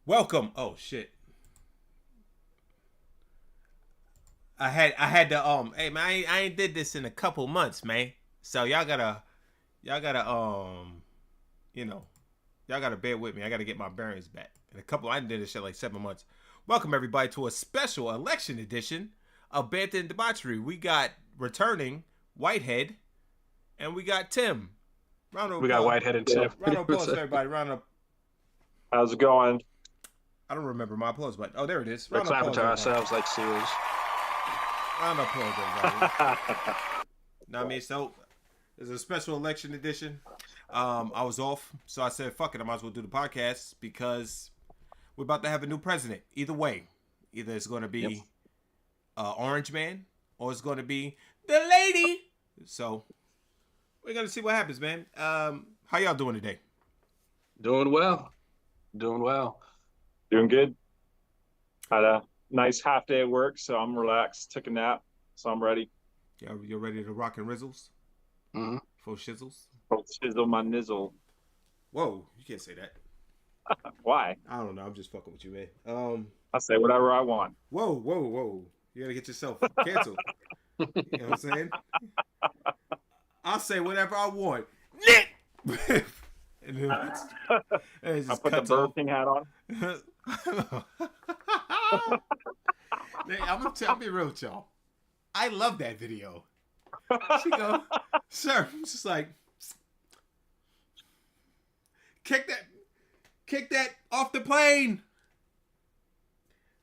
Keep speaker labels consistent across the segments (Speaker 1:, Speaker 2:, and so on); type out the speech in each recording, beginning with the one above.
Speaker 1: Welcome. Oh shit. I had to Hey man, I ain't did this in a couple months, man. So y'all gotta you know y'all gotta bear with me. I gotta get my bearings back. In a couple, I did this shit like 7 months. Welcome everybody to a special election edition of Banter and Debauchery. We got returning Whitehead and we got Tim. Round of
Speaker 2: We got
Speaker 1: applause.
Speaker 2: Whitehead and
Speaker 3: Yeah.
Speaker 2: Tim.
Speaker 1: Round of applause for everybody. Round of
Speaker 3: How's it going?
Speaker 1: I don't remember my applause button. Oh, there it is.
Speaker 2: We're
Speaker 1: Round of
Speaker 2: clapping
Speaker 1: applause,
Speaker 2: to
Speaker 1: everybody.
Speaker 2: ourselves like seals.
Speaker 1: Round of applause, everybody. Know what I mean? So it's a special election edition. I was off, so I said, "Fuck it, I might as well do the podcast because we're about to have a new president. Either way, either it's going to
Speaker 2: Yep.
Speaker 1: be Orange Man or it's going to be the lady." So we're gonna see what happens, man. How y'all doing today?
Speaker 2: Doing well. Doing well.
Speaker 3: Doing good. Had a nice half day at work, so I'm relaxed. Took a nap, so I'm ready.
Speaker 1: You're ready to rock and rizzles?
Speaker 2: hmm
Speaker 1: Faux shizzles?
Speaker 3: Oh, shizzle my nizzle.
Speaker 1: Whoa, you can't say that.
Speaker 3: Why?
Speaker 1: I don't know. I'm just fucking with you, man.
Speaker 3: I say whatever I want.
Speaker 1: Whoa. You gotta get yourself canceled. You know what I'm saying? I'll say whatever I want. Nick! and then it
Speaker 3: I
Speaker 1: just
Speaker 3: put the
Speaker 1: cuts
Speaker 3: Burger
Speaker 1: off.
Speaker 3: King hat on.
Speaker 1: I'll be real with y'all. I love that video. She go, sir, I'm just like, kick that off the plane.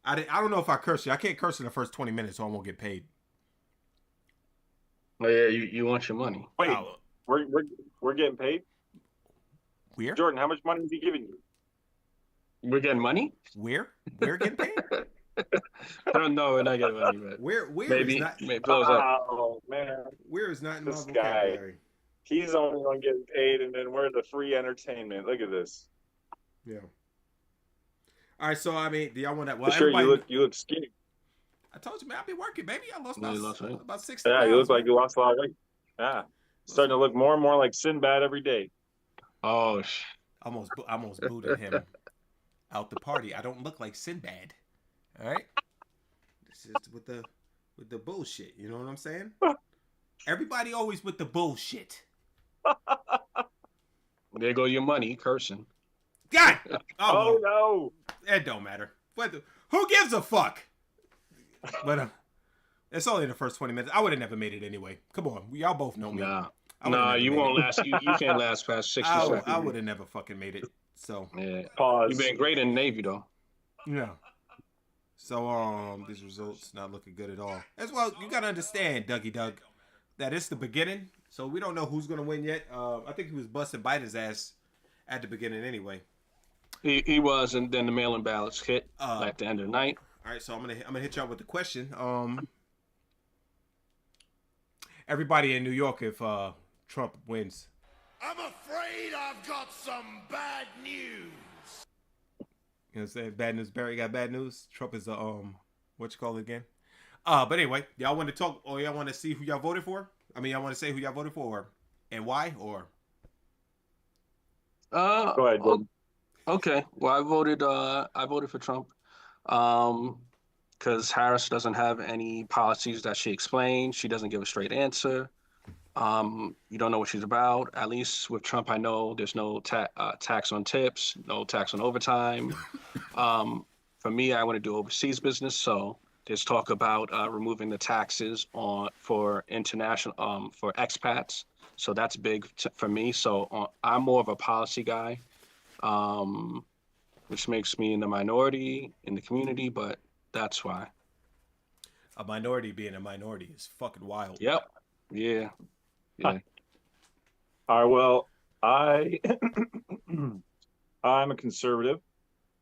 Speaker 1: I don't know if I curse you. I can't curse in the first 20 minutes, so I won't get paid.
Speaker 2: Oh yeah, you want your money.
Speaker 3: Wait,
Speaker 1: Oh,
Speaker 3: we're getting paid.
Speaker 1: where?
Speaker 3: Jordan, how much money is he giving you?
Speaker 2: We're getting money?
Speaker 1: Where? We're getting paid?
Speaker 2: I don't know. We're not getting money, but
Speaker 1: Where is
Speaker 2: maybe
Speaker 1: not?
Speaker 2: blows up.
Speaker 3: Oh man,
Speaker 1: Where is not in my
Speaker 3: this guy.
Speaker 1: vocabulary?
Speaker 3: He's the only one getting paid, and then we're the free entertainment. Look at this.
Speaker 1: Yeah. All right, so I mean, do y'all want that?
Speaker 3: For
Speaker 1: Well,
Speaker 3: sure,
Speaker 1: everybody.
Speaker 3: you look skinny.
Speaker 1: I told you, man, I be working, baby. I lost
Speaker 2: Yeah, you lost weight.
Speaker 1: about 60
Speaker 3: Yeah, you
Speaker 1: pounds.
Speaker 3: look like
Speaker 1: Man.
Speaker 3: you lost a lot of weight. Yeah, starting to look more and more like Sinbad every day.
Speaker 2: Oh,
Speaker 1: Almost booted him out the party. I don't look like Sinbad. All right. It's just with the bullshit. You know what I'm saying? Everybody always with the bullshit.
Speaker 2: there go your money, cursing.
Speaker 1: God.
Speaker 3: Oh
Speaker 1: Well,
Speaker 3: no!
Speaker 1: it don't matter. Who gives a fuck? But it's only the first 20 minutes. I would have never made it anyway. Come on, y'all both know me.
Speaker 2: Nah, you won't last. You can't last past 60 seconds.
Speaker 1: I would have never fucking made it. So
Speaker 2: Yeah.
Speaker 3: Pause.
Speaker 2: You've been great in the Navy though.
Speaker 1: yeah. So these results not looking good at all. As well, you gotta understand, Dougie Doug, that it's the beginning. So we don't know who's gonna win yet. I think he was busting Biden's ass at the beginning anyway.
Speaker 2: He was, and then the mail-in ballots hit at the end of the night.
Speaker 1: All right, so I'm gonna hit y'all with the question. Everybody in New York, if Trump wins,
Speaker 4: I'm afraid I've got some bad news.
Speaker 1: you know what I'm saying? Bad news. Barry got bad news. Trump is what you call it again? But anyway, y'all want to talk or y'all want to see who y'all voted for? I mean, y'all want to say who y'all voted for and why or?
Speaker 3: Go ahead, Jordan.
Speaker 2: Okay. Well, I voted for Trump. Because Harris doesn't have any policies that she explained. She doesn't give a straight answer. You don't know what she's about. At least with Trump, I know there's no tax on tips, no tax on overtime. For me, I want to do overseas business, so there's talk about removing the taxes for international for expats. So that's big for me. So I'm more of a policy guy, which makes me in the minority in the community, but that's why.
Speaker 1: A minority being a minority is fucking wild.
Speaker 2: Yep. Yeah.
Speaker 3: All right. Well, I'm a conservative.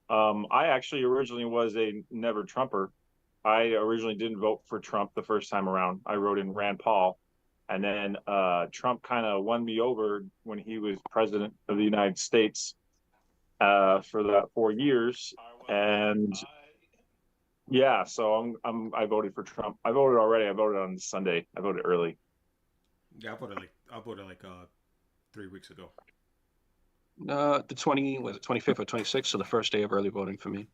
Speaker 3: I actually originally was a never Trumper. I originally didn't vote for Trump the first time around. I wrote in Rand Paul, and then Trump kind of won me over when he was president of the United States for that 4 years, and yeah, so I voted for Trump. I voted already. I voted on Sunday. I voted early.
Speaker 1: Yeah, I voted like 3 weeks ago.
Speaker 2: The 25th or 26th, so the first day of early voting for me.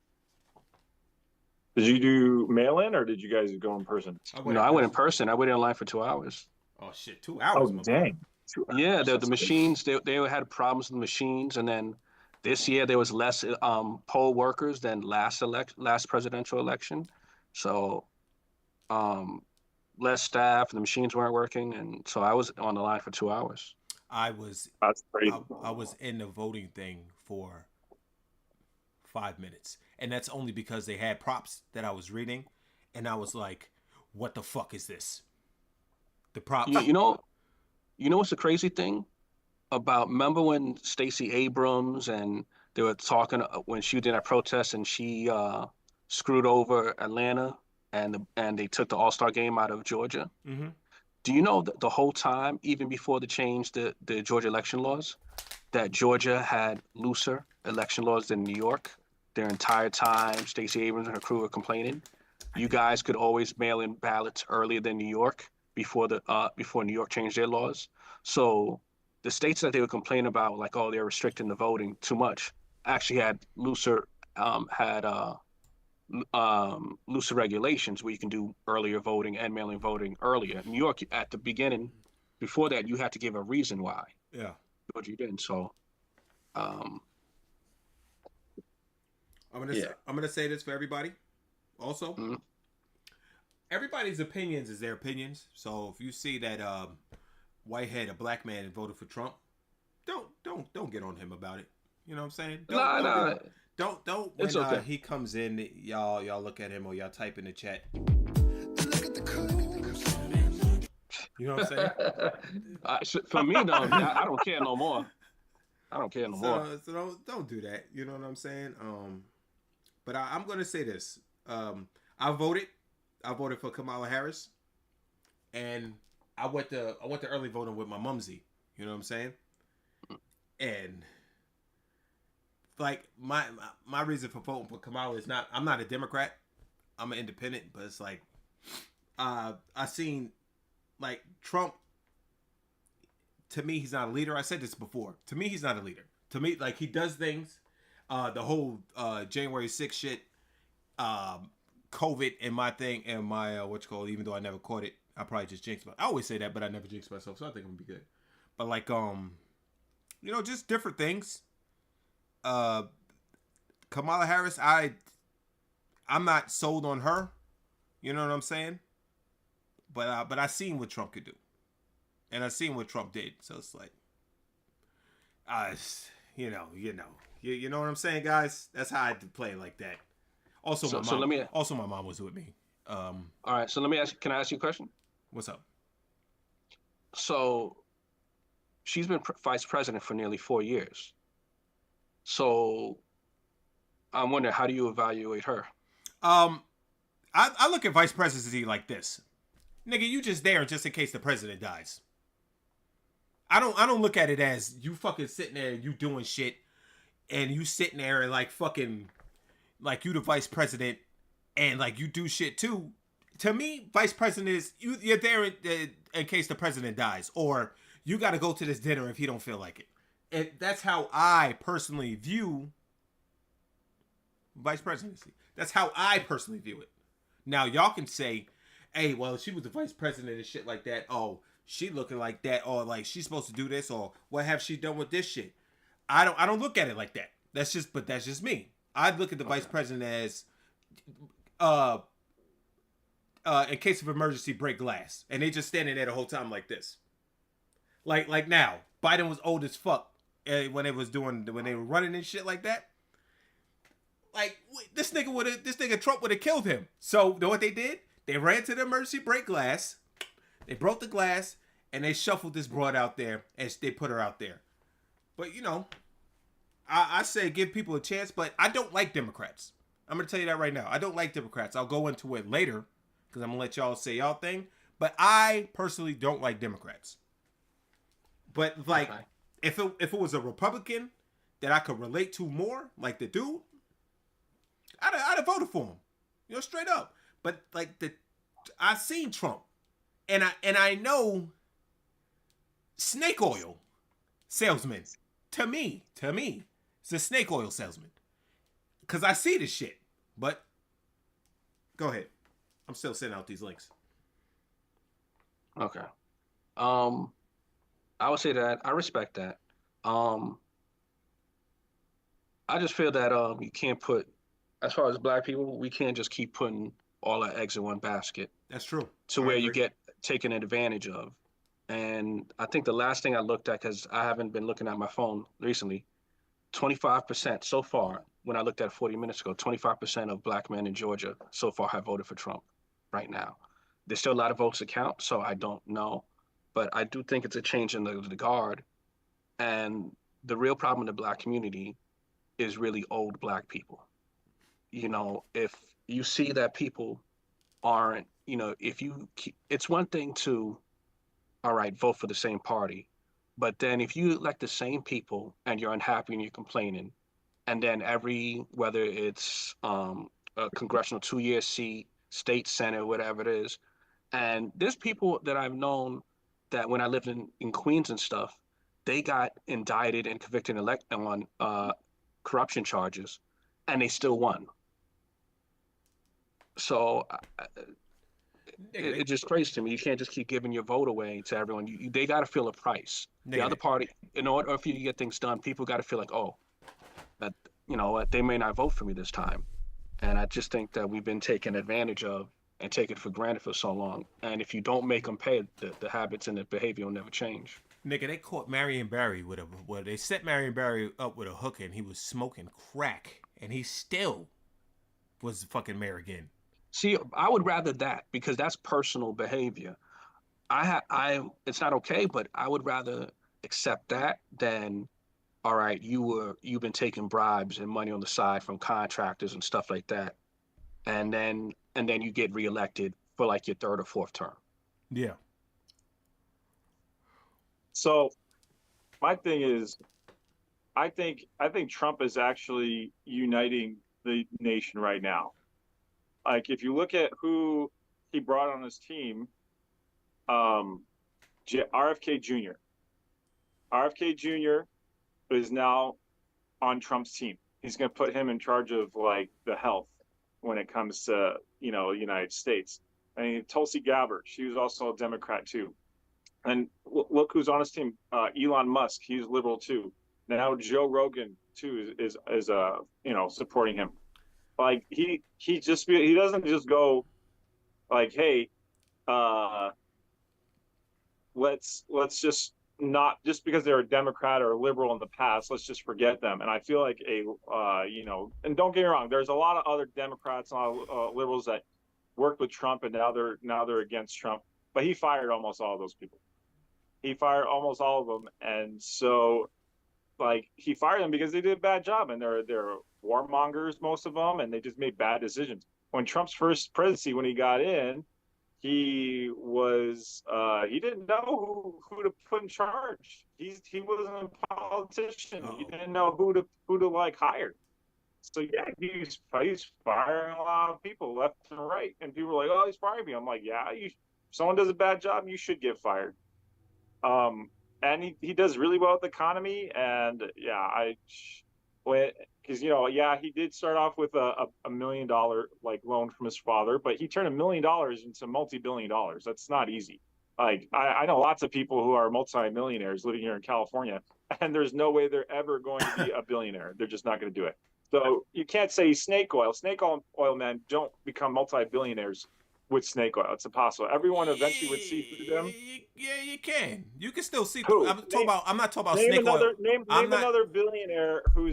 Speaker 3: Did you do mail in or did you guys go in person?
Speaker 2: I went in person. I waited in line for 2 hours.
Speaker 1: Oh shit, 2 hours.
Speaker 3: Oh
Speaker 1: my boy.
Speaker 3: dang!
Speaker 2: Yeah, the
Speaker 3: That's
Speaker 2: machines they had problems with the machines, and then this year there was less poll workers than last presidential election, so um less staff and the machines weren't working, and so I was on the line for 2 hours.
Speaker 1: I was
Speaker 3: That's crazy.
Speaker 1: I was in the voting thing for 5 minutes, and that's only because they had props that I was reading, and I was like, "What the fuck is this?" The props.
Speaker 2: You know what's the crazy thing about? Remember when Stacey Abrams and they were talking when she did that protest and she screwed over Atlanta and they took the All-Star game out of Georgia?
Speaker 1: Mm-hmm.
Speaker 2: Do you know that the whole time, even before the change the Georgia election laws, that Georgia had looser election laws than New York? Their entire time, Stacey Abrams and her crew were complaining. You guys could always mail in ballots earlier than New York before New York changed their laws. So the states that they were complaining about, like, oh, they're restricting the voting too much, actually had looser looser regulations where you can do earlier voting and mail-in voting earlier. New York, at the beginning, before that, you had to give a reason why.
Speaker 1: Yeah.
Speaker 2: Georgia didn't. So,
Speaker 1: I'm gonna say this for everybody. Also, everybody's opinions is their opinions. So if you see that Whitehead, a black man, voted for Trump, don't get on him about it. You know what I'm saying? Don't when
Speaker 2: It's okay.
Speaker 1: he comes in, y'all look at him or y'all type in the chat.
Speaker 4: Look at the cool.
Speaker 1: You know what I'm saying?
Speaker 2: For me, though, I don't care no more. I don't care no more.
Speaker 1: So don't do that. You know what I'm saying? But I'm gonna say this. I voted for Kamala Harris, and I went to early voting with my mumsy. You know what I'm saying? And like my reason for voting for Kamala is I'm not a Democrat. I'm an independent, but it's like I seen like Trump. To me, he's not a leader. I said this before. To me, he's not a leader. To me, like, he does things. The whole January 6th shit, COVID and my thing and my even though I never caught it, I probably just jinxed myself. I always say that, but I never jinx myself, so I think I'm gonna be good. But like just different things. Kamala Harris, I'm not sold on her. You know what I'm saying? But I seen what Trump could do. And I seen what Trump did, so it's like, you know what I'm saying, guys. That's how I play it like that. Also, my mom was with me.
Speaker 2: All right, so let me ask. Can I ask you a question?
Speaker 1: What's up?
Speaker 2: So, she's been vice president for nearly 4 years. So, I'm wondering, how do you evaluate her?
Speaker 1: I look at vice presidency like this, nigga. You just there just in case the president dies. I don't look at it as you fucking sitting there and you doing shit and you sitting there and like fucking like you the vice president and like you do shit too. To me, vice president is you're there in case the president dies or you got to go to this dinner if he don't feel like it. And that's how I personally view vice presidency. That's how I personally view it. Now y'all can say, hey, well, she was the vice president and shit like that. Oh, she looking like that, or like she's supposed to do this, or what have she done with this shit? I don't look at it like that. That's just me. I look at the vice president as in case of emergency, break glass, and they just standing there the whole time like this. Like now, Biden was old as fuck when they were running and shit like that. Like this nigga Trump would have killed him. So you know what they did? They ran to the emergency break glass. They broke the glass and they shuffled this broad out there and they put her out there. But you know, I say give people a chance, but I don't like Democrats. I'm gonna tell you that right now. I don't like Democrats. I'll go into it later because I'm gonna let y'all say y'all thing. But I personally don't like Democrats. But like, if it was a Republican that I could relate to more, like the dude, I'd have voted for him. You know, straight up. But like I seen Trump. And I know snake oil salesmen to me, it's a snake oil salesman. Cause I see this shit. But go ahead. I'm still sending out these links.
Speaker 2: Okay. I would say that I respect that. I just feel that you can't put, as far as black people, we can't just keep putting all our eggs in one basket
Speaker 1: That's true.
Speaker 2: to
Speaker 1: I
Speaker 2: where you
Speaker 1: agree.
Speaker 2: get taken advantage of. And I think the last thing I looked at, because I haven't been looking at my phone recently, 25% so far, when I looked at it 40 minutes ago, 25% of black men in Georgia so far have voted for Trump right now. There's still a lot of votes to count, so I don't know. But I do think it's a change in the guard. And the real problem in the black community is really old black people. You know, if you see that people aren't, you know, if you keep, it's one thing to, all right, vote for the same party. But then if you elect the same people and you're unhappy and you're complaining, and then whether it's a congressional 2-year seat, state senate, whatever it is, and there's people that I've known that when I lived in Queens and stuff, they got indicted and convicted on corruption charges, and they still won. So it's just crazy to me. You can't just keep giving your vote away to everyone. They got to feel a price. The other party, in order for you to get things done, people got to feel like, oh, that, you know what, they may not vote for me this time. And I just think that we've been taken advantage of and taken for granted for so long. And if you don't make them pay, the habits and the behavior will never change.
Speaker 1: Nigga, they caught Marion Barry they set Marion Barry up with a hooker and he was smoking crack and he still was the fucking mayor again.
Speaker 2: See, I would rather that, because that's personal behavior. It's not okay, but I would rather accept that than, all right, you've been taking bribes and money on the side from contractors and stuff like that, and then you get reelected for like your third or fourth term.
Speaker 1: Yeah.
Speaker 3: So my thing is, I think Trump is actually uniting the nation right now. Like, if you look at who he brought on his team, RFK Jr. RFK Jr. is now on Trump's team. He's going to put him in charge of like the health when it comes to, you know, the United States. And Tulsi Gabbard, she was also a Democrat too. And look who's on his team. Elon Musk, he's liberal too. Now Joe Rogan too is you know, supporting him. Like he doesn't just go like, hey, let's just not, just because they're a Democrat or a liberal in the past, let's just forget them. And I feel like you know, and don't get me wrong, there's a lot of other Democrats and a lot of liberals that worked with Trump and now they're against Trump. But he fired almost all of those people. He fired almost all of them, and so like he fired them because they did a bad job, and they're warmongers, most of them, and they just made bad decisions. When Trump's first presidency, when he got in, he didn't know who to put in charge. He wasn't a politician.
Speaker 1: Uh-oh.
Speaker 3: He didn't know who to like hire. So yeah, he's firing a lot of people left and right, and people are like, "Oh, he's firing me." I'm like, "Yeah, if someone does a bad job, you should get fired." And he does really well with the economy, and yeah, because you know, yeah, he did start off with a $1 million like loan from his father, but he turned $1 million into multi-billion dollars. That's not easy. Like I know lots of people who are multi-millionaires living here in California, and there's no way they're ever going to be a billionaire. They're just not going to do it. So you can't say snake oil men don't become multi-billionaires with snake oil. It's impossible. Everyone eventually would see through them.
Speaker 1: Yeah, you can. You can still see
Speaker 3: Who?
Speaker 1: through. I'm not talking about
Speaker 3: Name
Speaker 1: snake oil.
Speaker 3: another billionaire who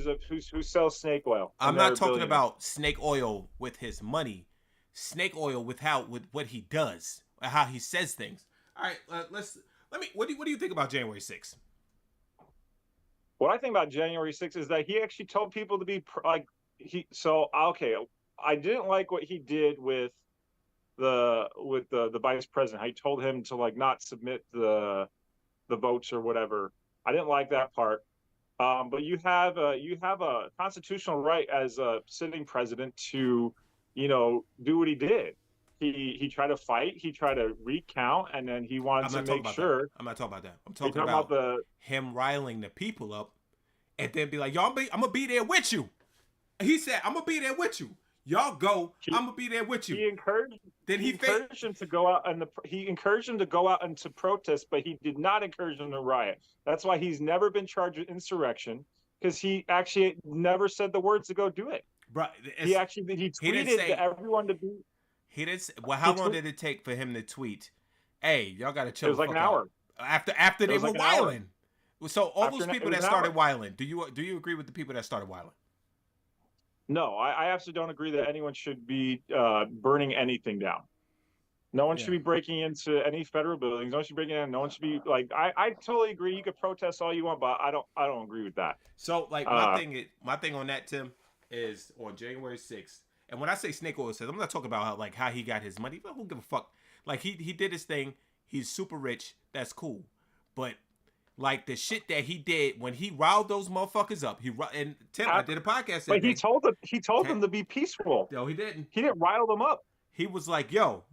Speaker 3: sells snake oil.
Speaker 1: I'm not talking
Speaker 3: billionaire.
Speaker 1: about snake oil with his money. Snake oil with what he does, how he says things. All right, what do you think about January 6th?
Speaker 3: What I think about January 6th is that he actually told people to be like okay. I didn't like what he did with the vice president. I told him to like not submit the votes or whatever. I didn't like that part. But you have a constitutional right as a sitting president to, you know, do what he did. He tried to fight. He tried to recount, and then he wanted to make sure.
Speaker 1: I'm not talking about that. I'm talking about him riling the people up and then be like, "Y'all, I'm gonna be there with you." He said, "I'm gonna be there with you. Y'all go. I'm gonna be there with you."
Speaker 3: He encouraged.
Speaker 1: Then
Speaker 3: He encouraged him to go out and he encouraged him to go out and to protest, but he did not encourage him to riot. That's why he's never been charged with insurrection, because he actually never said the words to go do it.
Speaker 1: Bro,
Speaker 3: He tweeted to everyone to be.
Speaker 1: He didn't. Well, how long did it take for him to tweet? Hey, y'all gotta chill.
Speaker 3: It was like an hour.
Speaker 1: After they were wilding. So all those people that started wilding. Do you agree with the people that started wilding?
Speaker 3: No, I absolutely don't agree that anyone should be burning anything down. No one should be breaking into any federal buildings. No one should be breaking in. No one should be like. I totally agree. You could protest all you want, but I don't agree with that.
Speaker 1: So like my thing on that, Tim, is on January 6th. And when I say Snake Oil says, I'm not talking about how he got his money. Who give a fuck? Like he did his thing. He's super rich. That's cool. But like the shit that he did when he riled those motherfuckers up. And Tim, I did a podcast.
Speaker 3: But he told them to be peaceful.
Speaker 1: No, he didn't.
Speaker 3: He didn't rile them up.
Speaker 1: He was like, yo,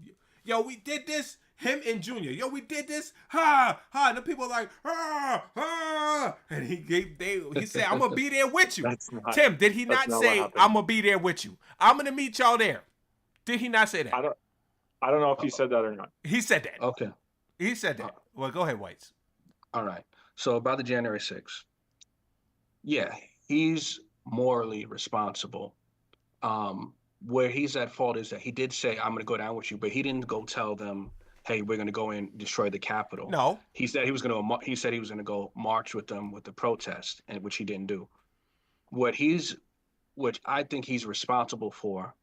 Speaker 1: we did this. Him and Junior, yo, we did this. Ha, ha. And the people are like, ah, ah. And he said, I'm gonna be there with you. Tim, did he not say, I'm gonna be there with you? I'm gonna meet y'all there. Did he not say that?
Speaker 3: I don't know if he said that or not.
Speaker 1: He said that.
Speaker 2: Okay.
Speaker 1: He said that. Well, go ahead, Whites.
Speaker 2: All right. So about the January 6th. Yeah, he's morally responsible. Where he's at fault is that he did say, I'm going to go down with you, but he didn't go tell them, hey, we're going to go and destroy the Capitol.
Speaker 1: No.
Speaker 2: He said he was going to go march with them with the protest, and which he didn't do. Which I think he's responsible for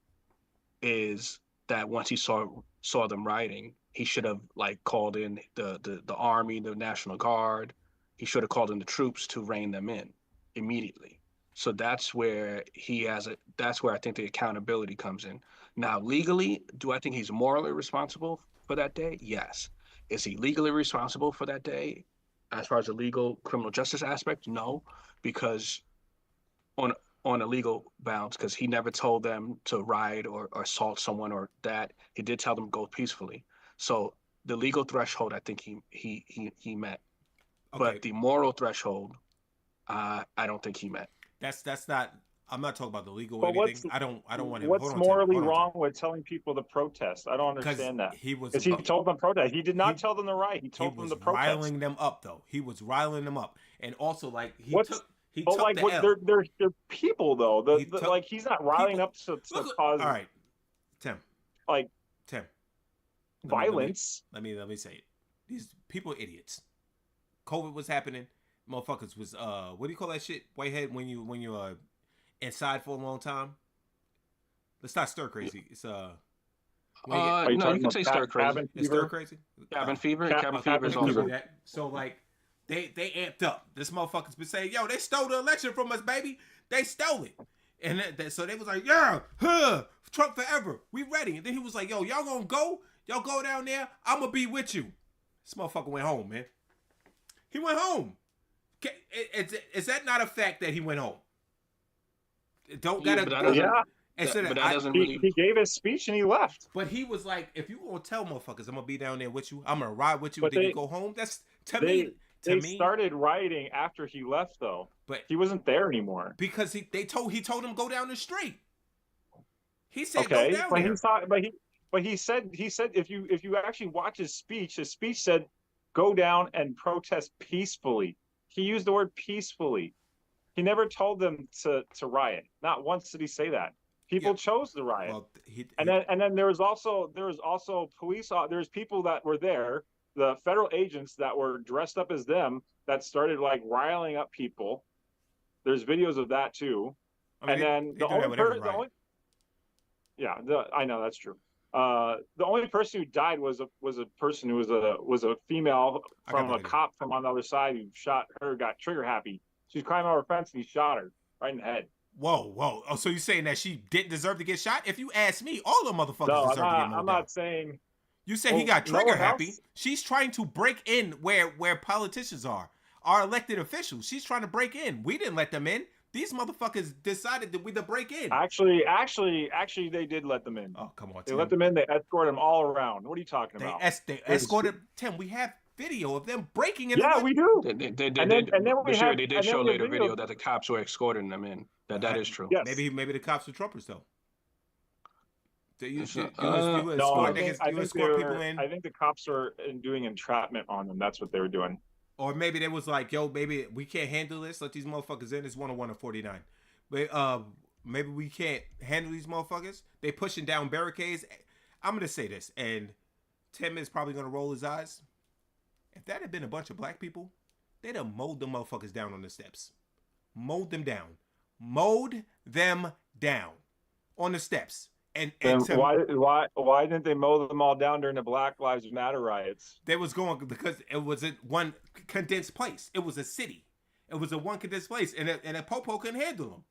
Speaker 2: is that once he saw them rioting, he should have like called in the army, the National Guard. He should have called in the troops to rein them in immediately. So that's where that's where I think the accountability comes in. Now, legally, do I think he's morally responsible for that day? Yes. Is he legally responsible for that day? As far as the legal criminal justice aspect, no, because on a legal bounds, because he never told them to riot or assault someone or that. He did tell them to go peacefully. So the legal threshold, I think he met. Okay. But the moral threshold, I don't think he met.
Speaker 1: That's not. I'm not talking about the legal or anything. I don't want him.
Speaker 3: What's morally wrong with telling people to protest? I don't understand that.
Speaker 1: He
Speaker 3: told them to protest. He did not tell them to riot. He told them to protest.
Speaker 1: Riling them up, though. He was riling them up, and also like he
Speaker 3: took like the L. They're people though. Like he's not riling up to cause.
Speaker 1: All right, Tim.
Speaker 3: Like
Speaker 1: Tim.
Speaker 3: Violence.
Speaker 1: Let me say it. These people are idiots. COVID was happening. Motherfuckers was what do you call that shit? Whitehead when you inside for a long time. Let's not stir crazy. It's
Speaker 2: no, you can say stir crazy.
Speaker 1: Stir crazy.
Speaker 2: Cabin fever. Cabin fever is also
Speaker 1: that. So like they amped up. This motherfuckers been saying, yo, they stole the election from us, baby. They stole it. And so they was like, yeah, Trump forever. We ready. And then he was like, yo, y'all gonna go? Y'all go down there. I'm gonna be with you. This motherfucker went home, man. He went home. Is that not a fact that he went home? Don't gotta.
Speaker 3: He gave his speech and he left.
Speaker 1: But he was like, if you gonna tell motherfuckers I'm gonna be down there with you, I'm gonna ride with you, but then you go home. That's me.
Speaker 3: They started rioting after he left, though.
Speaker 1: But
Speaker 3: he wasn't there anymore
Speaker 1: because he told him go down the street. He said go down there.
Speaker 3: But he said if you actually watch his speech said go down and protest peacefully. He used the word peacefully. He never told them to riot. Not once did he say that. People chose to riot. Well, and then there was also police. There's people that were there, the federal agents that were dressed up as them that started like riling up people. There's videos of that too. I mean, and then I know that's true. The only person who died was a person who was a female from a cop from on the other side who shot her, got trigger happy. She's climbing over a fence and he shot her right in the head.
Speaker 1: Whoa. Oh, so you're saying that she didn't deserve to get shot? If you ask me, all the motherfuckers deserve to get moved
Speaker 3: I'm not saying.
Speaker 1: You say he got trigger happy. She's trying to break in where politicians are, our elected officials. She's trying to break in. We didn't let them in. These motherfuckers decided that we to break in.
Speaker 3: Actually, they did let them in.
Speaker 1: Oh, come on,
Speaker 3: Tim. They let them in. They escorted them all around. What are you talking about?
Speaker 1: They escorted Tim. We have video of them breaking in.
Speaker 3: Yeah, we do.
Speaker 2: They
Speaker 3: And then we
Speaker 2: Bashir,
Speaker 3: have,
Speaker 2: they did
Speaker 3: and then
Speaker 2: show
Speaker 3: we have
Speaker 2: later video
Speaker 3: video.
Speaker 2: that the cops were escorting them in. That is true.
Speaker 3: Yes.
Speaker 1: Maybe the cops were Trumpers though. You escort
Speaker 3: No, I think
Speaker 1: people in,
Speaker 3: I think the cops are doing entrapment on them. That's what they were doing.
Speaker 1: or maybe they was like, "Yo, maybe we can't handle this. Let these motherfuckers in. It's 101 or 49." But maybe we can't handle these motherfuckers. They pushing down barricades. I'm gonna say this, and Tim is probably gonna roll his eyes. If that had been a bunch of black people, they'd have mowed them motherfuckers down on the steps. Mowed them down. Mowed them down on the steps. And
Speaker 3: Tim, why didn't they mow them all down during the Black Lives Matter riots?
Speaker 1: They was going because it was a one condensed place. It was a city. It was a one condensed place, and a popo couldn't handle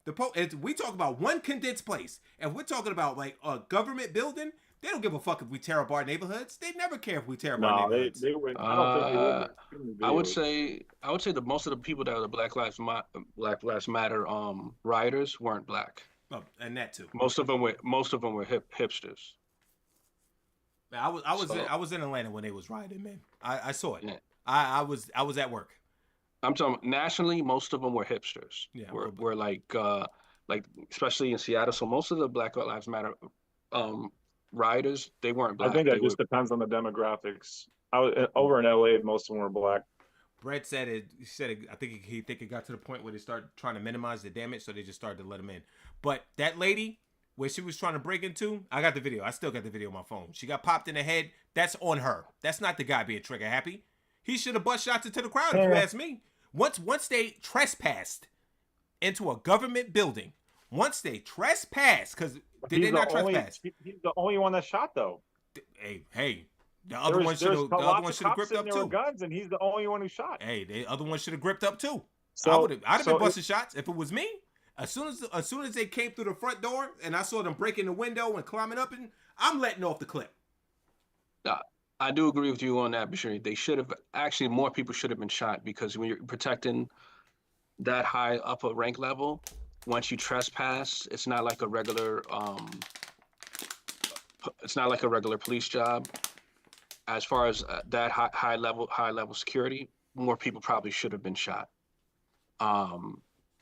Speaker 1: them. We talk about one condensed place, and we're talking about like a government building. They don't give a fuck if we tear up our neighborhoods. They never care if we tear up our neighborhoods.
Speaker 3: They would. I don't think they would.
Speaker 2: I would say that most of the people that are the Black Lives Matter rioters weren't black.
Speaker 1: Oh, and that too.
Speaker 2: Most of them were hipsters.
Speaker 1: I was in Atlanta when they was rioting, man. I saw it.
Speaker 2: Yeah.
Speaker 1: I was at work.
Speaker 2: I'm talking nationally. Most of them were hipsters.
Speaker 1: Yeah,
Speaker 2: were like especially in Seattle. So most of the Black Lives Matter rioters, they weren't black.
Speaker 3: I think that just depends on the demographics. I was over in LA. Most of them were black.
Speaker 1: Brett said it. He said it, I think it got to the point where they started trying to minimize the damage, so they just started to let him in. But that lady, where she was trying to break into, I got the video. I still got the video on my phone. She got popped in the head. That's on her. That's not the guy being trigger happy. He should have bust shots into the crowd, if you ask me. Once they trespassed into a government building, because did they not trespass?
Speaker 3: He's the only one that shot though.
Speaker 1: Hey. The other one should have gripped up too.
Speaker 3: Guns, and he's the only one who shot.
Speaker 1: Hey, the other one should have gripped up too.
Speaker 3: So
Speaker 1: I'd have been busting shots if it was me. As soon as they came through the front door and I saw them breaking the window and climbing up, and I'm letting off the clip.
Speaker 2: I do agree with you on that, Bashir. They should have actually more people should have been shot because when you're protecting that high upper rank level, once you trespass, it's not like a regular police job. As far as that high level security, more people probably should have been shot.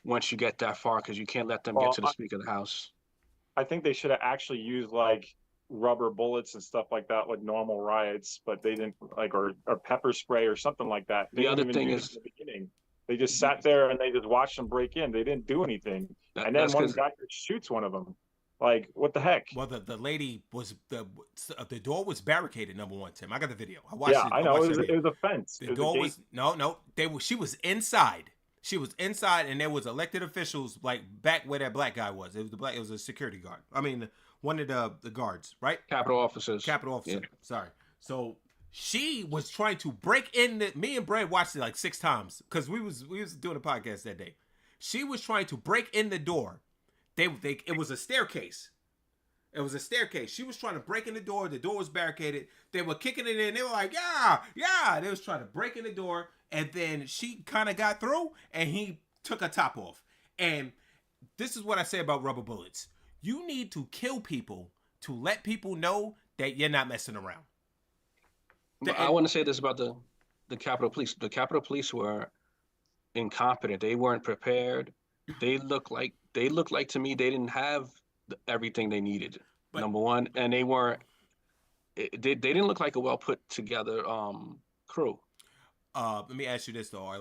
Speaker 2: Once you get that far, because you can't let them get to the Speaker of the House.
Speaker 3: I think they should have actually used like rubber bullets and stuff like that, like normal riots, but they didn't or pepper spray or something like that.
Speaker 2: The other thing is,
Speaker 3: in the beginning, they just sat there and they just watched them break in. They didn't do anything, and then one guy shoots one of them. Like, what the heck?
Speaker 1: Well, the lady was the door was barricaded. Number one, Tim, I got the video. I watched it.
Speaker 3: Yeah, I know it was a fence.
Speaker 1: The door was no. She was inside. She was inside, and there was elected officials like back where that black guy was. It was a security guard. I mean, one of the guards, right?
Speaker 2: Capitol officers.
Speaker 1: Yeah. Sorry. So she was trying to break in. Me and Brad watched it like 6 times because we was doing a podcast that day. She was trying to break in the door. It was a staircase. It was a staircase. She was trying to break in the door. The door was barricaded. They were kicking it in. They were like, yeah. They was trying to break in the door. And then she kind of got through and he took her top off. And this is what I say about rubber bullets. You need to kill people to let people know that you're not messing around.
Speaker 2: I want to say this about the Capitol Police. The Capitol Police were incompetent. They weren't prepared. They looked like to me they didn't have everything they needed. But, number one, and they weren't. They didn't look like a well put together crew.
Speaker 1: Let me ask you this though: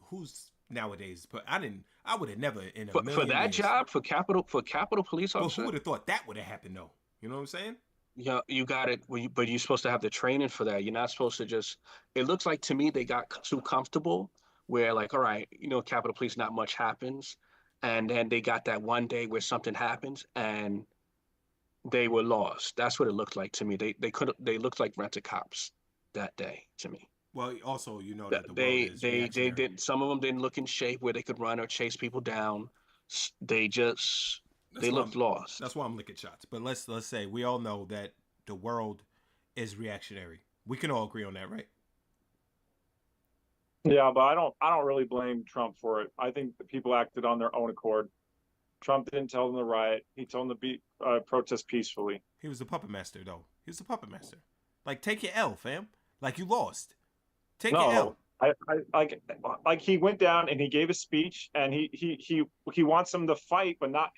Speaker 1: who's nowadays? But I would have never in a million
Speaker 2: for that
Speaker 1: years,
Speaker 2: job for Capitol Police officer.
Speaker 1: But who would have thought that would have happened though? You know what I'm saying?
Speaker 2: Yeah, you got it. But you're supposed to have the training for that. You're not supposed to just. It looks like to me they got too comfortable. Where like, all right, Capitol Police, not much happens, and then they got that one day where something happens and they were lost. That's what it looked like to me. They looked like rent a cops that day to me.
Speaker 1: Well, also that
Speaker 2: they did. Some of them didn't look in shape where they could run or chase people down. They looked lost.
Speaker 1: That's why I'm licking shots. But let's say we all know that the world is reactionary. We can all agree on that, right?
Speaker 3: Yeah, but I don't really blame Trump for it. I think the people acted on their own accord. Trump didn't tell them to riot. He told them to protest peacefully.
Speaker 1: He was a puppet master, though. He was a puppet master. Like, take your L, fam. Like, you lost. Take your
Speaker 3: No,
Speaker 1: L.
Speaker 3: I like he went down and he gave a speech and he wants them to fight, but not.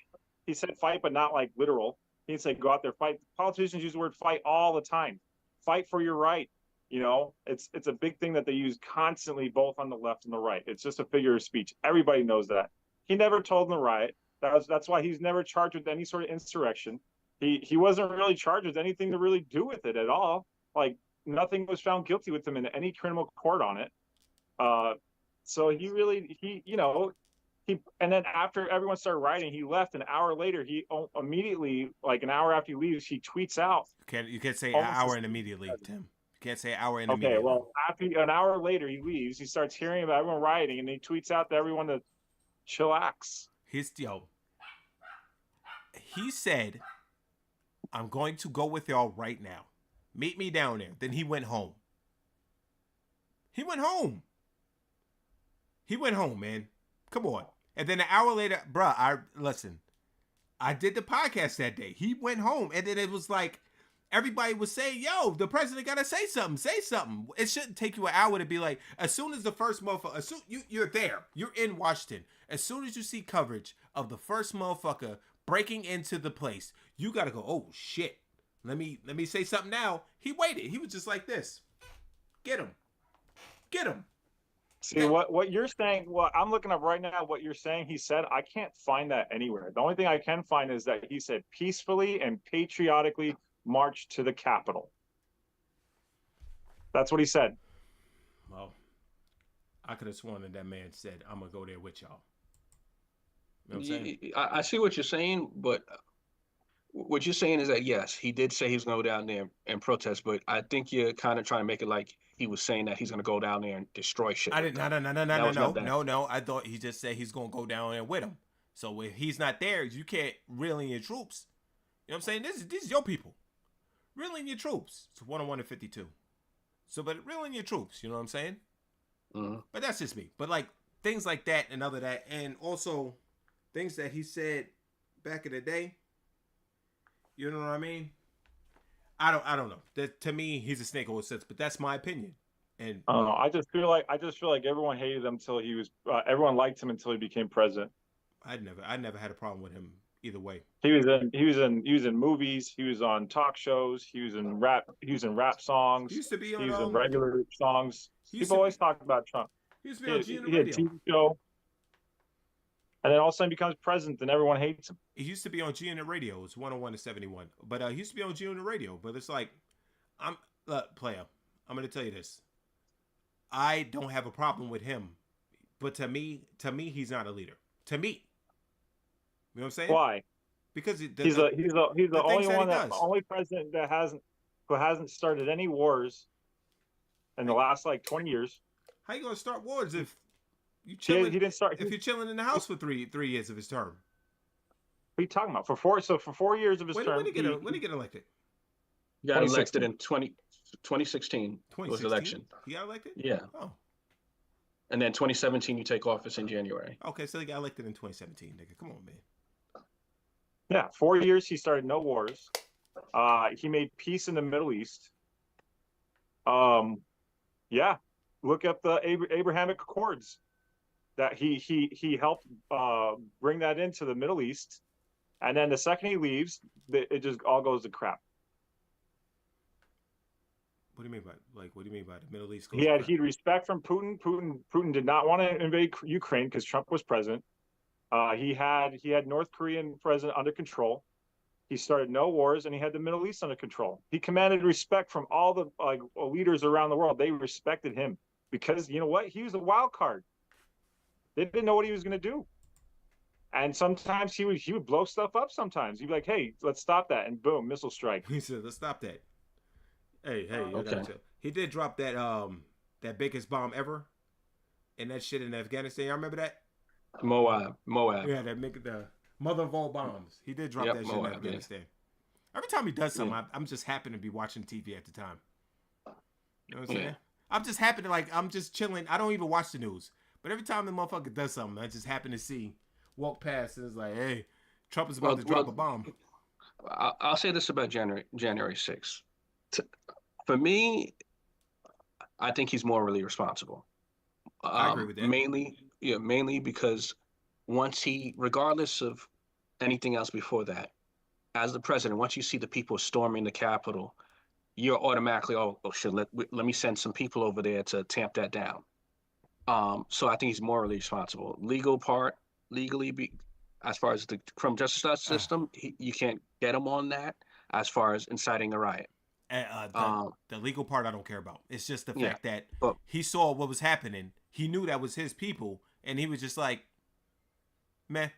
Speaker 3: He said fight, but not like literal. He said go out there fight. Politicians use the word fight all the time. Fight for your right. You know, it's a big thing that they use constantly, both on the left and the right. It's just a figure of speech. Everybody knows that. He never told them to riot. That's why he's never charged with any sort of insurrection. He wasn't really charged with anything to really do with it at all. Like nothing was found guilty with him in any criminal court on it. So and then after everyone started rioting, he left. An hour later, he immediately, like an hour after he leaves, he tweets out.
Speaker 1: You can't say an hour and immediately, Tim. You can't say an hour and
Speaker 3: Okay,
Speaker 1: immediately.
Speaker 3: well, after an hour later, he leaves. He starts hearing about everyone rioting, and he tweets out to everyone to chillax.
Speaker 1: He said, "I'm going to go with y'all right now. Meet me down there." Then he went home. He went home, man. Come on. And then an hour later, bruh, I did the podcast that day. He went home, and then it was like everybody was saying, "Yo, the president gotta say something. Say something." It shouldn't take you an hour to be like, as soon as the first motherfucker, you're there, you're in Washington. As soon as you see coverage of the first motherfucker breaking into the place, you gotta go, "Oh shit, let me say something now." He waited. He was just like this. Get him.
Speaker 3: See what you're saying. What I'm looking up right now, what you're saying, he said. I can't find that anywhere. The only thing I can find is that he said peacefully and patriotically march to the Capitol. That's what he said.
Speaker 1: Well, I could have sworn that man said, "I'm gonna go there with y'all." You know what I'm saying?
Speaker 2: I see what you're saying, but what you're saying is that yes, he did say he's going to go down there and protest, but I think you're kind of trying to make it like he was saying that he's going to go down there and destroy shit.
Speaker 1: I didn't. No.
Speaker 2: that.
Speaker 1: No. I thought he just said he's gonna go down there with him. So if he's not there, you can't reel in your troops. You know what I'm saying? This is your people. Reel in your troops. It's 101 to 52. So, but reel in your troops. You know what I'm saying?
Speaker 2: Mm-hmm.
Speaker 1: But that's just me. But like things like that and other that, and also things that he said back in the day. You know what I mean? I don't know. That to me, he's a snake oil sense, but that's my opinion. And
Speaker 3: I just feel like everyone hated him until he was. Everyone liked him until he became president.
Speaker 1: I never had a problem with him either way.
Speaker 3: He was in movies. He was on talk shows. He was in rap songs.
Speaker 1: He used to be on.
Speaker 3: He was in regular songs. People always talk about Trump.
Speaker 1: He used to be on G on the
Speaker 3: radio. He had a TV show. And then all of a sudden becomes president and everyone hates him.
Speaker 1: He used to be on G on the radio. It's 101 to 71. But he used to be on G on the radio. But it's like, player, I'm going to tell you this. I don't have a problem with him. But to me, he's not a leader. To me. You know what I'm saying?
Speaker 3: Why?
Speaker 1: Because
Speaker 3: he's the only president that hasn't started any wars in the last like 20 years.
Speaker 1: How you going to start wars if you
Speaker 3: he didn't start.
Speaker 1: If you're chilling in the house for three years of his term?
Speaker 3: What are you talking about? For 4 years of his term.
Speaker 1: When did he get elected?
Speaker 2: He got elected in 2016.
Speaker 1: 2016
Speaker 2: was election.
Speaker 1: He got elected?
Speaker 2: Yeah.
Speaker 1: Oh.
Speaker 2: And then 2017, you take office in January.
Speaker 1: Okay, so he got elected in 2017, nigga. Come on, man.
Speaker 3: Yeah, 4 years he started no wars. He made peace in the Middle East. Yeah, look up the Abrahamic Accords. That he helped bring that into the Middle East, and then the second he leaves, it just all goes to crap.
Speaker 1: What do you mean by the Middle East?
Speaker 3: He had respect from Putin. Putin did not want to invade Ukraine because Trump was president. He had North Korean president under control. He started no wars, and he had the Middle East under control. He commanded respect from all the leaders around the world. They respected him because you know what? He was a wild card. They didn't know what he was going to do. And sometimes he would blow stuff up sometimes. He'd be like, hey, let's stop that. And boom, missile strike.
Speaker 1: He said, let's stop that. Hey,
Speaker 2: okay.
Speaker 1: He did drop that biggest bomb ever and that shit in Afghanistan. Y'all remember that?
Speaker 2: Moab.
Speaker 1: Yeah, the mother of all bombs. He did drop that shit in Afghanistan. Yeah. Every time he does something, I'm just happen to be watching TV at the time. You know what I'm saying? I'm just happy to I'm just chilling. I don't even watch the news. But every time the motherfucker does something, I just happen to see, walk past, and it's like, hey, Trump is about to drop a bomb.
Speaker 2: I'll say this about January 6th. For me, I think he's morally responsible.
Speaker 1: I agree with that.
Speaker 2: Mainly because regardless of anything else before that, as the president, once you see the people storming the Capitol, you're automatically, oh shit, let me send some people over there to tamp that down. So I think he's morally responsible. Legally, as far as the criminal justice
Speaker 1: Uh,
Speaker 2: system, you can't get him on that. As far as inciting a riot,
Speaker 1: the legal part I don't care about. It's just the
Speaker 2: yeah,
Speaker 1: fact that
Speaker 2: but
Speaker 1: he saw what was happening. He knew that was his people, and he was just like, man.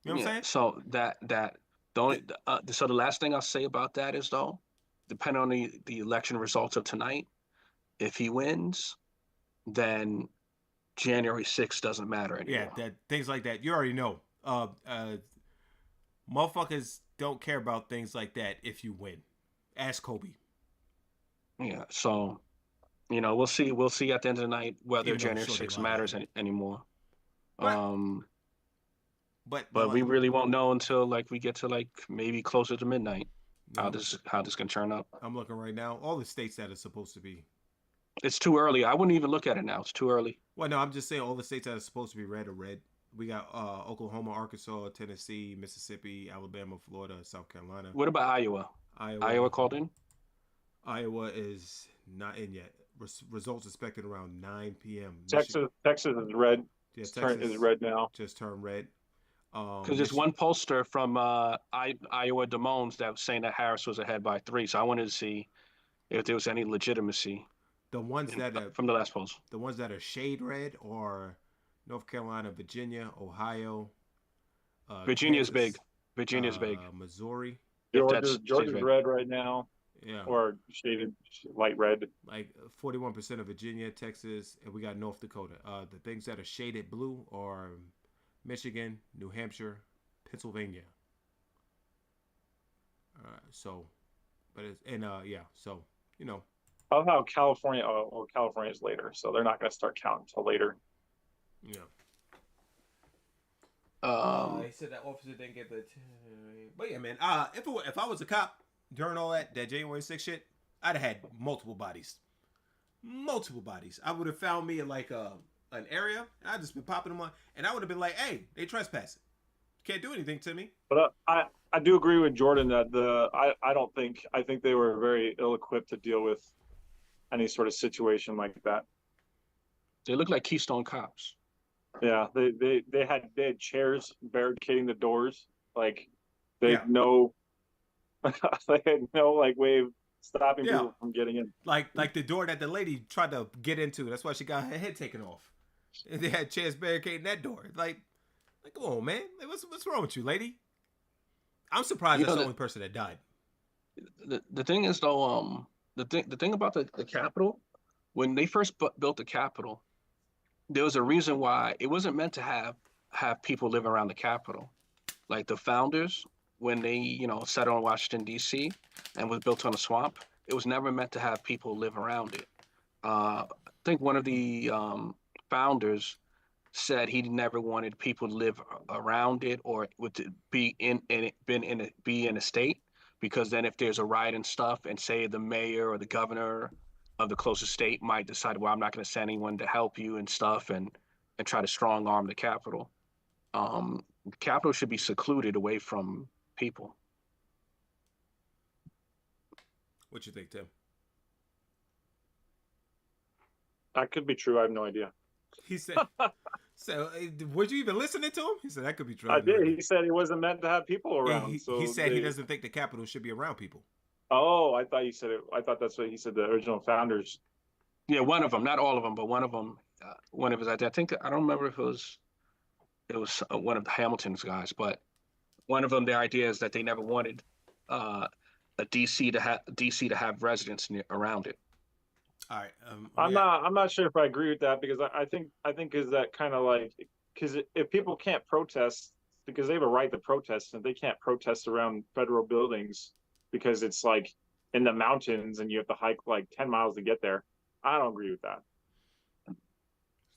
Speaker 1: You know what I'm
Speaker 2: yeah.
Speaker 1: saying?
Speaker 2: So so the last thing I'll say about that is though, depending on the election results of tonight, if he wins, then January 6th doesn't matter
Speaker 1: Yeah,
Speaker 2: anymore.
Speaker 1: that things like that. You already know. Motherfuckers don't care about things like that if you win. Ask Kobe.
Speaker 2: Yeah. So, we'll see. We'll see at the end of the night whether
Speaker 1: Even though
Speaker 2: January
Speaker 1: Shorty
Speaker 2: 6th
Speaker 1: lied about
Speaker 2: matters
Speaker 1: it.
Speaker 2: anymore.
Speaker 1: But
Speaker 2: Um,
Speaker 1: but
Speaker 2: but we really won't know until like we get to like maybe closer to midnight
Speaker 1: yeah,
Speaker 2: how this can turn up.
Speaker 1: I'm looking right now. All the states that are supposed to be.
Speaker 2: It's too early. I wouldn't even look at it now. It's too early.
Speaker 1: Well, no, I'm just saying all the states that are supposed to be red are red. We got Oklahoma, Arkansas, Tennessee, Mississippi, Alabama, Florida, South Carolina,
Speaker 2: What about Iowa? Iowa
Speaker 1: Iowa.
Speaker 2: called in?
Speaker 1: Iowa is not in yet. Results expected around 9 p.m.
Speaker 3: Texas is red.
Speaker 1: Yeah,
Speaker 3: Is
Speaker 1: Texas
Speaker 3: red now.
Speaker 1: just turned red.
Speaker 2: Because there's one pollster from Iowa Des Moines that was saying that Harris was ahead by 3. So I wanted to see if there was any legitimacy
Speaker 1: the ones that are
Speaker 2: from the last polls.
Speaker 1: the ones that are shade red are North Carolina, Virginia, Ohio,
Speaker 2: Virginia's
Speaker 1: Kansas,
Speaker 2: big. Virginia's big.
Speaker 1: Missouri.
Speaker 3: Georgia's red right now,
Speaker 1: Yeah,
Speaker 3: or shaded light red.
Speaker 1: like 41% of Virginia, Texas, and we got North Dakota. The things that are shaded blue are Michigan, New Hampshire, Pennsylvania. So, but it's and yeah, so you know,
Speaker 3: I love how California. Oh, well, California's later, so they're not going to start counting until later.
Speaker 1: yeah.
Speaker 2: Um,
Speaker 1: He said that officer didn't get the. But yeah, man. If I was a cop during all that January 6th shit, I'd have had multiple bodies. Multiple bodies. I would have found me in like an area, and I'd just been popping them on, and I would have been like, "Hey, they trespassing. Can't do anything to me."
Speaker 3: But I do agree with Jordan that I think they were very ill equipped to deal with any sort of situation like that.
Speaker 2: they look like Keystone Cops.
Speaker 3: Yeah, they had chairs barricading the doors. Like they
Speaker 1: Yeah.
Speaker 3: had no they had no like way of stopping
Speaker 1: Yeah.
Speaker 3: people from getting in.
Speaker 1: Like the door that the lady tried to get into. That's why she got her head taken off. And they had chairs barricading that door. Like come on, man. Like, what's wrong with you, lady? I'm surprised
Speaker 2: You
Speaker 1: that's
Speaker 2: know
Speaker 1: the only person that died.
Speaker 2: The thing is though, the thing about the Capitol, when they first built the Capitol, there was a reason why it wasn't meant to have people live around the Capitol. Like the founders, when they settled on Washington D.C. and was built on a swamp, it was never meant to have people live around it. I think one of the founders said he never wanted people to live around it or would be be in a state, because then if there's a riot and stuff, and say the mayor or the governor of the closest state might decide, well, I'm not going to send anyone to help you and stuff, and try to strong arm the Capitol. The Capitol should be secluded away from people.
Speaker 1: What you think, Tim?
Speaker 3: That could be true. I have no idea.
Speaker 1: He said. So, were you even listening to him? He said that could be true.
Speaker 3: I did. He said he wasn't meant to have people around.
Speaker 1: He said he doesn't think the Capitol should be around people.
Speaker 3: Oh, I thought you said it. I thought that's what he said. The original founders.
Speaker 2: Yeah, one of them, not all of them, but one of them. One of his ideas. I think I don't remember if it was one of the Hamilton's guys, but one of them. The idea is that they never wanted a DC to have residents around it.
Speaker 1: All right.
Speaker 3: I'm not sure if I agree with that, because I think is that kind of like, because if people can't protest because they have a right to protest, and they can't protest around federal buildings because it's like in the mountains and you have to hike like 10 miles to get there. I don't agree with that.
Speaker 1: There's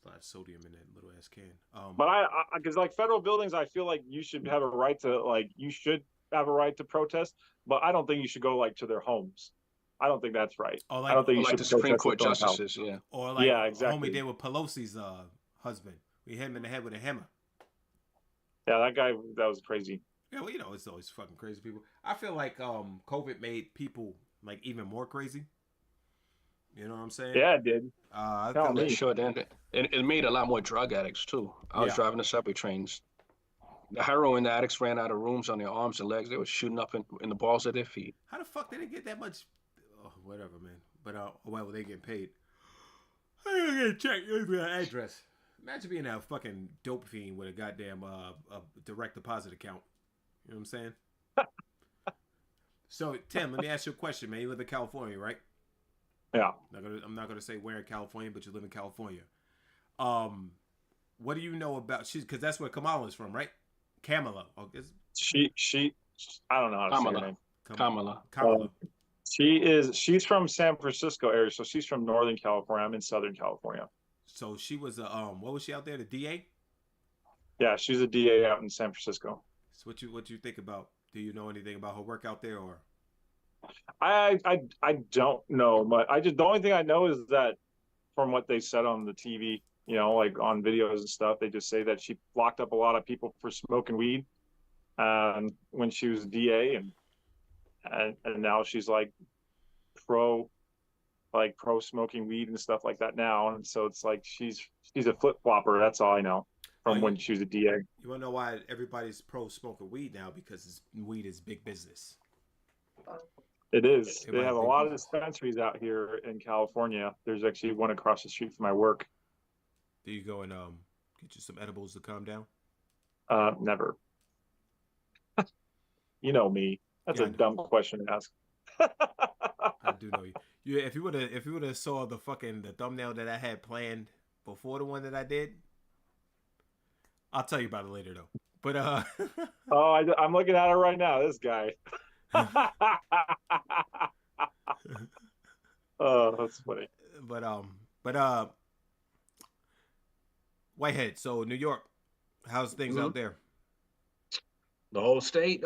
Speaker 1: a lot of sodium in that little ass can.
Speaker 3: But I because like federal buildings, I feel like you should have a right to protest, but I don't think you should go like to their homes. I don't think that's right.
Speaker 1: Or
Speaker 3: I don't think
Speaker 2: Or
Speaker 3: you
Speaker 2: like
Speaker 3: should
Speaker 2: the Supreme
Speaker 3: protest
Speaker 2: Court
Speaker 3: at Thorn's house.
Speaker 2: justices, yeah.
Speaker 1: or like
Speaker 3: Yeah, exactly.
Speaker 1: homie did with Pelosi's husband. We hit him in the head with a hammer.
Speaker 3: Yeah, that guy, that was crazy.
Speaker 1: Yeah, well, it's always fucking crazy people. I feel like COVID made people like even more crazy. You know what I'm saying?
Speaker 3: Yeah, it did.
Speaker 1: I
Speaker 3: Tell
Speaker 1: feel
Speaker 3: me.
Speaker 2: Yeah, sure. Then it made a lot more drug addicts too. I was
Speaker 1: Yeah.
Speaker 2: driving the subway trains. The heroin addicts ran out of rooms on their arms and legs. They were shooting up in the balls of their feet.
Speaker 1: how the fuck did they get that much? Oh, whatever, man. But well, they getting paid. I gotta get check your address. Imagine being a fucking dope fiend with a goddamn a direct deposit account. You know what I'm saying? So Tim, let me ask you a question, man. You live in California, right?
Speaker 3: Yeah.
Speaker 1: I'm not gonna say where in California, but you live in California. What do you know about because that's where Kamala is from, right? Kamala. Oh,
Speaker 3: She, I don't know how to say her
Speaker 2: Kamala.
Speaker 3: name.
Speaker 2: Kamala.
Speaker 1: Kamala.
Speaker 3: She's from San Francisco area, so she's from Northern California. I'm in Southern California.
Speaker 1: So she was a what was she out there? The DA.
Speaker 3: Yeah, she's a DA out in San Francisco.
Speaker 1: So what you think about? Do you know anything about her work out there, or?
Speaker 3: I don't know, but the only thing I know is that from what they said on the TV, you know, like on videos and stuff, they just say that she locked up a lot of people for smoking weed, when she was DA, and now she's like pro smoking weed and stuff like that now, and so it's like she's a flip flopper. That's all I know from when she was a DA.
Speaker 1: You wanna know why everybody's pro smoking weed now? Because weed is big business.
Speaker 3: It is.
Speaker 1: It
Speaker 3: They
Speaker 1: might
Speaker 3: have a
Speaker 1: be.
Speaker 3: lot of dispensaries out here in California. There's actually one across the street from my work.
Speaker 1: Do you go and get you some edibles to calm down?
Speaker 3: Never. You know me. That's
Speaker 1: Yeah,
Speaker 3: a
Speaker 1: I know.
Speaker 3: dumb question to ask.
Speaker 1: I do know you. If you would have saw the thumbnail that I had planned before the one that I did, I'll tell you about it later though. But
Speaker 3: Oh, I'm looking at it right now. This guy. Oh, that's funny.
Speaker 1: but Whitehead. So New York, how's things out there?
Speaker 2: The whole state,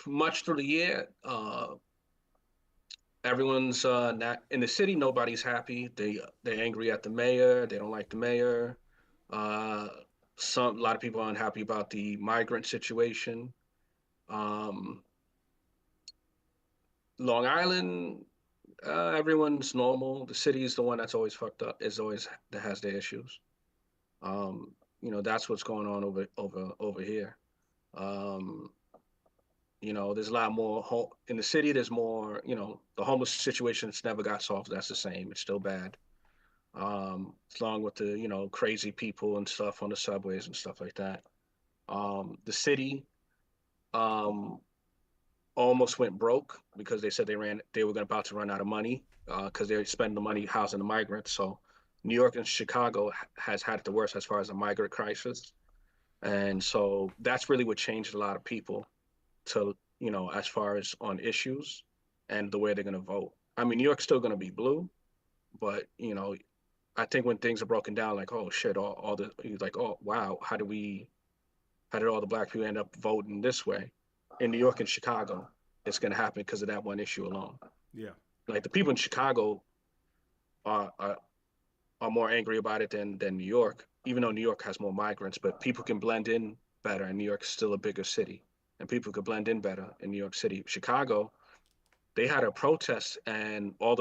Speaker 2: much through the year, everyone's not in the city. Nobody's happy. They're angry at the mayor. They don't like the mayor. A lot of people are unhappy about the migrant situation. Long Island, everyone's normal. The city is the one that's always fucked up. That has their issues. That's what's going on over here. There's a lot more in the city. There's more. The homeless situation, it's never got solved. That's the same. It's still bad. Along with the crazy people and stuff on the subways and stuff like that. The city almost went broke because they said they were about to run out of money because they were spending the money housing the migrants. So New York and Chicago has had it the worst as far as the migrant crisis. And so that's really what changed a lot of people to, as far as on issues and the way they're going to vote. I mean, New York's still going to be blue, but, I think when things are broken down, like, oh shit, like, oh wow, how did all the black people end up voting this way? In New York and Chicago, it's going to happen because of that one issue alone.
Speaker 1: Yeah.
Speaker 2: Like the people in Chicago are more angry about it than New York, even though New York has more migrants, but people can blend in better, and New York is still a bigger city, and people could blend in better in New York City. Chicago, they had a protest, and all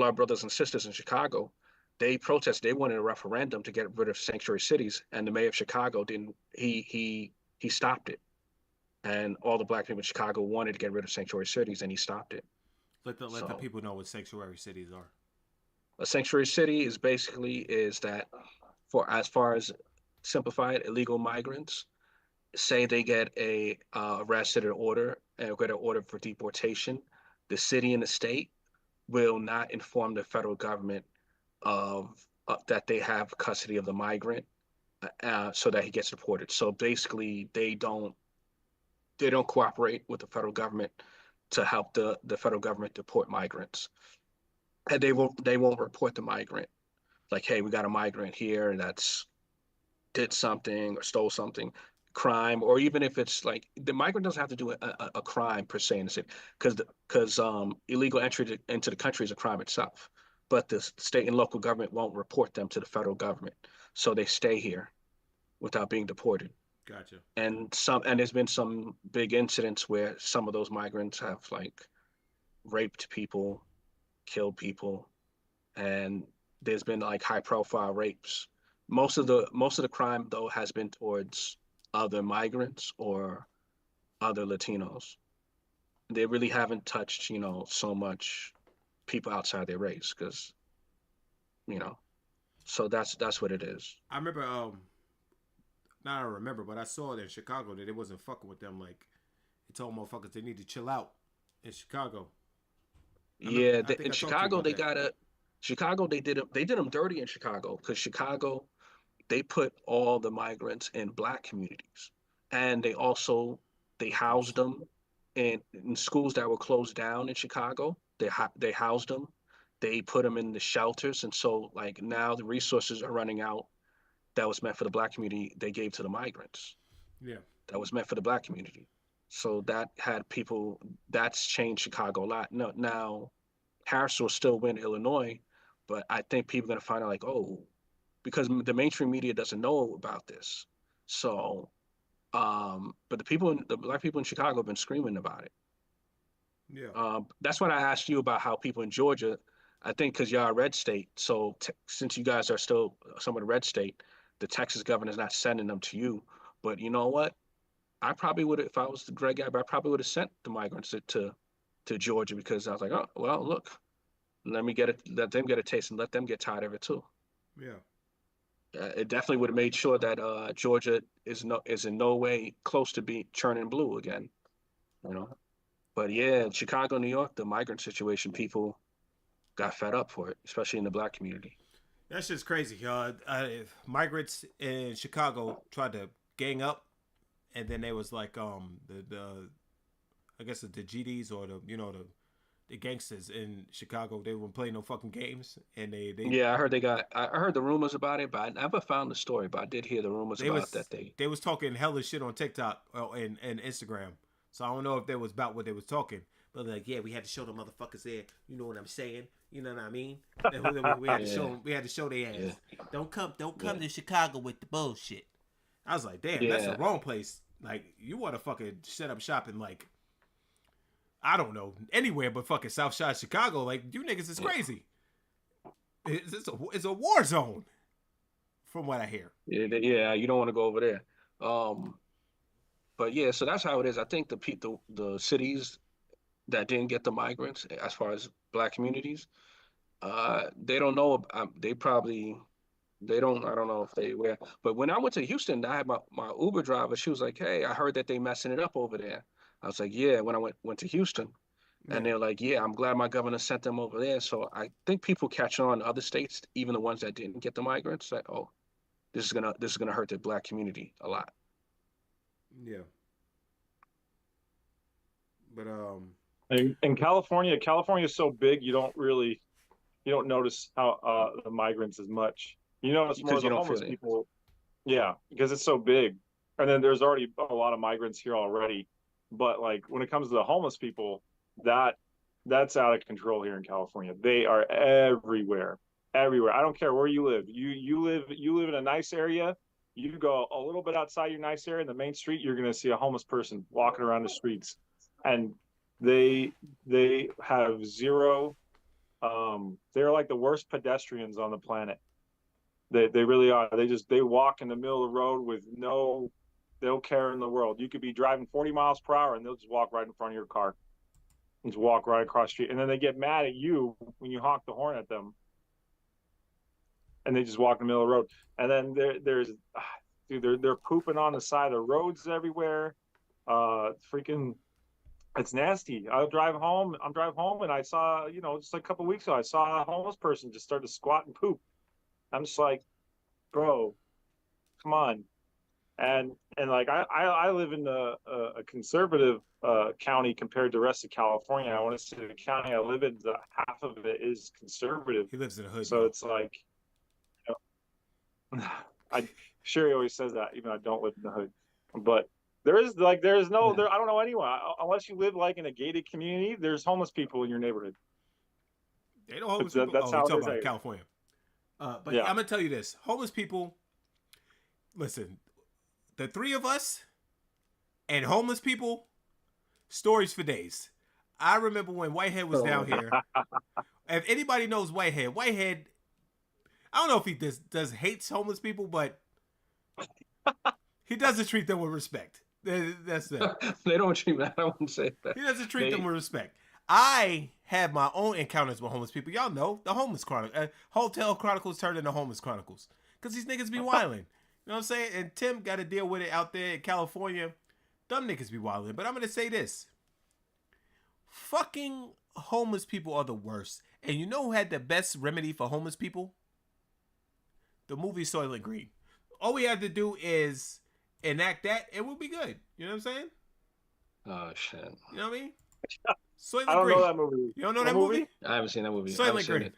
Speaker 2: our brothers and sisters in Chicago, they protested. They wanted a referendum to get rid of sanctuary cities, and the mayor of Chicago didn't. He stopped it, and all the black people in Chicago wanted to get rid of sanctuary cities, and he stopped it.
Speaker 1: Let the people know what sanctuary cities are.
Speaker 2: A sanctuary city is that, for as far as simplified, illegal migrants, say they get a arrested or get an order for deportation, the city and the state will not inform the federal government of that they have custody of the migrant, so that he gets deported. So basically, they don't cooperate with the federal government to help the federal government deport migrants. And they won't report the migrant. Like, hey, we got a migrant here that's did something or stole something. crime, or even if it's like the migrant doesn't have to do a crime per se in the city, because illegal entry into the country is a crime itself. But the state and local government won't report them to the federal government, so they stay here without being deported.
Speaker 1: Gotcha.
Speaker 2: And there's been some big incidents where some of those migrants have like raped people, killed people, and there's been like high profile rapes. Most of the crime though has been towards other migrants or other Latinos. They really haven't touched, so much people outside their race because, you know, so that's what it is.
Speaker 1: I remember not I remember, but I saw that in Chicago that it wasn't fucking with them. Like, it told motherfuckers they need to chill out in Chicago.
Speaker 2: Yeah,
Speaker 1: I think
Speaker 2: in
Speaker 1: I talked to you
Speaker 2: Chicago
Speaker 1: about
Speaker 2: they
Speaker 1: that.
Speaker 2: gotta Chicago they did them dirty in Chicago because Chicago they put all the migrants in black communities, and they housed them in schools that were closed down in Chicago. They housed them, they put them in the shelters, and so like now the resources are running out that was meant for the black community. They gave to the migrants
Speaker 1: Yeah.
Speaker 2: that was meant for the black community. So that had people. That's changed Chicago a lot. No, now Harris will still win Illinois, but I think people are gonna find out like, oh, because the mainstream media doesn't know about this. So, but the black people in Chicago have been screaming about it.
Speaker 1: Yeah.
Speaker 2: That's when I asked you about how people in Georgia. I think because y'all a red state, so since you guys are still somewhat a red state, the Texas governor's not sending them to you. But you know what? I probably would have, if I was the Greg Abbott, I probably would have sent the migrants to Georgia because I was like, oh, well, look, let them get a taste and let them get tired of it too.
Speaker 1: Yeah.
Speaker 2: It definitely would have made sure that Georgia is in no way close to being churning blue again, you know. But yeah, Chicago, New York, the migrant situation, people got fed up for it, especially in the black community.
Speaker 1: That's just crazy. Migrants in Chicago tried to gang up, and then they was like the I guess the GDs or the gangsters in Chicago. They weren't playing no fucking games, and
Speaker 2: Yeah, I heard the rumors about it, but I never found the story. But I did hear the rumors
Speaker 1: they
Speaker 2: about
Speaker 1: was
Speaker 2: that they.
Speaker 1: they was talking hella shit on TikTok and Instagram. So I don't know if they was about what they was talking, but like, yeah, we had to show the motherfuckers there. You know what I'm saying? You know what I mean? We had to
Speaker 2: Yeah.
Speaker 1: show them. We had to show their ass.
Speaker 2: Yeah.
Speaker 1: Don't come
Speaker 2: Yeah.
Speaker 1: to Chicago with the bullshit. I was like, damn, that's the
Speaker 2: Yeah.
Speaker 1: wrong place. Like, you want to fucking set up shop in like, I don't know, anywhere but fucking South Side Chicago. Like, you niggas is
Speaker 2: Yeah.
Speaker 1: crazy. It's a war zone, from what I hear.
Speaker 2: Yeah, you don't want to go over there. Um, but yeah, so that's how it is. I think the cities that didn't get the migrants, as far as black communities, they don't know. They don't. I don't know if they were. But when I went to Houston, I had my Uber driver. She was like, "Hey, I heard that they messing it up over there." I was like, "Yeah." When I went to Houston,
Speaker 1: Yeah.
Speaker 2: and they're like, "Yeah, I'm glad my governor sent them over there." So I think people catch on in other states, even the ones that didn't get the migrants, that oh, this is gonna hurt the black community a lot.
Speaker 1: Yeah. But
Speaker 3: In California is so big, you don't notice how the migrants as much. You notice more
Speaker 2: Because
Speaker 3: of
Speaker 2: you
Speaker 3: the
Speaker 2: don't feel
Speaker 3: homeless
Speaker 2: it.
Speaker 3: people. Yeah, because it's so big, and then there's already a lot of migrants here already. But like when it comes to the homeless people, that that's out of control here in California. They are everywhere, everywhere. I don't care where you live. You live in a nice area. You go a little bit outside your nice area in the main street, you're gonna see a homeless person walking around the streets, and they they have zero. They're like the worst pedestrians on the planet. They really are. They walk in the middle of the road with no care in the world. You could be driving 40 miles per hour and they'll just walk right in front of your car. Just walk right across the street. And then they get mad at you when you honk the horn at them. And they just walk in the middle of the road. And then they're pooping on the side of the roads everywhere. Freaking it's nasty. I'm driving home and I saw, just like a couple of weeks ago, I saw a homeless person just start to squat and poop. I'm just like, bro, come on. And like I live in a conservative county compared to the rest of California. I want to say the county I live in, half of it is conservative.
Speaker 1: he lives in the hood.
Speaker 3: So it's like, I sure he always says that, even though I don't live in the hood. But there is no
Speaker 2: Yeah.
Speaker 3: there. I don't know anyone unless you live like in a gated community. There's homeless people in your neighborhood.
Speaker 1: They don't homeless
Speaker 3: That,
Speaker 1: people.
Speaker 3: that's
Speaker 1: Oh, you
Speaker 3: how it
Speaker 1: talking
Speaker 3: is.
Speaker 1: about
Speaker 3: Here.
Speaker 1: California? But
Speaker 3: Yeah.
Speaker 1: I'm gonna tell you this: homeless people. Listen, the three of us and homeless people, stories for days. I remember when Whitehead was down here. If anybody knows Whitehead, Whitehead, I don't know if he does hates homeless people, but he doesn't treat them with respect. That's it.
Speaker 2: They don't treat me. I don't want to say that.
Speaker 1: He doesn't treat
Speaker 2: They-
Speaker 1: them with respect. I have my own encounters with homeless people. Y'all know the homeless chronicle, Hotel Chronicles turned into homeless chronicles because these niggas be wilding. You know what I'm saying? And Tim got to deal with it out there in California. Dumb niggas be wilding. But I'm gonna say this: fucking homeless people are the worst. And you know who had the best remedy for homeless people? The movie Soylent Green. All we have to do is enact that, and we'll be good. You know what I'm saying?
Speaker 2: Oh shit!
Speaker 1: You know what I mean? Soylent
Speaker 3: I don't
Speaker 1: Green.
Speaker 3: know that movie.
Speaker 1: You don't know
Speaker 3: What
Speaker 1: that movie?
Speaker 2: I haven't seen that movie. I haven't
Speaker 1: Soylent
Speaker 2: seen
Speaker 1: Green.
Speaker 2: it.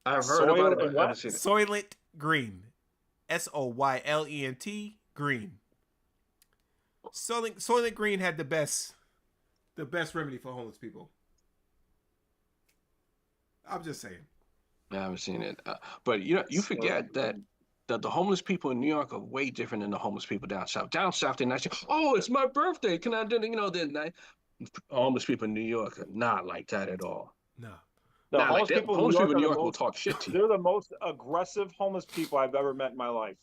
Speaker 2: I've heard about it, but I haven't seen it.
Speaker 1: Soylent Green. Soylent Green. Soylent Green had the best remedy for homeless people. I'm just saying.
Speaker 2: I haven't seen it. But you forget that the homeless people in New York are way different than the homeless people down south. Down south, they're not. Oh, it's my birthday. Can I do? The homeless people in New York are not like that at all.
Speaker 1: No.
Speaker 3: The
Speaker 2: Not like
Speaker 3: homeless
Speaker 2: that.
Speaker 3: people
Speaker 2: Homeless people in New
Speaker 3: are
Speaker 2: York
Speaker 3: the
Speaker 2: will
Speaker 3: most,
Speaker 2: talk shit to you.
Speaker 3: they're the most aggressive homeless people I've ever met in my life.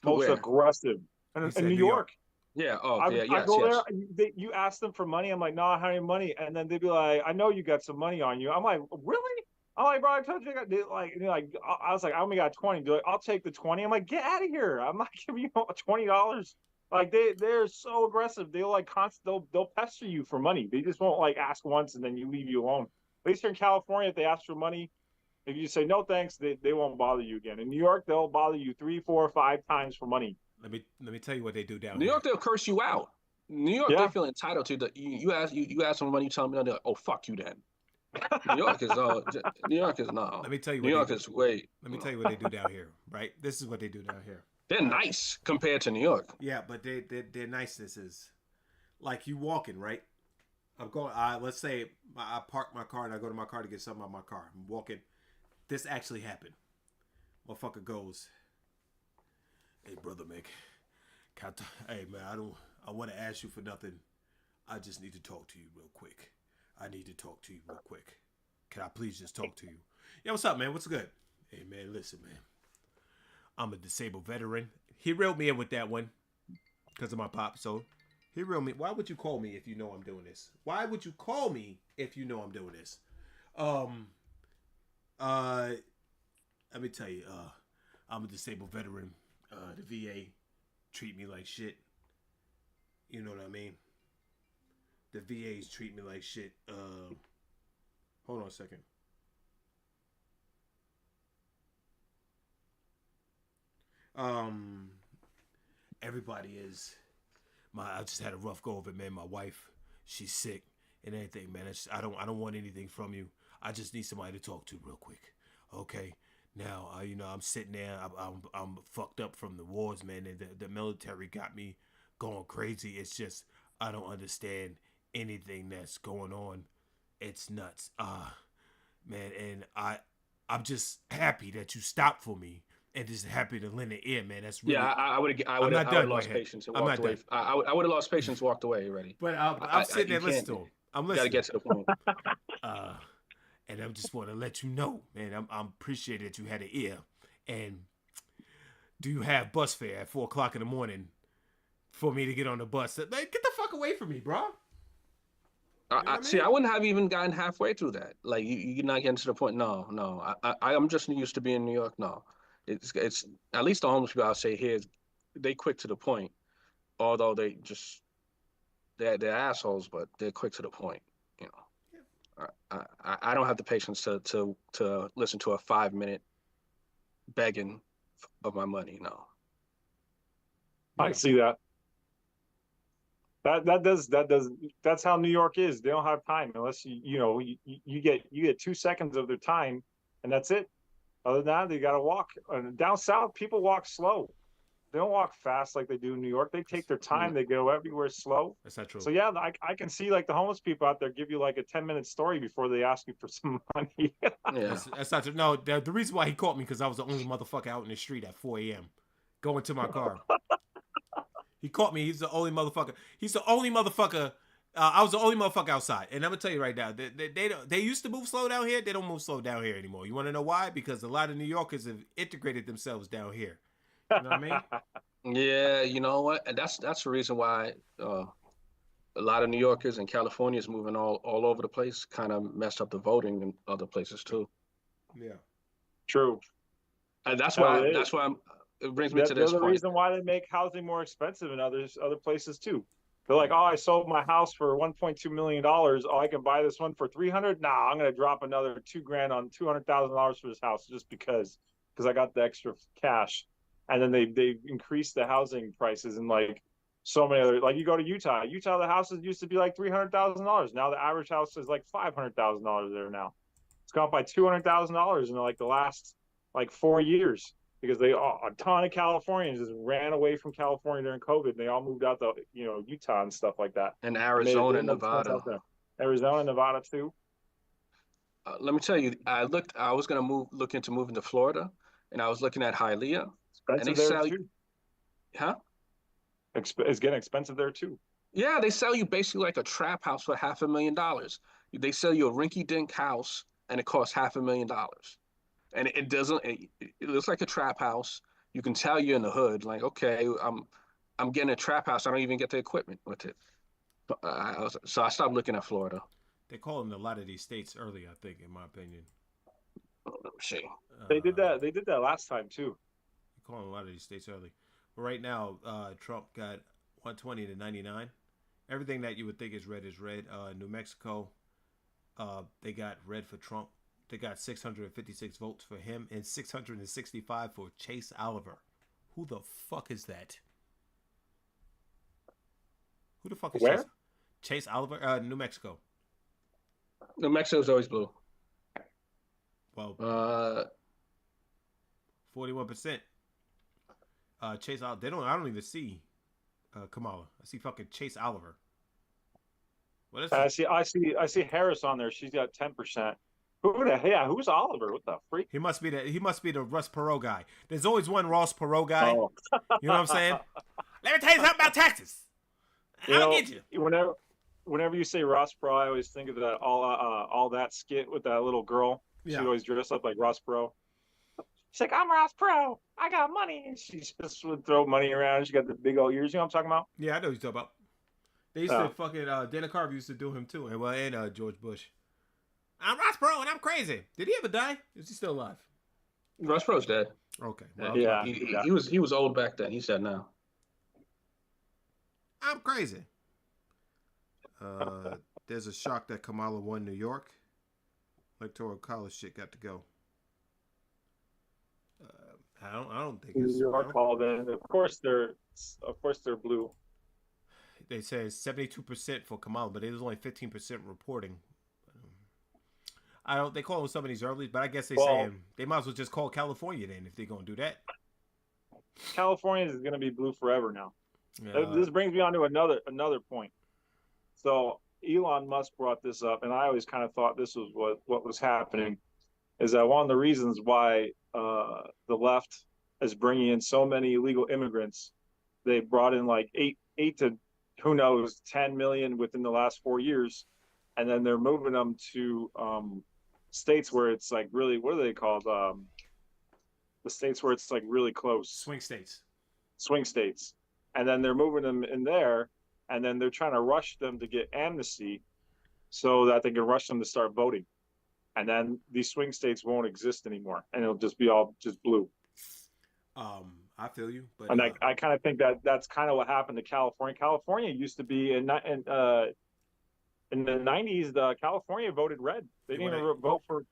Speaker 3: Most
Speaker 2: Where?
Speaker 3: aggressive.
Speaker 1: He
Speaker 3: In
Speaker 1: said
Speaker 3: New
Speaker 1: New York.
Speaker 3: York.
Speaker 2: Yeah. Oh,
Speaker 3: I,
Speaker 2: yeah.
Speaker 3: I
Speaker 2: Yes.
Speaker 3: go
Speaker 2: Yes.
Speaker 3: there, you ask them for money. I'm like, no, I don't have any money. And then they'd be like, I know you got some money on you. I'm like, really? I'm like, bro, I told you I got I was like, I only got 20. They're like, I'll take the 20. I'm like, get out of here. I'm not giving you $20. Like they're so aggressive. They'll like they'll pester you for money. They just won't like ask once and then you leave you alone. At least here in California, if they ask for money, if you say no thanks, they won't bother you again. In New York, they'll bother you 3, 4, 5 times for money.
Speaker 1: Let me tell you what they do down
Speaker 2: New
Speaker 1: here.
Speaker 2: York, they'll curse you out. New York,
Speaker 3: Yeah.
Speaker 2: they feel entitled to the. You ask them money, you tell them no, they're like, oh fuck you then. New York is no.
Speaker 1: Let me tell you
Speaker 2: New
Speaker 1: what
Speaker 2: York
Speaker 1: they do.
Speaker 2: is way.
Speaker 1: Let me tell you what they do down here, right? This is what they do down here.
Speaker 2: They're nice compared to New York.
Speaker 1: Yeah, but their niceness is like you walking, right? I'm going. Let's say I park my car and I go to my car to get something out of my car. I'm walking. This actually happened. Motherfucker goes, "Hey brother, Mick, hey man, I want to ask you for nothing. I just need to talk to you real quick. I need to talk to you real quick. Can I please just talk to you? Yeah, what's up, man? What's good? Hey man, listen, man. I'm a disabled veteran. He reeled me in with that one because of my pop. So he reeled me. Why would you call me if you know I'm doing this? Why would you call me if you know I'm doing this? Let me tell you. I'm a disabled veteran. The VA treat me like shit. You know what I mean? The VAs treat me like shit. Hold on a second. Everybody is. I just had a rough go of it, man. My wife, she's sick and everything, man. I don't want anything from you. I just need somebody to talk to real quick. Okay. Now, I'm sitting there. I'm fucked up from the wars, man. And the military got me going crazy. It's just I don't understand anything that's going on. It's nuts. Man, and I'm just happy that you stopped for me. And just happy to lend an ear, man. That's really.
Speaker 2: Yeah, I would have lost patience and walked away. I would have lost patience, walked away already.
Speaker 1: But I'm sitting there listening to him. I'm listening.
Speaker 2: Got to get to the point.
Speaker 1: And I just want to let you know, man. I'm appreciate that you had an ear. And do you have bus fare at 4:00 in the morning for me to get on the bus? Man, get the fuck away from me, bro.
Speaker 2: See, I wouldn't have even gotten halfway through that. Like you're not getting to the point. No. I'm just used to being in New York. No. It's at least the homeless people I'll say here, they quick to the point. Although they're assholes, but they're quick to the point. You know, yeah. I don't have the patience to listen to a 5-minute begging of my money. No,
Speaker 3: I see that. That's how New York is. They don't have time unless you get 2 seconds of their time, and that's it. Other than that, they got to walk. Down south, people walk slow. walk fast like they do in New York. They take their time. They go everywhere slow.
Speaker 1: That's not true.
Speaker 3: So yeah, I can see like the homeless people out there give you like a 10-minute story before they ask you for some money.
Speaker 2: Yeah.
Speaker 1: That's not true. No, the reason why he caught me because I was the only motherfucker out in the street at 4 a.m. going to my car. He caught me. He's the only motherfucker. He's the only motherfucker. I was the only motherfucker outside. And I'm gonna tell you right now, they used to move slow down here. They don't move slow down here anymore. You want to know why? Because a lot of New Yorkers have integrated themselves down here. You know what I mean?
Speaker 2: Yeah, you know what? And that's the reason why a lot of New Yorkers and Californians moving all over the place kind of messed up the voting in other places too.
Speaker 1: Yeah.
Speaker 3: True.
Speaker 2: And that's
Speaker 3: No,
Speaker 2: why
Speaker 3: it is.
Speaker 2: that's why it brings me to
Speaker 3: They're
Speaker 2: this
Speaker 3: the
Speaker 2: point.
Speaker 3: reason why they make housing more expensive in other places too. They're like, oh, I sold my house for $1.2 million. Oh, I can buy this one for 300. Nah, I'm gonna drop another $2,000 on $200,000 for this house just because I got the extra cash. And then they increased the housing prices and like so many other, like you go to Utah. The houses used to be like $300,000. Now the average house is like $500,000 there now. It's gone up by $200,000 in like the last like 4 years. Because a ton of Californians just ran away from California during COVID. And they all moved out to Utah and stuff like that.
Speaker 2: In Arizona and
Speaker 3: Made it more
Speaker 2: Nevada.
Speaker 3: expensive out there. Arizona, Nevada too.
Speaker 2: Let me tell you, I was gonna look into moving to Florida, and I was looking at Hialeah, and
Speaker 3: Expensive
Speaker 2: they
Speaker 3: there
Speaker 2: sell
Speaker 3: too.
Speaker 2: huh?
Speaker 3: It's getting expensive there too.
Speaker 2: Yeah, they sell you basically like a trap house for $500,000. They sell you a rinky-dink house, and it costs $500,000. And it doesn't. It looks like a trap house. You can tell you're in the hood. Like, okay, I'm getting a trap house. I don't even get the equipment with it. So I stopped looking at Florida.
Speaker 1: They call in a lot of these states early, I think, in my opinion.
Speaker 2: Let me see.
Speaker 3: They did that. They did that last time too.
Speaker 1: They call in a lot of these states early. But right now, Trump got 120 to 99. Everything that you would think is red is red. New Mexico, they got red for Trump. They got 656 votes for him and 665 for Chase Oliver. Who the fuck is that? Who the fuck is
Speaker 3: Where?
Speaker 1: Chase Oliver? New Mexico.
Speaker 2: New Mexico's always blue.
Speaker 1: Well, 41%. Chase Oliver. I don't even see Kamala. I see fucking Chase Oliver. What is it?
Speaker 3: I see Harris on there. She's got 10%. Who's Oliver? What the freak?
Speaker 1: He must be the Russ Perot guy. There's always one Ross Perot guy.
Speaker 3: Oh.
Speaker 1: You know what I'm saying? Let me tell you something about Texas. I'll get you.
Speaker 3: Whenever you say Ross Perot, I always think of that all that skit with that little girl.
Speaker 1: Yeah.
Speaker 3: She always dressed up like Ross Perot. She's like, I'm Ross Perot. I got money. And she just would throw money around. She got the big old ears. You know what I'm talking about?
Speaker 1: Yeah, I know what you're talking about. They used to fucking Dana Carvey used to do him too, and George Bush. I'm Ross Perot and I'm crazy. Did he ever die? Is he still alive?
Speaker 2: Ross Perot's dead.
Speaker 1: Okay.
Speaker 3: Yeah.
Speaker 2: He was old back then. He's dead now.
Speaker 1: I'm crazy. There's a shock that Kamala won New York. Electoral college shit got to go. I don't think
Speaker 3: New
Speaker 1: it's.
Speaker 3: York called in. Of course they're blue.
Speaker 1: They say 72% for Kamala, but it was only 15% reporting. They call some of these early, but I guess saying they might as well just call California then if they're gonna do that.
Speaker 3: California is going to be blue forever now. This brings me on to another point. So Elon Musk brought this up, and I always kind of thought this was what was happening. Is that one of the reasons why the left is bringing in so many illegal immigrants? They brought in like eight to who knows 10 million within the last 4 years, and then they're moving them to states where it's like really, what are they called? The states where it's like really close.
Speaker 1: Swing states. And then they're moving them in there, and then they're trying to rush them to get amnesty so that they can rush them to start voting. And then these swing states won't exist anymore, and it'll just be all just blue. I feel you, but
Speaker 3: and I kind of think that's kind of what happened to California. California used to be in the 90s. California voted red. They didn't even vote for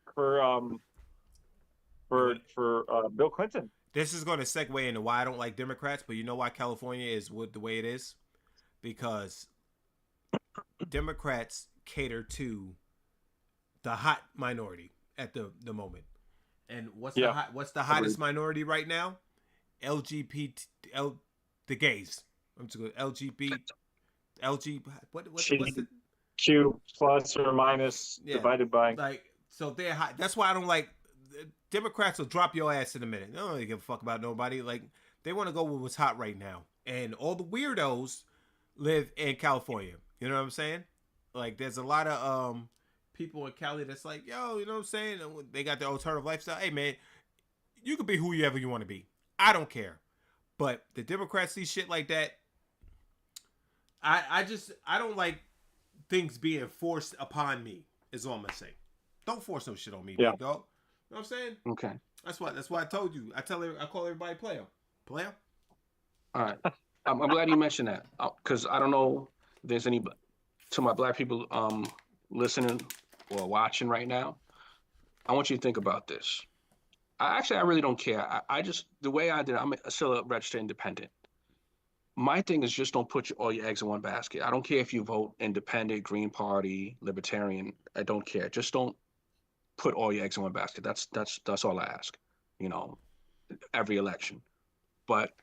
Speaker 3: Bill Clinton.
Speaker 1: This is going to segue into why I don't like Democrats, but you know why California is the way it is? Because Democrats cater to the hot minority at the moment. And what's the hottest minority right now? the gays. I'm just going LGBT, what's the
Speaker 3: Q plus or minus
Speaker 1: yeah,
Speaker 3: divided by.
Speaker 1: like so they're high. That's why I don't like Democrats will drop your ass in a minute. They don't really give a fuck about nobody. Like they want to go with what's hot right now, and all the weirdos live in California. You know what I'm saying? Like there's a lot of people in Cali that's like, yo, you know what I'm saying? They got their alternative lifestyle. Hey man, you can be whoever you want to be. I don't care. But the Democrats see shit like that. I don't like things being forced upon me. Is all I'm gonna say. Don't force no shit on me,
Speaker 3: Yeah.
Speaker 1: big dog. You know what I'm saying?
Speaker 2: Okay.
Speaker 1: That's why I told you. I call everybody player. Player.
Speaker 2: All right. I'm glad you mentioned that because I don't know if there's any to my black people listening or watching right now. I want you to think about this. I really don't care. I just the way I did it, I'm still a registered independent. My thing is just don't put all your eggs in one basket. I don't care if you vote independent, Green Party, Libertarian. I don't care. Just don't put all your eggs in one basket. That's all I ask. You know, every election. But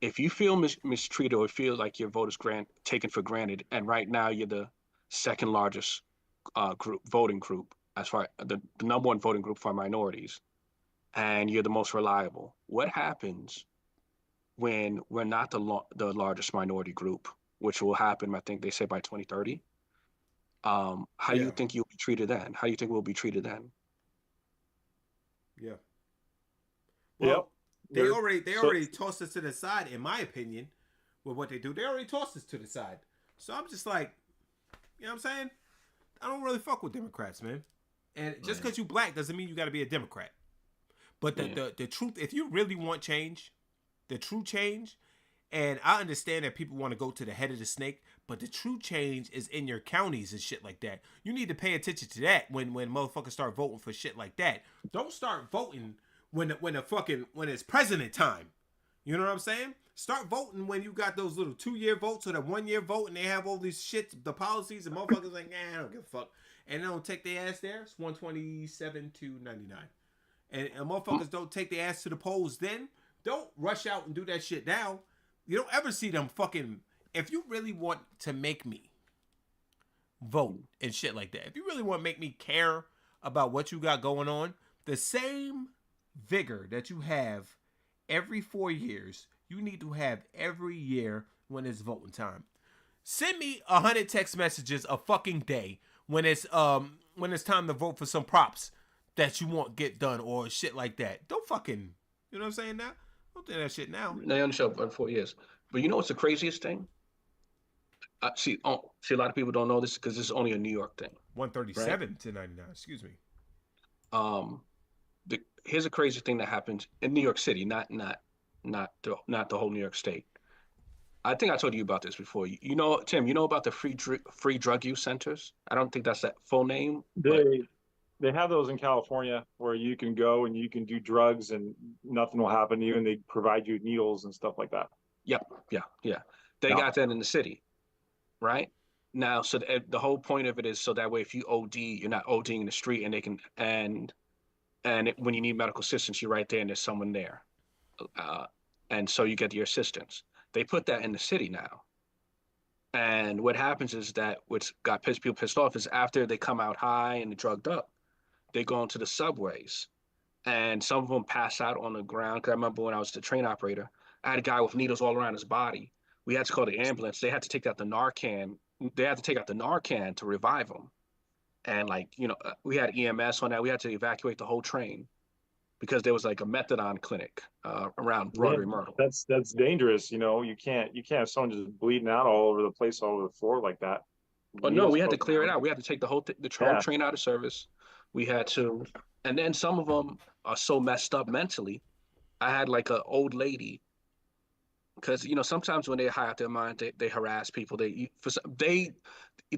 Speaker 2: if you feel mistreated or feel like your vote is taken for granted, and right now you're the second largest voting group as far the number one voting group for minorities, and you're the most reliable, what happens when we're not the largest minority group, which will happen, I think they say by 2030? How do you think you'll be treated then? How do you think we'll be treated then?
Speaker 1: Yeah. Well,
Speaker 3: Yep.
Speaker 1: they already tossed us to the side, in my opinion, with what they do. They already tossed us to the side. So I'm just like, you know what I'm saying? I don't really fuck with Democrats, man. And just because you black doesn't mean you got to be a Democrat. But the truth, if you really want change, the true change, and I understand that people want to go to the head of the snake, but the true change is in your counties and shit like that. You need to pay attention to that when motherfuckers start voting for shit like that. Don't start voting when it's president time. You know what I'm saying? Start voting when you got those little 2-year votes or the 1-year vote, and they have all these shit, the policies, and motherfuckers like, I don't give a fuck, and they don't take their ass there. It's 127 to 99, and motherfuckers don't take their ass to the polls. Then don't rush out and do that shit now. You don't ever see them fucking. If you really want to make me vote and shit like that, if you really want to make me care about what you got going on, the same vigor that you have every 4 years, you need to have every year when it's voting time. Send me 100 text messages a fucking day when it's time to vote for some props that you want get done or shit like that. Don't fucking, you know what I'm saying now? Don't do that shit now.
Speaker 2: They on the show for 4 years. But you know what's the craziest thing? See, a lot of people don't know this because this is only a New York thing.
Speaker 1: 137 to 99. Excuse me.
Speaker 2: Here's a crazy thing that happens in New York City, not the whole New York State. I think I told you about this before. You know, Tim, you know about the free drug use centers? I don't think that's that full name.
Speaker 3: They have those in California where you can go and you can do drugs and nothing will happen to you, and they provide you needles and stuff like that.
Speaker 2: Yep. Yeah. They got that in the city, right? Now, so the whole point of it is so that way if you OD, you're not ODing in the street, and they can when you need medical assistance, you're right there and there's someone there, and so you get your assistance. They put that in the city now, and what happens is that what's got people pissed off is after they come out high and drugged up, they go into the subways, and some of them pass out on the ground. Because I remember when I was the train operator, I had a guy with needles all around his body. We had to call the ambulance. They had to take out the Narcan. They had to take out the Narcan to revive him. And we had EMS on that. We had to evacuate the whole train because there was like a methadone clinic around Broadway Myrtle.
Speaker 3: That's dangerous. You can't have someone just bleeding out all over the place, all over the floor like that.
Speaker 2: Oh no, we had to clear it out. We had to take the whole train out of service. We had to, and then some of them are so messed up mentally. I had like an old lady, because sometimes when they're high out their mind, they harass people. The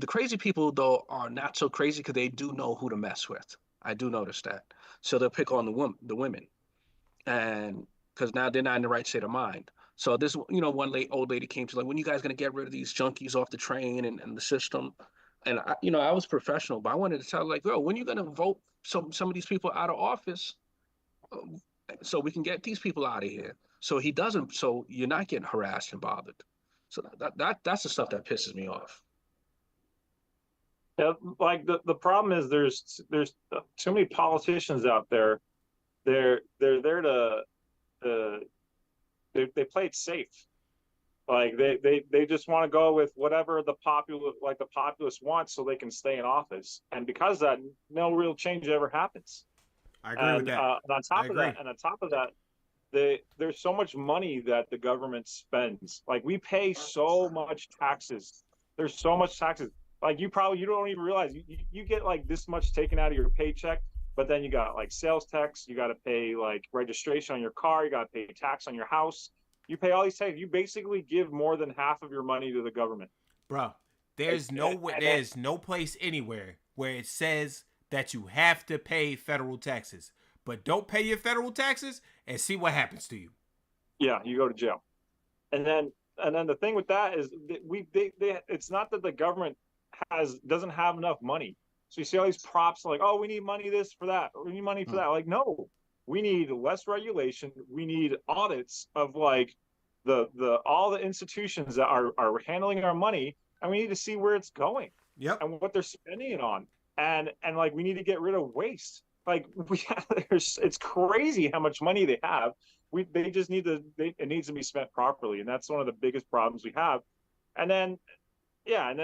Speaker 2: crazy people though are not so crazy because they do know who to mess with. I do notice that. So they'll pick on the women, and because now they're not in the right state of mind. So this, one old lady came to like, when you guys gonna get rid of these junkies off the train and the system? And I was professional, but I wanted to tell her, like, girl, when you gonna vote some of these people out of office, so we can get these people out of here? So he doesn't. So you're not getting harassed and bothered. So that's the stuff that pisses me off.
Speaker 3: Yeah, like the problem is there's too many politicians out there. They're there to they play it safe. Like they just want to go with whatever the populace wants so they can stay in office. And because of that, no real change ever happens.
Speaker 1: I agree with that.
Speaker 3: And on top of that, there's so much money that the government spends. Like we pay so much taxes. There's so much taxes. Like you don't even realize you get like this much taken out of your paycheck, but then you got like sales tax, you got to pay like registration on your car, you got to pay tax on your house. You pay all these taxes. You basically give more than half of your money to the government.
Speaker 1: Bro, there's no place anywhere where it says that you have to pay federal taxes. But don't pay your federal taxes and see what happens to you.
Speaker 3: Yeah, you go to jail. And then the thing with that is that it's not that the government doesn't have enough money. So you see all these props like, oh, we need money this for that, or we need money for that. Like, no, we need less regulation. We need audits of like all the institutions that are handling our money, and we need to see where it's going.
Speaker 1: Yep.
Speaker 3: And what they're spending it on. And like we need to get rid of waste. Like it's crazy how much money they have. They just it needs to be spent properly, and that's one of the biggest problems we have. And then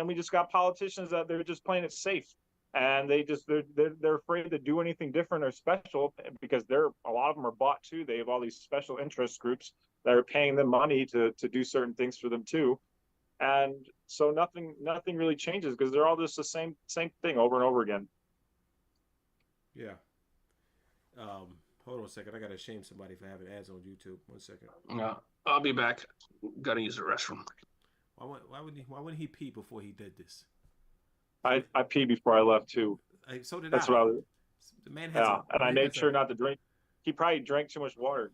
Speaker 3: we just got politicians that they're just playing it safe, and they're afraid to do anything different or special because a lot of them are bought too. They have all these special interest groups that are paying them money to do certain things for them too, and so nothing really changes because they're all just the same thing over and over again.
Speaker 1: Yeah. Hold on a second. I gotta shame somebody for having ads on YouTube. 1 second.
Speaker 2: Yeah, I'll be back. Gotta use the restroom.
Speaker 1: Why wouldn't he pee before he did this?
Speaker 3: I peed before I left too.
Speaker 1: So did
Speaker 3: That's
Speaker 1: I.
Speaker 3: what I was.
Speaker 1: The man
Speaker 3: Yeah, and I made sure not to drink. He probably drank too much water.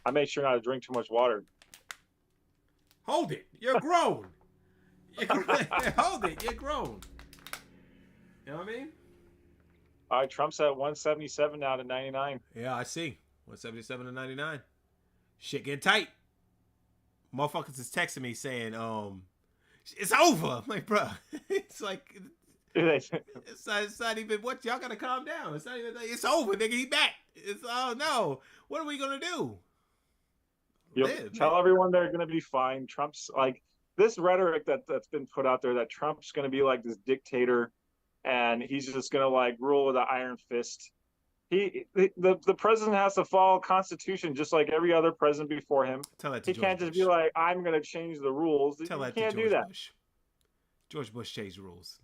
Speaker 3: I made sure not to drink too much water.
Speaker 1: Hold it. You're grown. Hold it. You're grown. You know what I mean?
Speaker 3: All right, Trump's at 177 now to 99.
Speaker 1: Yeah, I see. 177 to 99. Shit getting tight. Motherfuckers is texting me saying, it's over. I'm like, bro, it's like, it's not even what y'all gotta calm down. It's not even like, it's over, nigga. He back. It's oh no. What are we gonna do?
Speaker 3: Tell everyone they're gonna be fine. Trump's like this rhetoric that's been put out there that Trump's gonna be like this dictator and he's just gonna like rule with an iron fist. The president has to follow Constitution just like every other president before him. He can't just be like, I'm gonna change the rules. He can't do that.
Speaker 1: George Bush changed the rules.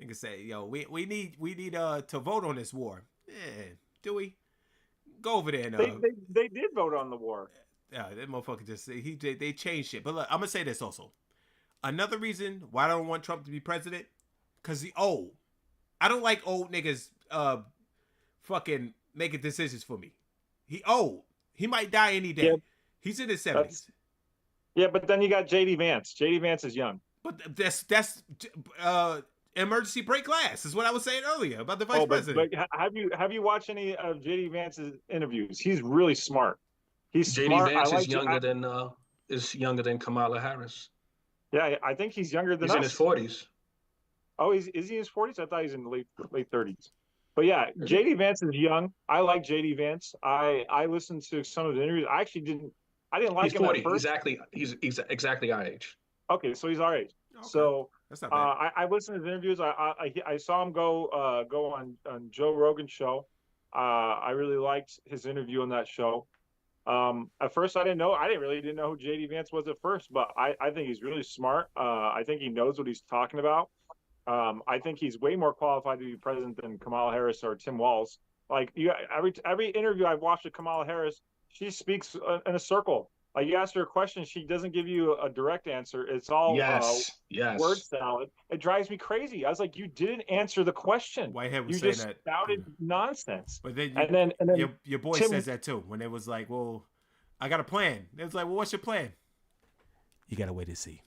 Speaker 1: Nigga say, yo, we need to vote on this war. Yeah, do we? Go over there.
Speaker 3: They did vote on the war.
Speaker 1: Yeah, that motherfucker just they changed shit. But look, I'm gonna say this also. Another reason why I don't want Trump to be president, cause he old. I don't like old niggas fucking making decisions for me. He old. He might die any day. Yeah, he's in his 70s.
Speaker 3: Yeah, but then you got JD Vance. JD Vance is young.
Speaker 1: But that's emergency break glass is what I was saying earlier about the vice president.
Speaker 3: But have you watched any of JD Vance's interviews? He's really smart. He's
Speaker 2: JD Vance is younger than Kamala Harris.
Speaker 3: Yeah, I think he's younger than us.
Speaker 2: He's in his 40s.
Speaker 3: Oh, is he in his 40s? I thought he's in the late 30s. But yeah, JD Vance is young. I like JD Vance. I listened to some of the interviews. I didn't like him
Speaker 2: 40.
Speaker 3: at first.
Speaker 2: He's exactly our age.
Speaker 3: Okay, so he's our age. Okay. So that's not bad. I listened to the interviews. I saw him go on Joe Rogan's show. I really liked his interview on that show. At first, I didn't know who JD Vance was at first, but I think he's really smart. I think he knows what he's talking about. I think he's way more qualified to be president than Kamala Harris or Tim Walz. Like every interview I've watched with Kamala Harris, she speaks in a circle. Like you ask her a question, she doesn't give you a direct answer. It's all word salad. It drives me crazy. I was like, you didn't answer the question.
Speaker 1: Whitehead was
Speaker 3: you
Speaker 1: saying
Speaker 3: just
Speaker 1: that.
Speaker 3: Spouted nonsense.
Speaker 1: But then,
Speaker 3: and then
Speaker 1: your boy says that too. When it was like, well, I got a plan. It was like, well, what's your plan? You gotta wait and see.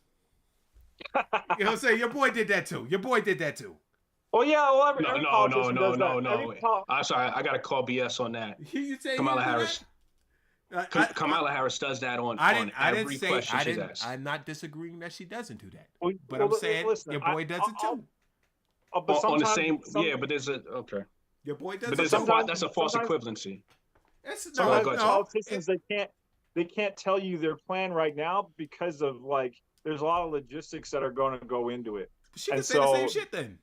Speaker 1: You know what I'm saying? Your boy did that too.
Speaker 3: Oh yeah, well
Speaker 2: No,
Speaker 3: every
Speaker 2: no, no,
Speaker 3: politician
Speaker 2: no,
Speaker 3: does that.
Speaker 2: no, no. I'm sorry, I gotta call BS on that.
Speaker 1: You say you
Speaker 2: Kamala
Speaker 1: didn't do
Speaker 2: Harris.
Speaker 1: that?
Speaker 2: Kamala Harris does that on
Speaker 1: I didn't
Speaker 2: every
Speaker 1: say
Speaker 2: question
Speaker 1: I
Speaker 2: she's
Speaker 1: didn't.
Speaker 2: asked.
Speaker 1: I'm not disagreeing that she doesn't do that,
Speaker 3: Well,
Speaker 1: but I'm
Speaker 3: well,
Speaker 1: saying
Speaker 3: listen,
Speaker 1: your boy does it too.
Speaker 3: but
Speaker 2: On the
Speaker 3: sometimes,
Speaker 2: same, yeah, but there's a okay,
Speaker 1: Your boy does
Speaker 2: but
Speaker 1: it
Speaker 2: there's a
Speaker 1: too.
Speaker 3: sometimes,
Speaker 2: that's a false
Speaker 3: sometimes,
Speaker 2: equivalency.
Speaker 1: It's,
Speaker 2: Go ahead,
Speaker 3: sometimes
Speaker 2: go ahead, Chuck.
Speaker 1: no.
Speaker 3: politicians they can't tell you their plan right now because of like there's a lot of logistics that are going to go into it.
Speaker 1: She
Speaker 3: And
Speaker 1: can say the same
Speaker 3: so,
Speaker 1: shit then.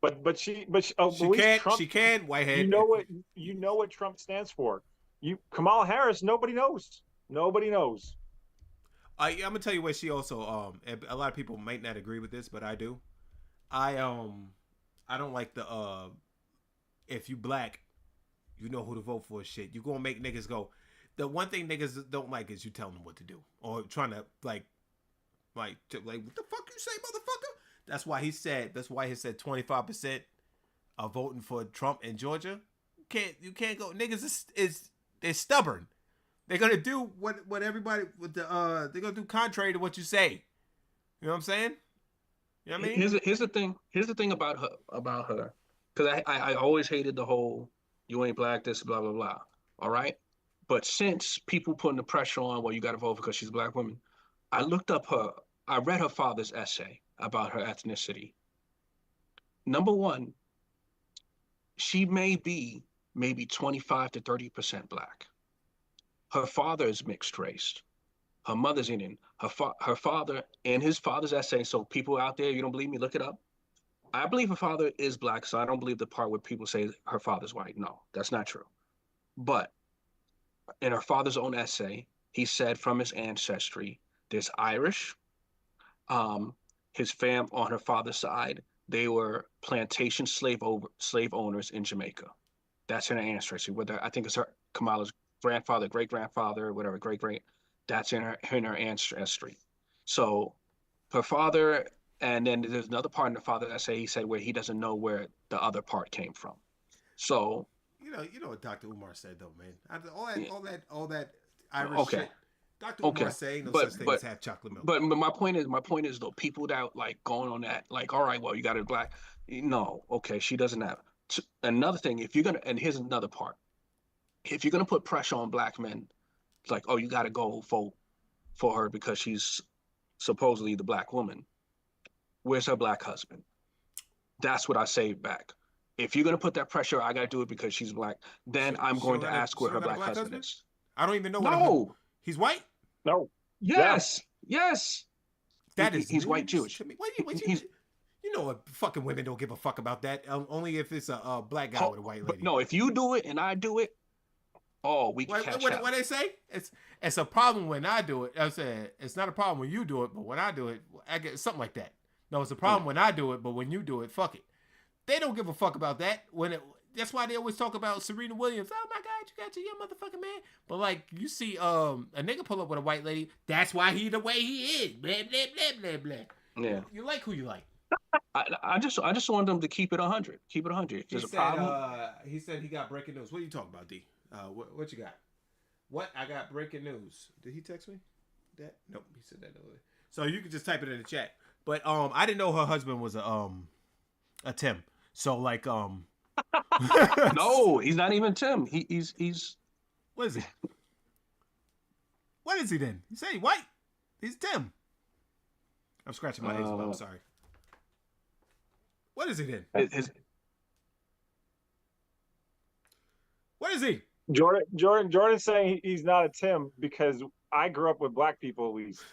Speaker 3: but
Speaker 1: She
Speaker 3: at least
Speaker 1: can't.
Speaker 3: Trump,
Speaker 1: She can. Whitehead.
Speaker 3: you know what Trump stands for. Kamala Harris, nobody knows. Nobody knows.
Speaker 1: I'm gonna tell you what she also. A lot of people might not agree with this, but I do. I don't like the if you black, you know who to vote for. Shit, you gonna make niggas go. The one thing niggas don't like is you telling them what to do or trying to like what the fuck you say, motherfucker. That's why he said 25% are voting for Trump in Georgia. You can't go. Niggas is they're stubborn. They're gonna do what everybody with the they're gonna do contrary to what you say. You know what I'm saying? You know what I mean?
Speaker 2: Here's the thing about her, because I always hated the whole you ain't black, this blah blah blah. All right, but since people putting the pressure on, well, you got to vote because she's a black woman, I looked up I read her father's essay about her ethnicity. Number one, she may be maybe 25 to 30% black. Her father is mixed race. Her mother's Indian. Her father and his father's essay. So people out there, you don't believe me? Look it up. I believe her father is black, so I don't believe the part where people say her father's white. No, that's not true. But in her father's own essay, he said from his ancestry, there's Irish. His fam on her father's side, they were plantation slave owners in Jamaica. That's in her ancestry. Whether I think it's her Kamala's grandfather, great grandfather, whatever, great. That's in her ancestry. So her father, and then there's another part in the father essay he said where he doesn't know where the other part came from. So
Speaker 1: You know what Dr. Umar said though, man. All that Irish
Speaker 2: okay.
Speaker 1: shit. Dr. Umar saying no such thing as half chocolate milk.
Speaker 2: But my point is though, people that like going on that, like, all right, well, you got it black. No, okay, she doesn't have. Another thing, if you're gonna, and here's another part, if you're gonna put pressure on black men, it's like, oh, you got to go vote for her because she's supposedly the black woman. Where's her black husband? That's what I say back. If you're gonna put that pressure, I gotta do it because she's black. Then I'm going to ask where her black husband is.
Speaker 1: I don't even know.
Speaker 2: No,
Speaker 1: he's white.
Speaker 3: No.
Speaker 2: yes.
Speaker 1: That is
Speaker 2: he's white Jewish.
Speaker 1: To me. You know what? Fucking women don't give a fuck about that. Only if it's a black guy with a white lady.
Speaker 2: No, if you do it and I do it, we can catch up.
Speaker 1: What they say? It's a problem when I do it. I said it's not a problem when you do it, but when I do it, I get something like that. No, it's a problem when I do it, but when you do it, fuck it. They don't give a fuck about that. That's why they always talk about Serena Williams. Oh my God, you got your young motherfucking man. But like you see, a nigga pull up with a white lady. That's why he the way he is. Blah blah blah blah blah.
Speaker 2: Yeah.
Speaker 1: You like who you like.
Speaker 2: I just want them to keep it 100. Keep it 100. There's a problem.
Speaker 1: He said he got breaking news. What are you talking about, D? What you got? What? I got breaking news. Did he text me? That? Nope. He said that earlier. So you can just type it in the chat. But I didn't know her husband was a Tim. So like
Speaker 2: No, he's not even Tim. He's
Speaker 1: what is he? What is he then? You say white? He's Tim. I'm scratching my head. I'm sorry. What is he then? What is he?
Speaker 3: Jordan's saying he's not a Tim because I grew up with black people at least.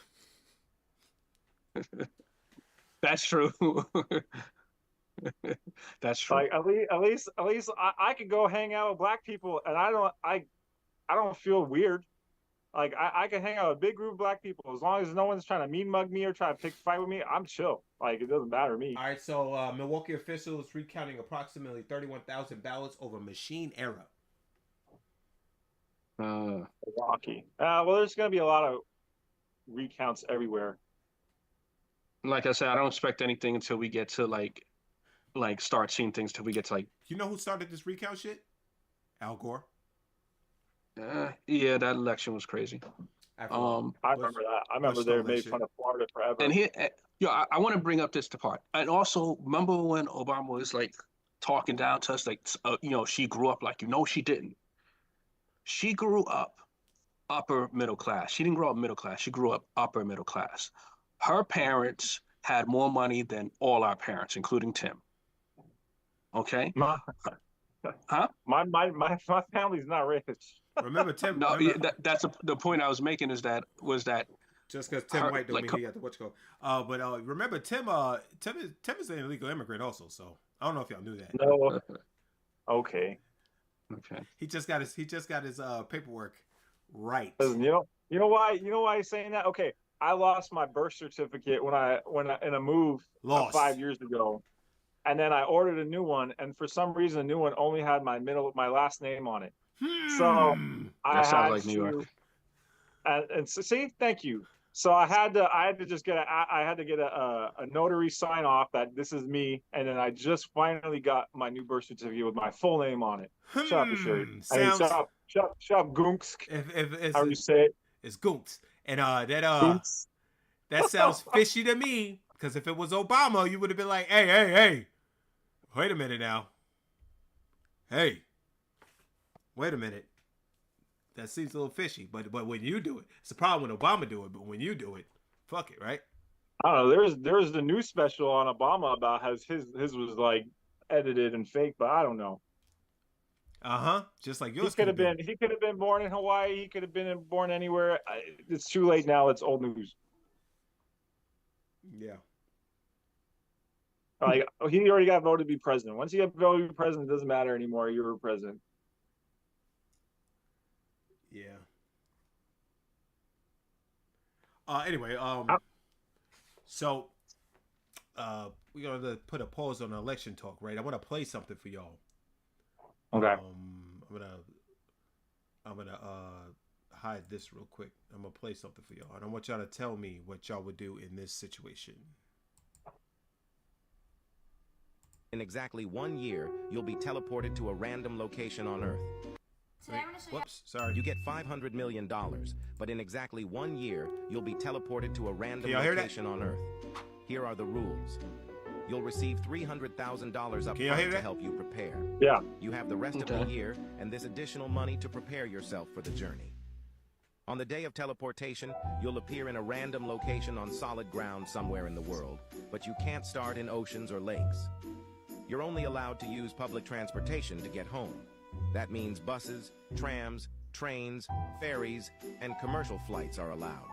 Speaker 2: That's true. That's true.
Speaker 3: Like at least I could go hang out with black people and I don't feel weird. Like I can hang out with a big group of black people as long as no one's trying to mean mug me or trying to pick a fight with me. I'm chill. Like it doesn't matter to me.
Speaker 1: All right, so Milwaukee officials recounting approximately 31,000 ballots over machine error.
Speaker 3: Milwaukee. Well, there's gonna be a lot of recounts everywhere.
Speaker 2: Like I said, I don't expect anything until we get to like start seeing things till we get to like.
Speaker 1: You know who started this recount shit? Al Gore.
Speaker 2: Yeah, that election was crazy.
Speaker 3: I remember that. I remember they made fun of Florida forever.
Speaker 2: And here, Yeah, I want to bring up this part. And also, remember when Obama was like talking down to us, like, she grew up like, she didn't. She grew up upper middle class. She didn't grow up middle class. She grew up upper middle class. Her parents had more money than all our parents, including Tim. Okay?
Speaker 3: My
Speaker 2: Huh?
Speaker 3: my family's not rich.
Speaker 1: Remember Tim?
Speaker 2: No,
Speaker 1: Remember
Speaker 2: that's the point I was making is that
Speaker 1: just because Tim
Speaker 2: her
Speaker 1: White don't
Speaker 2: like
Speaker 1: mean he got the what you call. But remember Tim? Tim is an illegal immigrant also. So I don't know if y'all knew that.
Speaker 3: No. Okay.
Speaker 2: okay.
Speaker 1: He just got his paperwork right.
Speaker 3: Listen, you know why he's saying that? Okay, I lost my birth certificate when I in a move
Speaker 1: Lost.
Speaker 3: 5 years ago, and then I ordered a new one, and for some reason, the new one only had my last name on it. So I
Speaker 2: That sounds
Speaker 3: had
Speaker 2: like New
Speaker 3: to,
Speaker 2: York.
Speaker 3: and so, see, thank you. So I had to just get a notary sign off that this is me, and then I just finally got my new birth certificate with my full name on it. Shut up, Sherry. I mean,
Speaker 1: Sounds
Speaker 3: shut up, Gunks.
Speaker 1: if
Speaker 3: How do you say it?
Speaker 1: it's Goonks. And
Speaker 3: Gunks.
Speaker 1: that sounds fishy to me. Because if it was Obama, you would have been like, hey, wait a minute now. Hey, wait a minute. That seems a little fishy. But when you do it, it's a problem when Obama do it. But when you do it, fuck it, right?
Speaker 3: I don't know. There's the new special on Obama about how his was like edited and fake, but I don't know.
Speaker 1: Just like
Speaker 3: He
Speaker 1: yours
Speaker 3: could have been born in Hawaii. He could have been born anywhere. It's too late now. It's old news.
Speaker 1: Yeah.
Speaker 3: Like he already got voted to be president. Once you get voted to be president, it doesn't matter anymore. You're president.
Speaker 1: Yeah. Anyway, so we're gonna put a pause on the election talk, right? I want to play something for y'all.
Speaker 3: Okay.
Speaker 1: I'm gonna hide this real quick. I'm gonna play something for y'all, and I want y'all to tell me what y'all would do in this situation.
Speaker 5: In exactly 1 year, you'll be teleported to a random location on Earth.
Speaker 6: Today I'm going to show you.
Speaker 1: Whoops, sorry.
Speaker 5: You get $500 million, but in exactly 1 year, you'll be teleported to a random
Speaker 1: Can y'all hear that?
Speaker 5: location on Earth. Here are the rules. You'll receive $300,000 up
Speaker 1: Can y'all hear
Speaker 5: front to
Speaker 1: that?
Speaker 5: help you prepare.
Speaker 3: Yeah.
Speaker 5: You have the rest of
Speaker 2: Okay.
Speaker 5: the year and this additional money to prepare yourself for the journey. On the day of teleportation, you'll appear in a random location on solid ground somewhere in the world, but you can't start in oceans or lakes. You're only allowed to use public transportation to get home. That means buses, trams, trains, ferries, and commercial flights are allowed.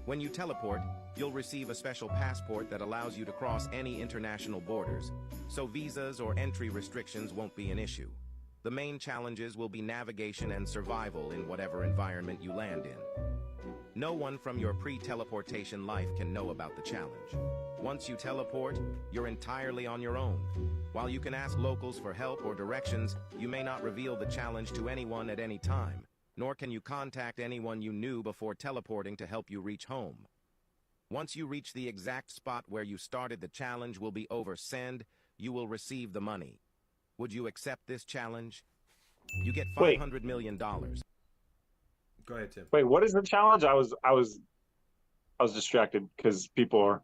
Speaker 5: When you teleport, you'll receive a special passport that allows you to cross any international borders, so visas or entry restrictions won't be an issue. The main challenges will be navigation and survival in whatever environment you land in. No one from your pre-teleportation life can know about the challenge. Once you teleport, you're entirely on your own. While you can ask locals for help or directions, you may not reveal the challenge to anyone at any time, nor can you contact anyone you knew before teleporting to help you reach home. Once you reach the exact spot where you started the challenge will be over send, you will receive the money. Would you accept this challenge? You get $500 million.
Speaker 1: Go ahead, Tim.
Speaker 3: Wait, what is the challenge? I was distracted because people are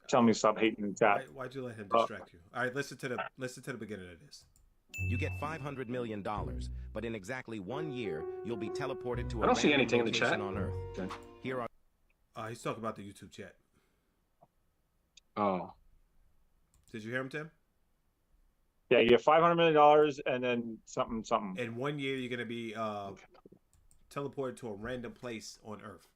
Speaker 3: telling me to stop hating the chat.
Speaker 1: Why'd you let him distract you? All right, listen to the beginning of this.
Speaker 5: You get $500 million, but in exactly 1 year, you'll be teleported to a
Speaker 2: I don't see
Speaker 5: random
Speaker 2: anything in the
Speaker 5: location
Speaker 2: chat.
Speaker 5: on Earth.
Speaker 2: Okay.
Speaker 5: Here are
Speaker 1: He's talking about the YouTube chat.
Speaker 2: Oh.
Speaker 1: Did you hear him, Tim?
Speaker 3: Yeah, you get $500 million and then something.
Speaker 1: In 1 year, you're gonna be teleported to a random place on Earth,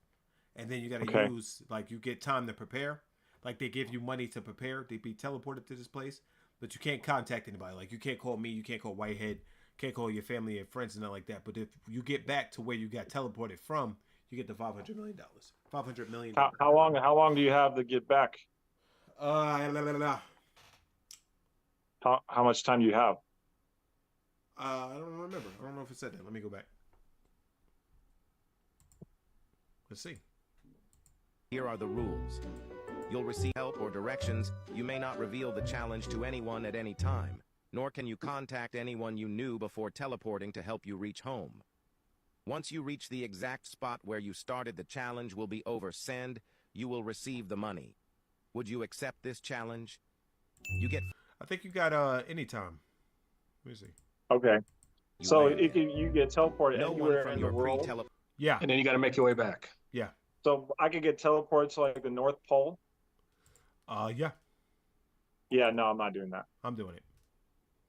Speaker 1: and then you gotta use you get time to prepare. Like they give you money to prepare. They be teleported to this place, but you can't contact anybody. Like you can't call me, you can't call Whitehead, can't call your family and friends and nothing like that. But if you get back to where you got teleported from, you get the $500 million. $500 million.
Speaker 3: How long do you have to get back? How much time do you have?
Speaker 1: I don't remember. I don't know if it said that. Let me go back. Let's see.
Speaker 5: Here are the rules. You'll receive help or directions. You may not reveal the challenge to anyone at any time, nor can you contact anyone you knew before teleporting to help you reach home. Once you reach the exact spot where you started the challenge will be over send, you will receive the money. Would you accept this challenge? You get
Speaker 1: I think you got anytime. Let me see.
Speaker 3: Okay.
Speaker 5: you
Speaker 3: So
Speaker 5: land.
Speaker 3: you get teleported
Speaker 5: No one
Speaker 3: anywhere
Speaker 5: from
Speaker 3: in the
Speaker 5: your
Speaker 3: world.
Speaker 5: pre-tele.
Speaker 1: Yeah,
Speaker 2: And then you got to make your way back.
Speaker 1: yeah,
Speaker 3: So I could get teleported to like the North Pole.
Speaker 1: yeah.
Speaker 3: Yeah, no, I'm not doing that.
Speaker 1: I'm doing it.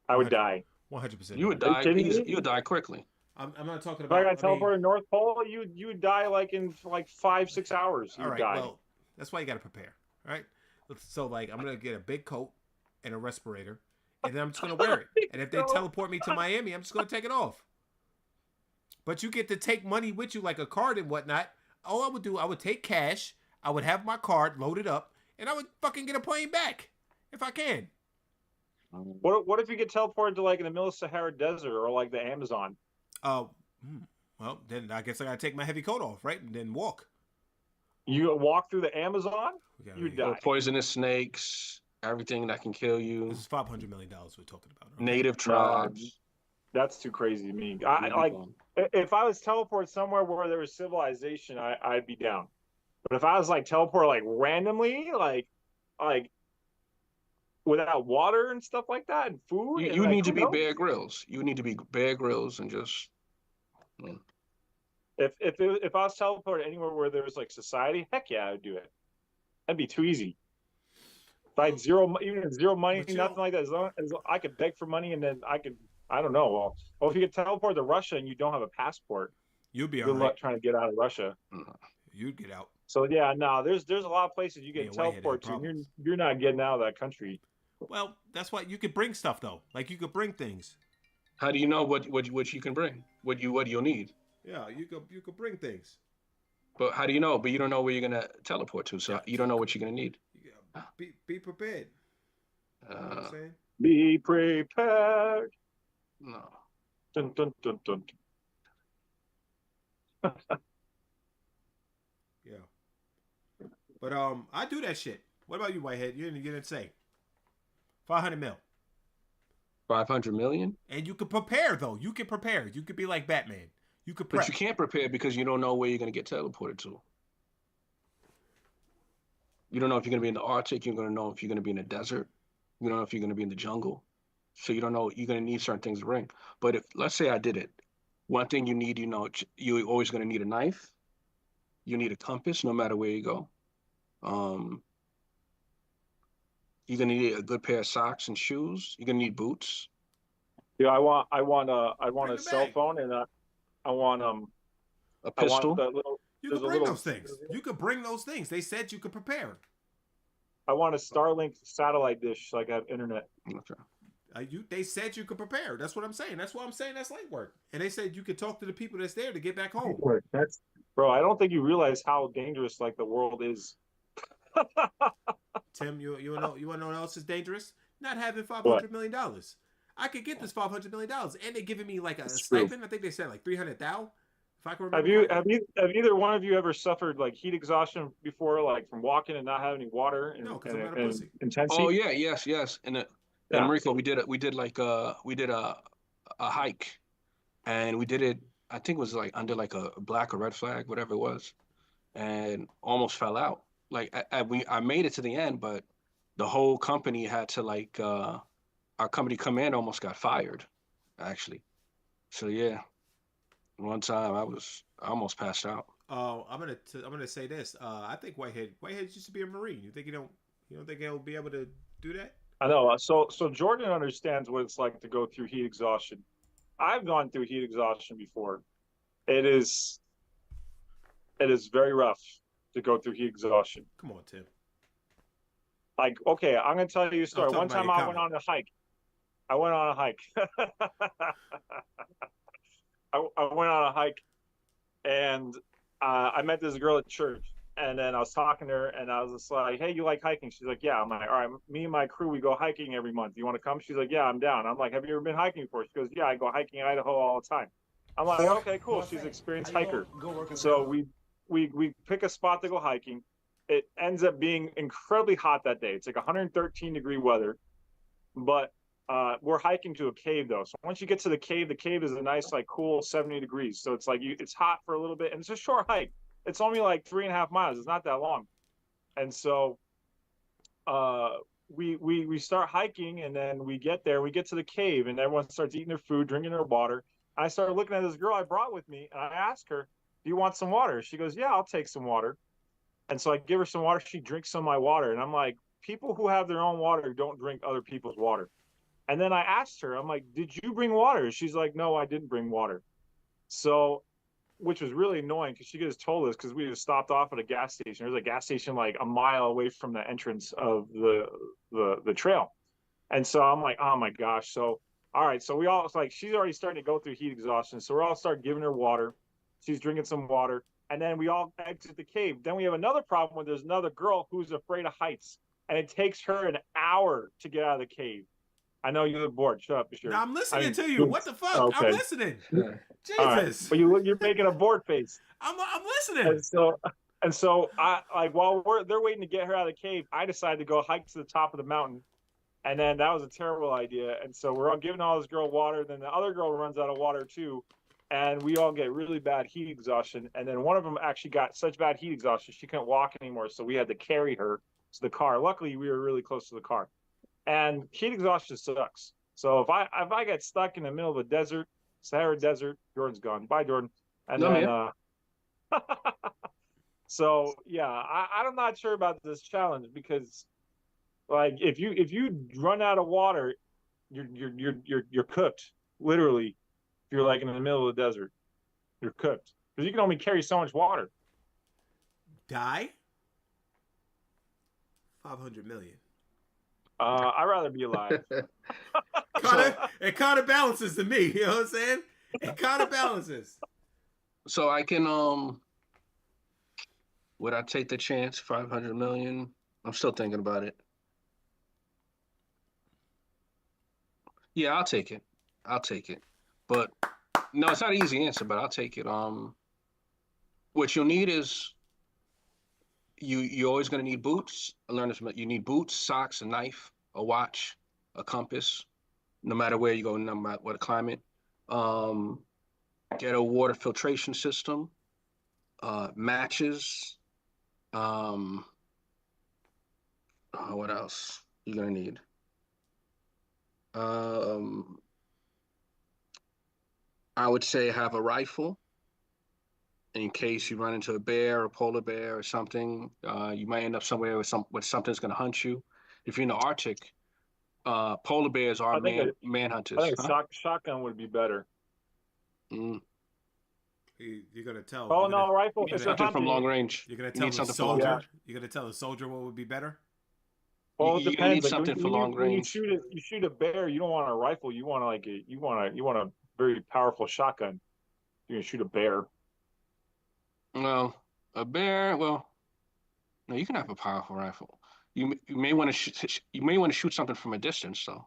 Speaker 3: I would die.
Speaker 1: 100%.
Speaker 2: You would
Speaker 3: Are you
Speaker 2: die.
Speaker 3: kidding me?
Speaker 2: You would die quickly.
Speaker 1: I'm not talking
Speaker 3: If I
Speaker 1: about.
Speaker 3: got teleported to North Pole, you would die like in like 5-6 hours. You
Speaker 1: All
Speaker 3: would
Speaker 1: right.
Speaker 3: die.
Speaker 1: Well, that's why you got to prepare. All right. So like, I'm gonna get a big coat and a respirator, and then I'm just gonna wear it. And if they teleport me to Miami, I'm just gonna take it off. But you get to take money with you, like a card and whatnot. All I would do, I would take cash. I would have my card loaded up, and I would fucking get a plane back if I can.
Speaker 3: What if you get teleported to like in the middle of Sahara Desert or like the Amazon?
Speaker 1: Well, then I guess I gotta take my heavy coat off, right, and then walk.
Speaker 3: You walk through the Amazon,
Speaker 1: We gotta
Speaker 3: you
Speaker 1: leave.
Speaker 3: die.
Speaker 2: Poisonous snakes, everything that can kill you,
Speaker 1: This is $500 million we're talking about. Okay?
Speaker 2: native tribes.
Speaker 3: That's too crazy to me. I like if I was teleported somewhere where there was civilization, I'd be down. But if I was like teleported like randomly, like without water and stuff like that and food,
Speaker 2: You,
Speaker 3: and,
Speaker 2: you
Speaker 3: like,
Speaker 2: need to
Speaker 3: who
Speaker 2: be
Speaker 3: knows?
Speaker 2: Bear Grylls. You need to be Bear Grylls and just.
Speaker 3: If I was teleported anywhere where there was like society, heck yeah, I would do it. That'd be too easy. If I had even zero money,
Speaker 1: But you
Speaker 3: nothing
Speaker 1: don't-
Speaker 3: like that, as long as I could beg for money and then I don't know. Well, if you get teleported to Russia and you don't have a passport,
Speaker 1: You'd be
Speaker 3: good
Speaker 1: all
Speaker 3: luck
Speaker 1: right.
Speaker 3: trying to get out of Russia.
Speaker 1: You'd get out.
Speaker 3: So yeah, no, there's a lot of places you get
Speaker 1: Yeah, Whitehead had
Speaker 3: teleported to, and
Speaker 1: problems.
Speaker 3: you're not getting out of that country.
Speaker 1: Well, that's why you could bring stuff though. Like you could bring things.
Speaker 2: How do you know what you can bring? What you'll need?
Speaker 1: Yeah, you could bring things.
Speaker 2: But how do you know? But you don't know where you're gonna teleport to, so you don't know what you're gonna need.
Speaker 1: You gotta be prepared. You know what I'm saying?
Speaker 3: Be prepared.
Speaker 2: No.
Speaker 3: Dun, dun, dun, dun.
Speaker 1: Yeah. But I do that shit. What about you, Whitehead? You didn't say. 500 mil.
Speaker 2: 500 million?
Speaker 1: And you could prepare though. You can prepare. You could be like Batman. You could prep.
Speaker 2: But you can't prepare because you don't know where you're gonna get teleported to. You don't know if you're gonna be in the Arctic. You don't know if you're gonna be in the desert. You don't know if you're gonna be in the jungle. So you don't know. You're gonna need certain things to bring. But if let's say I did it, one thing you need, you're always gonna need a knife. You need a compass, no matter where you go. You're gonna need a good pair of socks and shoes. You're gonna need boots.
Speaker 3: Yeah, I want
Speaker 1: Bring
Speaker 3: a
Speaker 1: the
Speaker 3: cell
Speaker 1: bag.
Speaker 3: phone and I want
Speaker 2: A
Speaker 3: I want
Speaker 2: pistol.
Speaker 3: the little
Speaker 1: You
Speaker 3: there's
Speaker 1: could
Speaker 3: a
Speaker 1: bring
Speaker 3: little-
Speaker 1: those things. You could bring those things. They said you could prepare.
Speaker 3: I want a Starlink satellite dish so I can have internet.
Speaker 2: Okay.
Speaker 1: They said you could prepare. That's what I'm saying. That's why I'm saying that's light work. And they said you could talk to the people that's there to get back home.
Speaker 3: That's bro. I don't think you realize how dangerous like the world is.
Speaker 1: Tim, you wanna know what else is dangerous? Not having $500 million. I could get this $500 million, and they're giving me like a
Speaker 3: That's true.
Speaker 1: stipend. I think they said like 300,000. If I can remember.
Speaker 3: Have either one of you ever suffered like heat exhaustion before, like from walking and not having any water and,
Speaker 1: No, 'cause I'm not a
Speaker 3: and
Speaker 1: pussy.
Speaker 3: intense
Speaker 2: Oh
Speaker 3: heat?
Speaker 2: yeah, yes. In
Speaker 3: Yeah.
Speaker 2: Rico, we did a hike, and we did it. I think it was like under like a black or red flag, whatever it was, and almost fell out. Like I made it to the end, but the whole company had to like our company command almost got fired, actually. So yeah, one time I almost passed out.
Speaker 1: I'm gonna say this. I think Whitehead used to be a Marine. You don't think he'll be able to do that?
Speaker 3: I know. So Jordan understands what it's like to go through heat exhaustion. I've gone through heat exhaustion before. It is very rough to go through heat exhaustion.
Speaker 1: Come on, Tim.
Speaker 3: Like, okay, I'm gonna tell you a story.
Speaker 1: talk
Speaker 3: One
Speaker 1: about
Speaker 3: time
Speaker 1: your
Speaker 3: I went on a hike. I went on a hike. I went on a hike, and I met this girl at church, and then I was talking to her, and I was just like, "Hey, you like hiking?" She's like, "Yeah." I'm like, "All right, me and my crew, we go hiking every month. You want to come?" She's like, "Yeah, I'm down." I'm like, "Have you ever been hiking before?" She goes, "Yeah, I go hiking in Idaho all the time." I'm like, "Okay, cool." She's an experienced hiker. So we pick a spot to go hiking. It ends up being incredibly hot that day. It's like 113-degree weather, but we're hiking to a cave though. So once you get to the cave is a nice like cool 70 degrees. So it's like it's hot for a little bit, and it's a short hike. It's only like 3.5 miles. It's not that long. And so we start hiking, and then we get there. We get to the cave, and everyone starts eating their food, drinking their water. I started looking at this girl I brought with me, and I asked her, "Do you want some water?" She goes, "Yeah, I'll take some water." And so I give her some water. She drinks some of my water, and I'm like, people who have their own water don't drink other people's water. And then I asked her, I'm like, "Did you bring water?" She's like, "No, I didn't bring water." So, which was really annoying because she just told us, because we just stopped off at a gas station. There's a gas station like a mile away from the entrance of the trail. And so I'm like, oh my gosh. So, all right. So we all, it's like, she's already starting to go through heat exhaustion. So we're all start giving her water. She's drinking some water. And then we all exit the cave. Then we have another problem when there's another girl who's afraid of heights. And it takes her an hour to get out of the cave. I know you look bored. Shut up, sure.
Speaker 1: Now I'm listening to you. What the fuck?
Speaker 3: Okay.
Speaker 1: I'm listening. Jesus.
Speaker 3: Right. But you're making a bored face.
Speaker 1: I'm listening.
Speaker 3: And so I like while they're waiting to get her out of the cave, I decided to go hike to the top of the mountain. And then that was a terrible idea. And so we're all giving all this girl water. Then the other girl runs out of water too. And we all get really bad heat exhaustion. And then one of them actually got such bad heat exhaustion, she couldn't walk anymore. So we had to carry her to the car. Luckily, we were really close to the car. And heat exhaustion sucks. So if I get stuck in the middle of a desert, Sahara Desert, Jordan's gone. Bye, Jordan. And then, so yeah, I'm not sure about this challenge because, like, if you run out of water, you're cooked. Literally, if you're like in the middle of the desert, you're cooked because you can only carry so much water.
Speaker 1: Die? 500 million.
Speaker 3: I'd rather be alive.
Speaker 1: It kind of balances to me. You know what I'm saying? It kind of balances.
Speaker 2: So I can would I take the chance? 500 million. I'm still thinking about it. Yeah, I'll take it. But no, it's not an easy answer, but I'll take it. What you'll need is you're always going to need boots. I learned this. You need boots, socks, a knife, a watch, a compass, no matter where you go, no matter what climate. Get a water filtration system, matches. What else you're going to need? I would say have a rifle in case you run into a bear, a polar bear, or something. You might end up somewhere with something's going to hunt you. If you're in the Arctic, polar bears are manhunters.
Speaker 3: I think a shotgun would be better.
Speaker 2: Mm.
Speaker 1: You're gonna tell.
Speaker 3: Oh no, rifle.
Speaker 2: You need something from long range.
Speaker 1: You're gonna tell the soldier. You're gonna tell the soldier what would be better.
Speaker 3: Well, it
Speaker 2: you
Speaker 3: depends.
Speaker 2: need
Speaker 3: Like,
Speaker 2: something for long range.
Speaker 3: You shoot a bear. You don't want a rifle. You want a very powerful shotgun. You're gonna shoot a bear.
Speaker 2: Well, a bear. Well, no, you can have a powerful rifle. You may want to shoot something from a distance, though.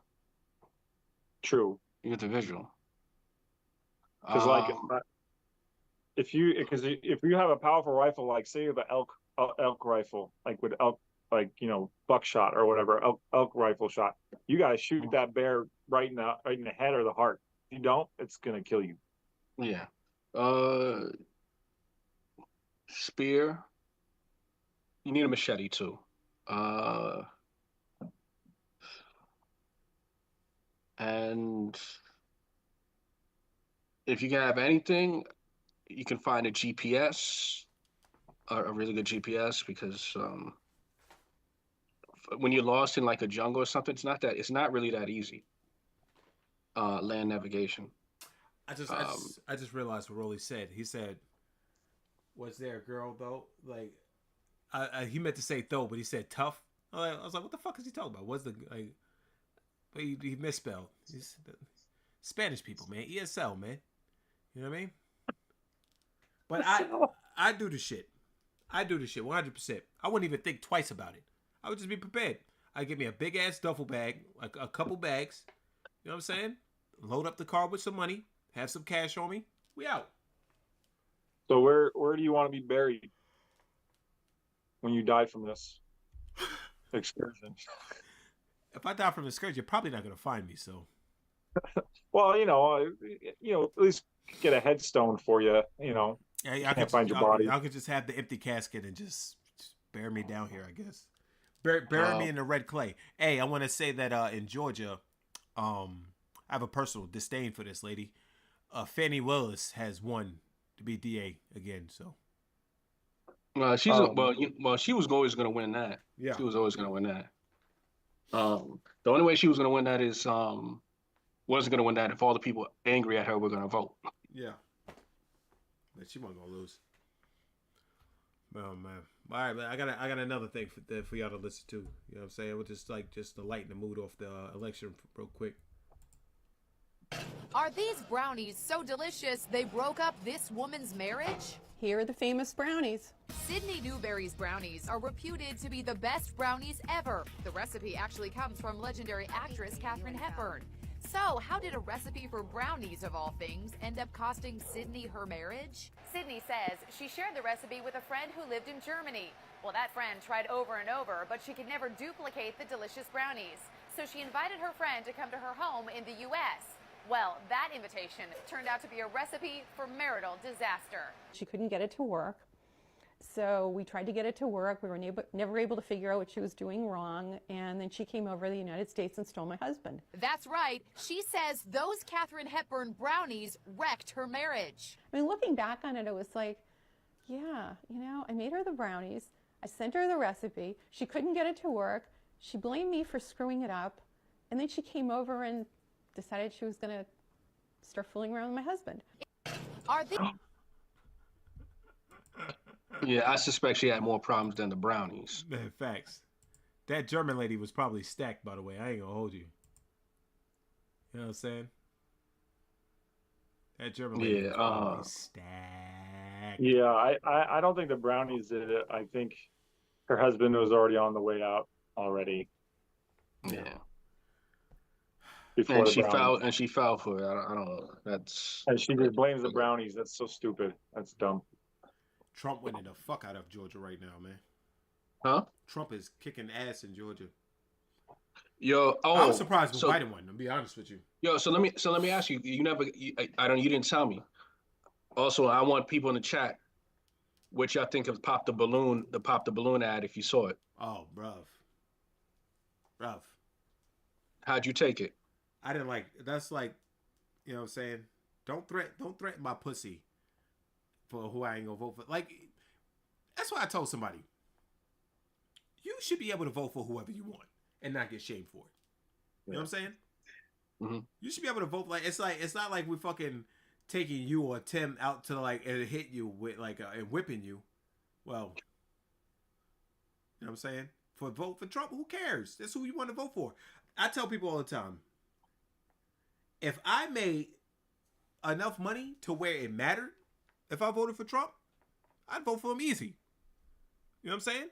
Speaker 3: True.
Speaker 2: You get the visual.
Speaker 3: Because if you have a powerful rifle, like say you have an elk rifle, like with elk, like buckshot or whatever, elk rifle shot, you gotta shoot that bear right in the head or the heart. If you don't, it's gonna kill you.
Speaker 2: Yeah. Spear. You need a machete too. And if you can have anything, you can find a GPS, a really good GPS, because when you're lost in like a jungle or something, it's not really that easy. Land navigation.
Speaker 1: I just realized what Rolly said. He said, "Was there a girl though?" Like, he meant to say though, but he said tough. I was like, "What the fuck is he talking about?" But he misspelled. He's Spanish people, man. ESL, man. You know what I mean? But I do the shit. 100%. I wouldn't even think twice about it. I would just be prepared. I'd get me a big ass duffel bag, like a couple bags. You know what I'm saying? Load up the car with some money. Have some cash on me. We out.
Speaker 3: So where do you want to be buried when you die from this excursion?
Speaker 1: If I die from the scourge, you're probably not gonna find me. So,
Speaker 3: well, at least get a headstone for you. Yeah, I can't find your body.
Speaker 1: I could just have the empty casket and just bury me down here, I guess. Bury me in the red clay. Hey, I want to say that in Georgia, I have a personal disdain for this lady. Fannie Willis has won to be DA again. So
Speaker 2: She's she was always going to win that.
Speaker 1: yeah,
Speaker 2: She was always going to win that. The only way she was going to win that is wasn't going to win that if all the people angry at her were going to vote.
Speaker 1: yeah, but she wasn't gonna lose. Oh man! All right, man. I got another thing for y'all to listen to. You know what I'm saying? We'll just to lighten the mood off the election real quick.
Speaker 6: Are these brownies so delicious they broke up this woman's marriage?
Speaker 7: Here are the famous brownies.
Speaker 6: Sydney Newberry's brownies are reputed to be the best brownies ever. The recipe actually comes from legendary actress Katharine Hepburn. So, how did a recipe for brownies, of all things, end up costing Sydney her marriage? Sydney says she shared the recipe with a friend who lived in Germany. Well, that friend tried over and over, but she could never duplicate the delicious brownies. So she invited her friend to come to her home in the U.S. Well, that invitation turned out to be a recipe for marital disaster.
Speaker 7: She couldn't get it to work. So we tried to get it to work. We were never able to figure out what she was doing wrong. And then she came over to the United States and stole my husband.
Speaker 6: That's right. She says those Katharine Hepburn brownies wrecked her marriage.
Speaker 7: I mean, looking back on it, it was like, yeah, I made her the brownies. I sent her the recipe. She couldn't get it to work. She blamed me for screwing it up. And then she came over and decided she was going to start fooling around with my husband.
Speaker 6: Are these...
Speaker 2: Yeah, I suspect she had more problems than the brownies.
Speaker 1: Man, facts. That German lady was probably stacked, by the way. I ain't gonna hold you. You know what I'm saying? That German lady was probably stacked.
Speaker 3: Yeah, I don't think the brownies did it. I think her husband was already on the way out already.
Speaker 2: Yeah.
Speaker 3: Before
Speaker 2: And
Speaker 3: the
Speaker 2: she
Speaker 3: brownies.
Speaker 2: fell for it. I don't know. That's
Speaker 3: And she just blames the brownies. That's so stupid. That's dumb.
Speaker 1: Trump winning the fuck out of Georgia right now, man.
Speaker 2: huh?
Speaker 1: Trump is kicking ass in Georgia.
Speaker 2: Yo,
Speaker 1: I was surprised when
Speaker 2: so,
Speaker 1: Biden won. To be honest with you.
Speaker 2: Yo, so let me ask you. You didn't tell me. Also, I want people in the chat what y'all think of the pop the balloon ad if you saw it.
Speaker 1: Oh, bruv.
Speaker 2: How'd you take it?
Speaker 1: I didn't like. That's like, you know what I'm saying. Don't threaten my pussy for who I ain't gonna vote for. Like, that's why I told somebody. You should be able to vote for whoever you want and not get shamed for it. You know what I'm saying?
Speaker 2: Mm-hmm.
Speaker 1: You should be able to vote. It's not like we're fucking taking you or Tim out to like and hit you with and whipping you. Well, you know what I'm saying? For vote for Trump, who cares? That's who you want to vote for. I tell people all the time, if I made enough money to where it mattered, if I voted for Trump, I'd vote for him easy. You know what I'm saying?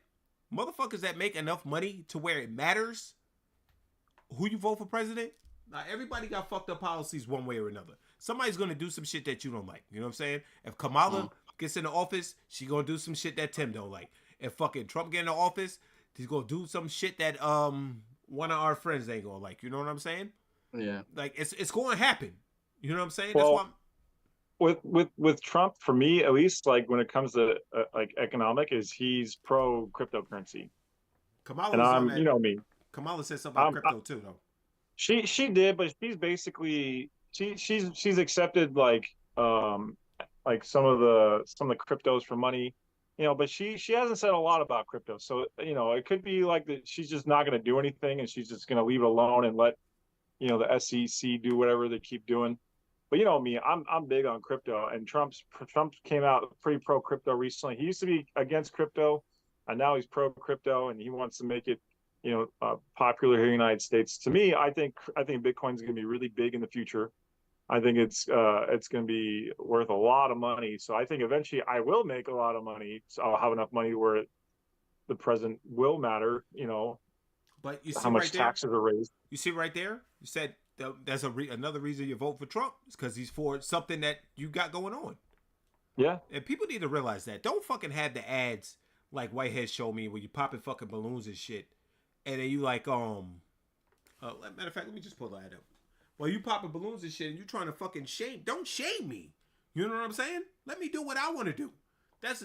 Speaker 1: Motherfuckers that make enough money to where it matters who you vote for president. Now, everybody got fucked up policies one way or another. Somebody's going to do some shit that you don't like. You know what I'm saying? If Kamala gets in the office, she going to do some shit that Tim don't like. If fucking Trump get in the office, he's going to do some shit that one of our friends ain't going to like. You know what I'm saying?
Speaker 2: Yeah.
Speaker 1: Like, it's going to happen. You know what I'm saying?
Speaker 3: Well,
Speaker 1: That's why
Speaker 3: with Trump, for me at least, like when it comes to like economic, is he's pro cryptocurrency.
Speaker 1: Kamala
Speaker 3: And
Speaker 1: was on
Speaker 3: I'm,
Speaker 1: that.
Speaker 3: you know me.
Speaker 1: Kamala said something about crypto too, though.
Speaker 3: She did, but she's basically she's accepted like some of the cryptos for money, but she hasn't said a lot about crypto. So it could be like that she's just not going to do anything and she's just going to leave it alone and let the SEC do whatever they keep doing. But me, I'm big on crypto, and Trump came out pretty pro crypto recently. He used to be against crypto, and now he's pro crypto, and he wants to make it popular here in the United States. To me, I think Bitcoin's going to be really big in the future. I think it's going to be worth a lot of money. So I think eventually I will make a lot of money. So I'll have enough money where the president will matter.
Speaker 1: But you see
Speaker 3: how much
Speaker 1: right there,
Speaker 3: taxes are raised.
Speaker 1: You see right there. You said that's another reason you vote for Trump is because he's for something that you got going on.
Speaker 3: Yeah,
Speaker 1: and people need to realize that. Don't fucking have the ads like Whitehead Show Me where you popping fucking balloons and shit, and then you like matter of fact, let me just pull that up. Well, you popping balloons and shit, and you trying to fucking shame. Don't shame me. You know what I'm saying? Let me do what I want to do. That's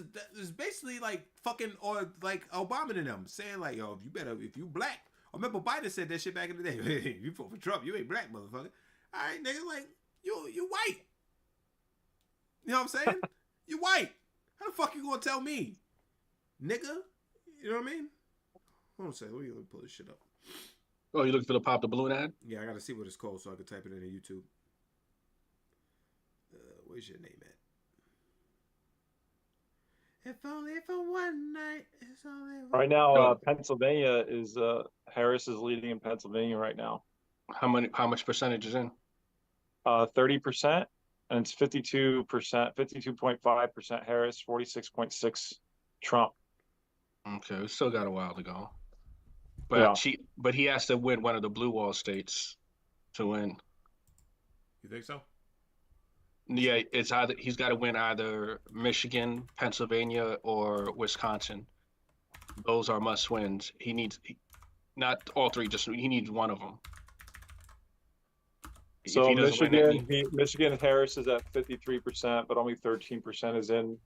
Speaker 1: basically like fucking or like Obama and them saying like, yo, if you black. I remember Biden said that shit back in the day. Hey, you vote for Trump, you ain't black, motherfucker. All right, nigga, like you white. You know what I'm saying? You white. How the fuck you gonna tell me, nigga? You know what I mean? Hold on a second. Let me pull this shit up.
Speaker 2: Oh, you looking for the pop the balloon ad?
Speaker 1: Yeah, I gotta see what it's called so I can type it into YouTube. Where's your name at? If only for one night. It's only
Speaker 3: Right now, Pennsylvania is Harris is leading in Pennsylvania right now.
Speaker 2: How much percentage is in?
Speaker 3: 30%, and it's 52%, 52.5% Harris, 46.6 Trump.
Speaker 2: Okay, we still got a while to go. But
Speaker 3: Yeah.
Speaker 2: but he has to win one of the blue wall states to win.
Speaker 1: You think so?
Speaker 2: Yeah, it's either he's got to win either Michigan, Pennsylvania, or Wisconsin. Those are must wins. Not all three, just he needs one of them.
Speaker 3: So
Speaker 2: If he doesn't win
Speaker 3: Michigan Harris is at 53%, but only 13% is in.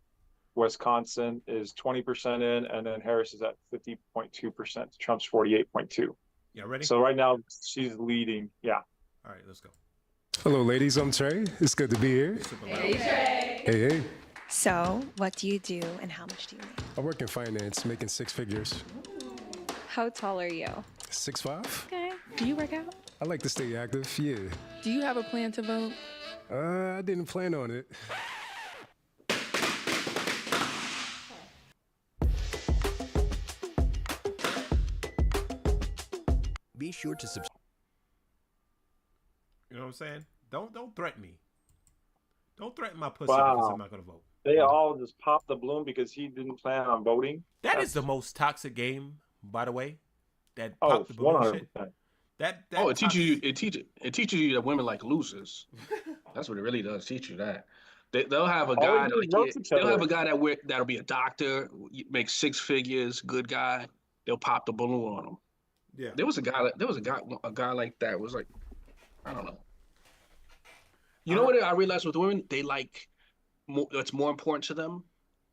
Speaker 3: Wisconsin is 20% in, and then Harris is at 50.2%. Trump's 48.2.
Speaker 1: Yeah, ready?
Speaker 3: So right now she's leading. Yeah.
Speaker 1: All right, let's go.
Speaker 8: Hello, ladies. I'm Trey. It's good to be here.
Speaker 1: Hey,
Speaker 8: Hey, hey.
Speaker 9: So, what do you do and how much do you make?
Speaker 8: I work in finance, making six figures.
Speaker 9: How tall are you?
Speaker 8: 6'5".
Speaker 9: Okay. Do you work out?
Speaker 8: I like to stay active. Yeah.
Speaker 10: Do you have a plan to vote?
Speaker 8: I didn't plan on it.
Speaker 5: Be sure to subscribe.
Speaker 1: You know what I'm saying? Don't threaten me. Don't threaten my pussy
Speaker 3: Wow.
Speaker 1: because I'm not gonna vote.
Speaker 3: They all just popped the balloon because he didn't plan on voting.
Speaker 1: That is the most toxic game, by the way. That
Speaker 3: Oh,
Speaker 1: pop the balloon shit.
Speaker 3: 100%.
Speaker 1: That
Speaker 2: it teaches you that women like losers. That's what it really does. Teach you that. They'll have a guy.
Speaker 3: they roast each
Speaker 2: They'll have
Speaker 3: other.
Speaker 2: a guy that'll be a doctor, make six figures, good guy. They'll pop the balloon on him.
Speaker 1: Yeah.
Speaker 2: There was a guy like that was like, I don't know. You know what I realized with women? They like what's more important to them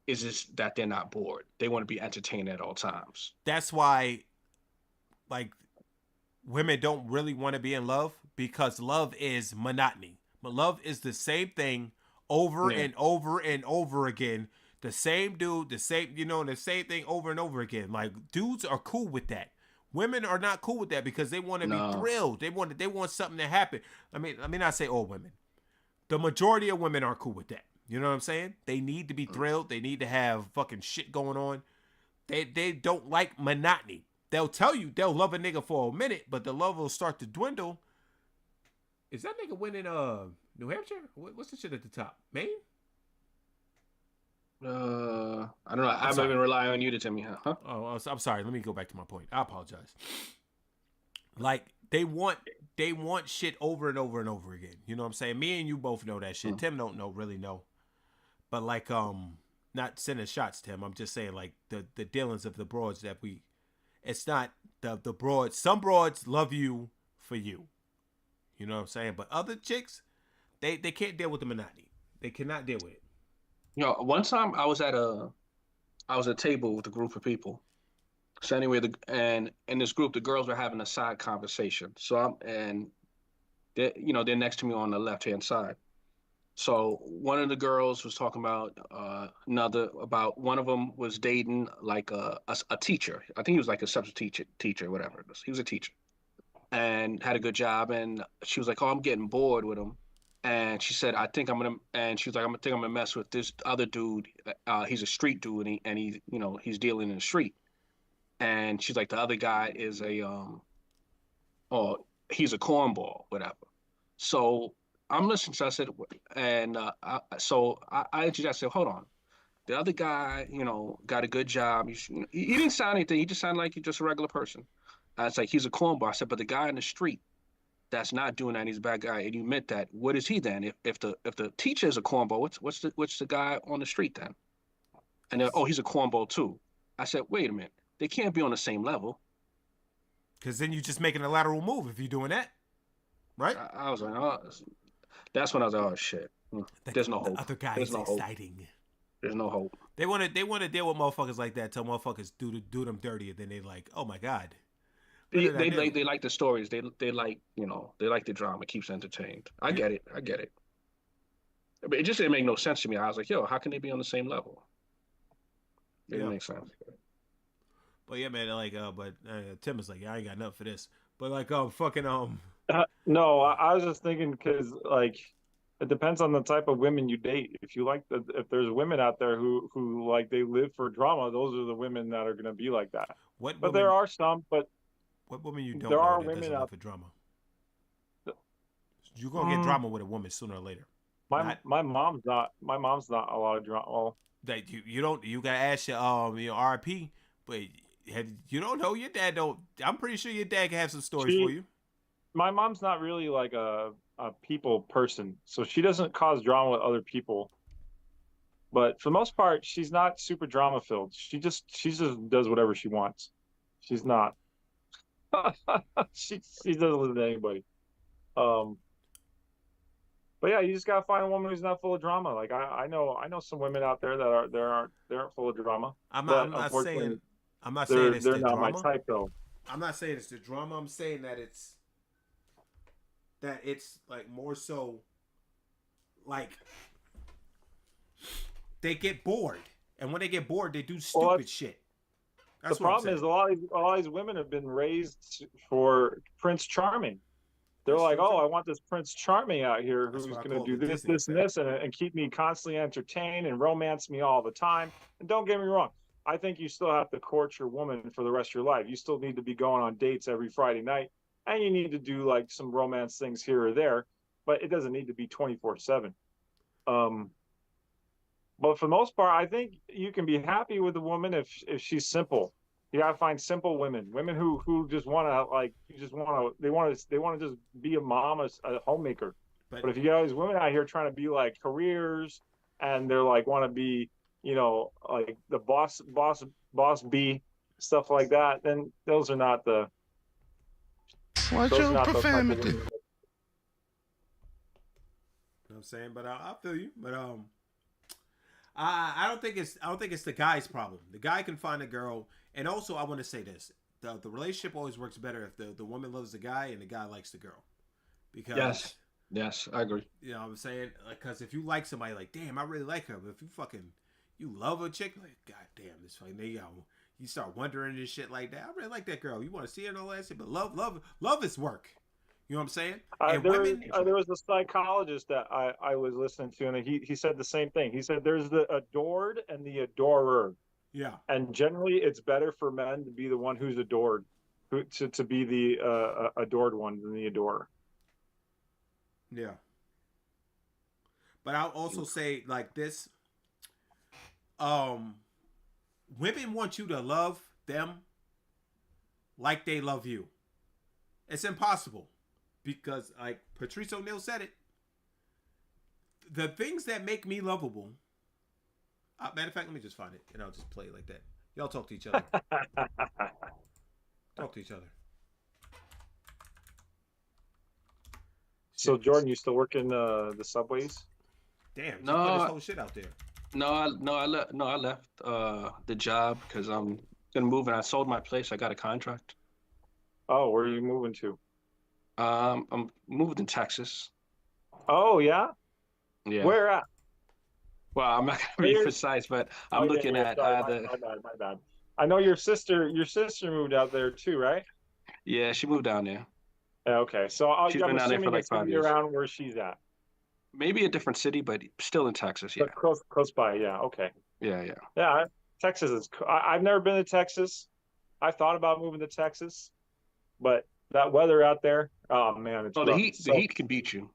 Speaker 2: is just that they're not bored. They want to be entertained at all times.
Speaker 1: That's why, like, women don't really want to be in love because love is monotony. But love is the same thing over and over and over again. The same dude, the same thing over and over again. Like, dudes are cool with that. Women are not cool with that because they want to be thrilled. They want something to happen. I mean, let me not say all women. The majority of women aren't cool with that. You know what I'm saying? They need to be thrilled. They need to have fucking shit going on. They don't like monotony. They'll tell you they'll love a nigga for a minute, but the love will start to dwindle. Is that nigga winning New Hampshire? What's the shit at the top? Maine?
Speaker 2: I don't know. I'm not even relying on you to tell me how. Huh?
Speaker 1: Oh, I'm sorry. Let me go back to my point. I apologize. Like, they want shit over and over and over again. You know what I'm saying? Me and you both know that shit. Tim don't really know. But like, not sending shots, Tim. I'm just saying, like, the dealings of the broads that it's not the broads. Some broads love you for you. You know what I'm saying? But other chicks, they can't deal with the monotony. They cannot deal with it.
Speaker 2: You know, one time I was at a table with a group of people. So anyway, in this group, the girls were having a side conversation. So they're next to me on the left-hand side. So one of the girls was talking about one of them was dating like a teacher. I think he was like a substitute teacher, whatever it was. He was a teacher and had a good job. And she was like, "Oh, I'm getting bored with him." And she said, "I think I'm gonna mess with this other dude. He's a street dude, and he's dealing in the street." And she's like, "The other guy is he's a cornball, whatever." So I'm listening. So I said, I said, "Hold on. The other guy, got a good job. He didn't sound anything. He just sounded like he's just a regular person." I was like, "He's a cornball." I said, "But the guy in the street that's not doing that, he's a bad guy, and you meant that. What is he then? If the teacher is a cornball, what's the guy on the street then?" And they're, "Oh, he's a cornball too." I said, "Wait a minute. They can't be on the same level."
Speaker 1: Because then you're just making a lateral move if you're doing that, right?
Speaker 2: I was like, "Oh," that's when I was like, "Oh shit, there's no hope."
Speaker 1: The other guy
Speaker 2: There's
Speaker 1: is
Speaker 2: no hope.
Speaker 1: exciting.
Speaker 2: There's no hope.
Speaker 1: They want to deal with motherfuckers like that till motherfuckers do them dirty, and then they like, oh my god. What did I do?
Speaker 2: They like the stories. They like, you know, they like the drama. It keeps entertained. I get it. I get it. But it just didn't make no sense to me. I was like, yo, how can they be on the same level? It didn't make sense.
Speaker 1: But yeah, man, like, Tim is like, yeah, I ain't got nothing for this. But like, fucking,
Speaker 3: No, I was just thinking because like it depends on the type of women you date. If you like if there's women out there who like they live for drama, those are the women that are gonna be like that. But there are some, but
Speaker 1: what women you don't
Speaker 3: there
Speaker 1: know
Speaker 3: are
Speaker 1: that
Speaker 3: women
Speaker 1: doesn't
Speaker 3: out
Speaker 1: live for drama? You're gonna get drama with a woman sooner or later.
Speaker 3: My mom's not a lot of drama. Well,
Speaker 1: That you gotta ask your RP, but you don't know your dad don't. I'm pretty sure your dad can have some stories for you.
Speaker 3: My mom's not really like a people person, so she doesn't cause drama with other people. But for the most part, she's not super drama filled. She just does whatever she wants. She's not. she doesn't listen to anybody. But yeah, you just gotta find a woman who's not full of drama. Like I know some women out there that aren't full of drama.
Speaker 1: I'm not saying it's
Speaker 3: they're
Speaker 1: the
Speaker 3: not
Speaker 1: drama.
Speaker 3: my type though.
Speaker 1: I'm not saying it's the drama. I'm saying that it's like more so like they get bored, and when they get bored, they do stupid shit. That's
Speaker 3: the problem is a lot of these women have been raised for Prince Charming. They're like, oh, I want this Prince Charming out here who's going to do this, this, and this, and keep me constantly entertained and romance me all the time. And don't get me wrong, I think you still have to court your woman for the rest of your life. You still need to be going on dates every Friday night, and you need to do like some romance things here or there, but it doesn't need to be 24/7. But for the most part, I think you can be happy with a woman if she's simple. You gotta find simple women who just want to they want to just be a mom, a homemaker. But if you got all these women out here trying to be like careers, and they're like want to be, you know, like the boss bee, stuff like that, then those are not the.
Speaker 11: Watch your profanity.
Speaker 1: You know what I'm saying? But I feel you. But I don't think it's the guy's problem. The guy can find a girl. And also, I want to say this: the relationship always works better if the woman loves the guy and the guy likes the girl. Because
Speaker 2: yes, I agree.
Speaker 1: You know what I'm saying? Because if you like somebody, like, damn, I really like her. But if you love a chick, like, god damn, this fucking you start wondering and shit like that. I really like that girl. You want to see her and all that shit, but love is work. You know what I'm saying? And
Speaker 3: there was a psychologist that I was listening to, and he said the same thing. He said there's the adored and the adorer.
Speaker 1: Yeah.
Speaker 3: And generally, it's better for men to be the one who's adored, to be the adored one than the adorer.
Speaker 1: Yeah. But I'll also say like this: women want you to love them like they love you. It's impossible because, like Patrice O'Neal said it, the things that make me lovable. Matter of fact, let me just find it, and I'll just play it like that. Y'all talk to each other. Talk to each other.
Speaker 3: So, Jordan, you still working the subways?
Speaker 1: Damn, you put this whole shit out there.
Speaker 2: No, I left the job because I'm gonna move, and I sold my place. I got a contract.
Speaker 3: Oh, where are you moving to?
Speaker 2: I'm moving to Texas.
Speaker 3: Oh yeah.
Speaker 2: Yeah.
Speaker 3: Where at?
Speaker 2: Well, I'm not gonna be precise, but I'm looking at
Speaker 3: my bad. I know your sister moved out there too, right?
Speaker 2: Yeah, she moved down there.
Speaker 3: Okay, so
Speaker 2: She's
Speaker 3: I'm
Speaker 2: been down there
Speaker 3: assuming
Speaker 2: for like
Speaker 3: it's gonna
Speaker 2: 5
Speaker 3: be
Speaker 2: years.
Speaker 3: around where she's at.
Speaker 2: Maybe a different city, but still in Texas. Yeah.
Speaker 3: But close by. Yeah. Okay.
Speaker 2: Yeah.
Speaker 3: Texas is. I've never been to Texas. I thought about moving to Texas, but that weather out there, oh man, it's rough.
Speaker 2: The heat can beat you.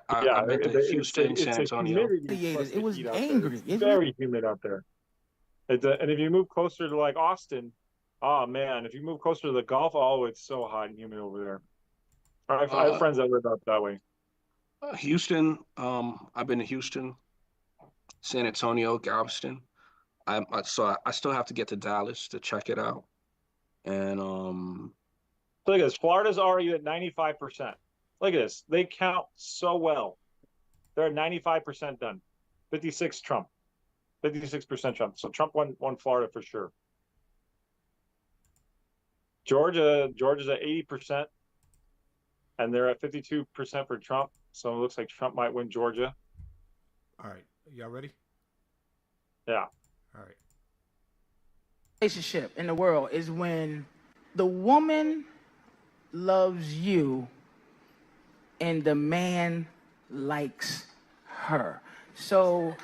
Speaker 2: I've been to Houston, San Antonio.
Speaker 11: It was angry.
Speaker 3: It's very humid out there. And if you move closer to like Austin, oh man, if you move closer to the Gulf, oh, it's so hot and humid over there. I have friends that live out that way.
Speaker 2: Houston, I've been to Houston, San Antonio, Galveston. So I still have to get to Dallas to check it out. And
Speaker 3: look at this. Florida's already at 95%. Look at this. They count so well. They're at 95% done. 56 Trump. 56% Trump. So Trump won Florida for sure. Georgia's at 80%, and they're at 52% for Trump. So it looks like Trump might win Georgia.
Speaker 1: All right, y'all ready?
Speaker 3: Yeah.
Speaker 1: All right.
Speaker 11: Relationship in the world is when the woman loves you and the man likes her. So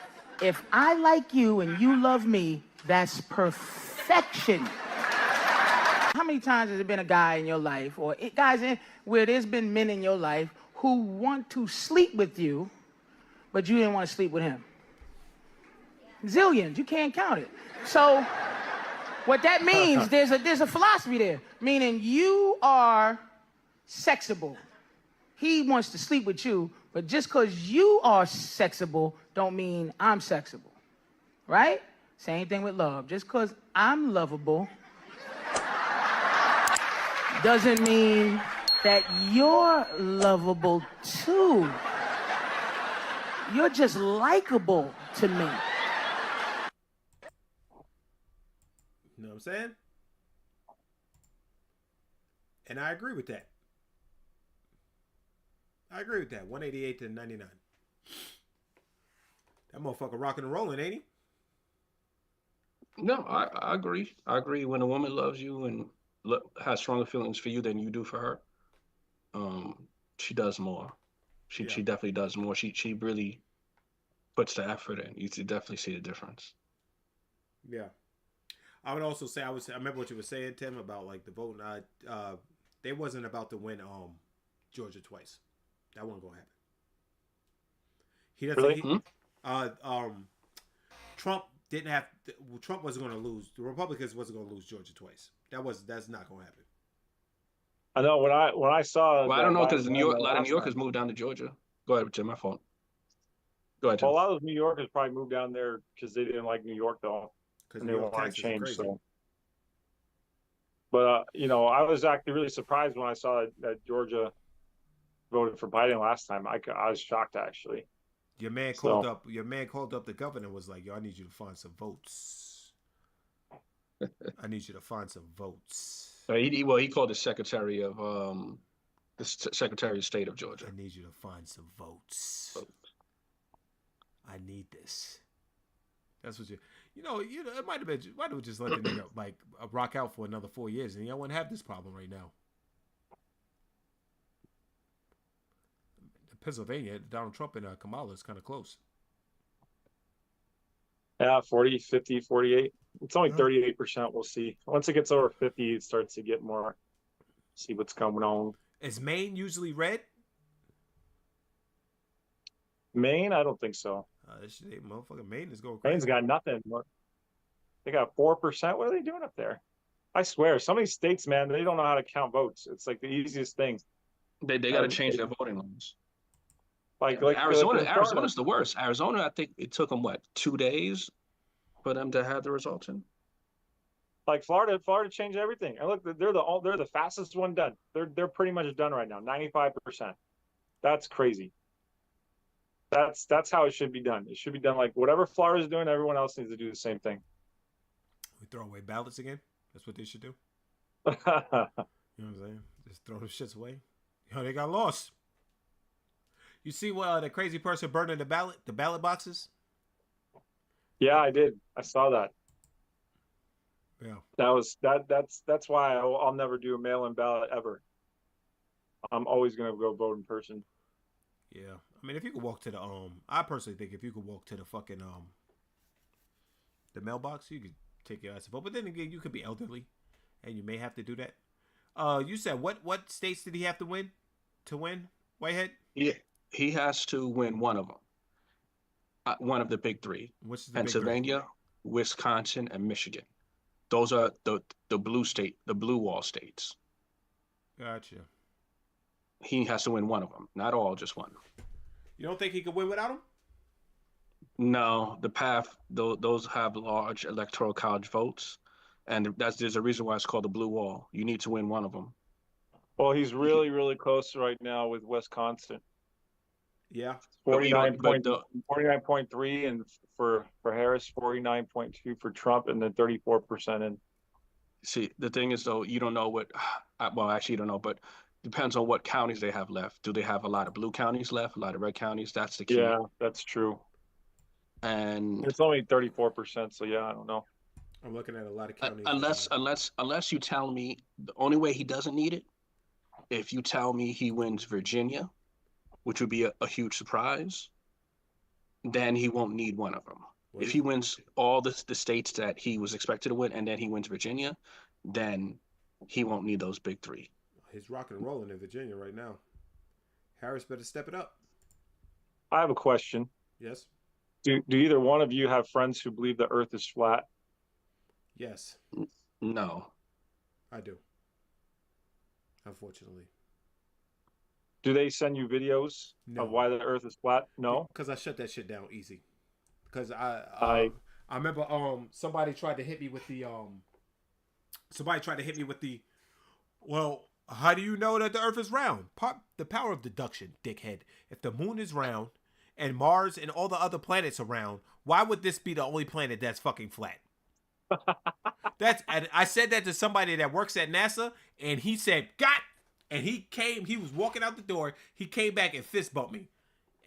Speaker 11: if I like you and you love me, that's perfection. How many times has there been a guy in your life, or where there's been men in your life who want to sleep with you, but you didn't want to sleep with him? Zillions, you can't count it. So what that means, there's a philosophy there, meaning you are sexable. He wants to sleep with you, but just because you are sexable don't mean I'm sexable, right? Same thing with love. Just because I'm lovable doesn't mean that you're lovable too. You're just likable to me.
Speaker 1: You know what I'm saying? And I agree with that. I agree with that. 188 to 99. That motherfucker rocking and rolling, ain't he?
Speaker 2: No, I agree. I agree. When a woman loves you and has stronger feelings for you than you do for her, she does more. She definitely does more. She really puts the effort in. You could definitely see the difference.
Speaker 1: Yeah. I would also say I remember what you were saying, Tim, about like the voting. They wasn't about to win Georgia twice. That wasn't gonna happen. He doesn't.
Speaker 3: Really?
Speaker 1: Trump didn't have. Trump wasn't going to lose. The Republicans wasn't going to lose Georgia twice. That's not going to happen.
Speaker 3: I know when I saw.
Speaker 2: Well, I don't know because a lot of New Yorkers moved down to Georgia. Go ahead, Tim. My fault. Go ahead, Tim.
Speaker 3: Well, a lot of those New Yorkers probably moved down there because they didn't like New York though, and they wanted to change. So, but I was actually really surprised when I saw that Georgia voted for Biden last time. I was shocked actually.
Speaker 1: Your man called up the governor and was like, "Yo, I need you to find some votes. I need you to find some votes."
Speaker 2: He called the Secretary of Secretary of State of Georgia.
Speaker 1: I need you to find some votes. I need this. That's what it might have just let the nigga like rock out for another 4 years, and y'all wouldn't have this problem right now. Pennsylvania, Donald Trump and Kamala is kind of close.
Speaker 3: Yeah, 40, 50, 48. It's only 38%. We'll see. Once it gets over 50, it starts to get more. See what's going on.
Speaker 1: Is Maine usually red?
Speaker 3: Maine? I don't think so.
Speaker 1: Motherfucking Maine is going crazy.
Speaker 3: Maine's got nothing. They got 4%. What are they doing up there? I swear, some of these states, man, they don't know how to count votes. It's like the easiest thing.
Speaker 2: They got to change their voting laws.
Speaker 3: Like
Speaker 2: Arizona's the worst. Arizona, I think it took them 2 days for them to have the results in.
Speaker 3: Like Florida changed everything. And look, they're the fastest one done. They're pretty much done right now, 95%. That's crazy. That's how it should be done. It should be done like whatever Florida's doing. Everyone else needs to do the same thing.
Speaker 1: We throw away ballots again. That's what they should do. You know what I'm saying? Just throw the shits away. They got lost. You see the crazy person burning the ballot boxes?
Speaker 3: Yeah, I did. I saw that.
Speaker 1: Yeah.
Speaker 3: That's why I'll never do a mail-in ballot ever. I'm always gonna go vote in person.
Speaker 1: Yeah. I mean, if you could walk to the I personally think if you could walk to the fucking the mailbox, you could take your ass to vote. But then again, you could be elderly, and you may have to do that. You said what states did he have to win Whitehead?
Speaker 2: Yeah. He has to win one of them. One of the big three.
Speaker 1: Which is the
Speaker 2: Pennsylvania,
Speaker 1: big three?
Speaker 2: Wisconsin, and Michigan. Those are the blue wall states.
Speaker 1: Gotcha.
Speaker 2: He has to win one of them. Not all, just one.
Speaker 1: You don't think he could win without him?
Speaker 2: No, the path, those have large electoral college votes. And there's a reason why it's called the blue wall. You need to win one of them.
Speaker 3: Well, he's really, really close right now with Wisconsin.
Speaker 1: Yeah.
Speaker 3: 49.3, and for Harris, 49.2 for Trump, and then 34% in.
Speaker 2: See, the thing is, though, you don't know what. Well, actually, you don't know, but depends on what counties they have left. Do they have a lot of blue counties left? A lot of red counties? That's the key.
Speaker 3: Yeah, that's true.
Speaker 2: And
Speaker 3: it's only 34%, so yeah, I don't know.
Speaker 1: I'm looking at a lot of counties.
Speaker 2: Unless you tell me the only way he doesn't need it, if you tell me he wins Virginia, which would be a huge surprise, then he won't need one of them. If he wins all the states that he was expected to win, and then he wins Virginia, then he won't need those big three.
Speaker 1: He's rocking and rolling in Virginia right now. Harris better step it up.
Speaker 3: I have a question.
Speaker 1: Yes.
Speaker 3: Do either one of you have friends who believe the Earth is flat?
Speaker 1: Yes.
Speaker 2: No.
Speaker 1: I do. Unfortunately.
Speaker 3: Do they send you videos of why the Earth is flat? No.
Speaker 1: Because I shut that shit down easy. Because I remember somebody tried to hit me with the well, how do you know that the Earth is round? The power of deduction, dickhead. If the moon is round and Mars and all the other planets are round, why would this be the only planet that's fucking flat? And I said that to somebody that works at NASA, and he said, "God," and he was walking out the door, he came back and fist bumped me.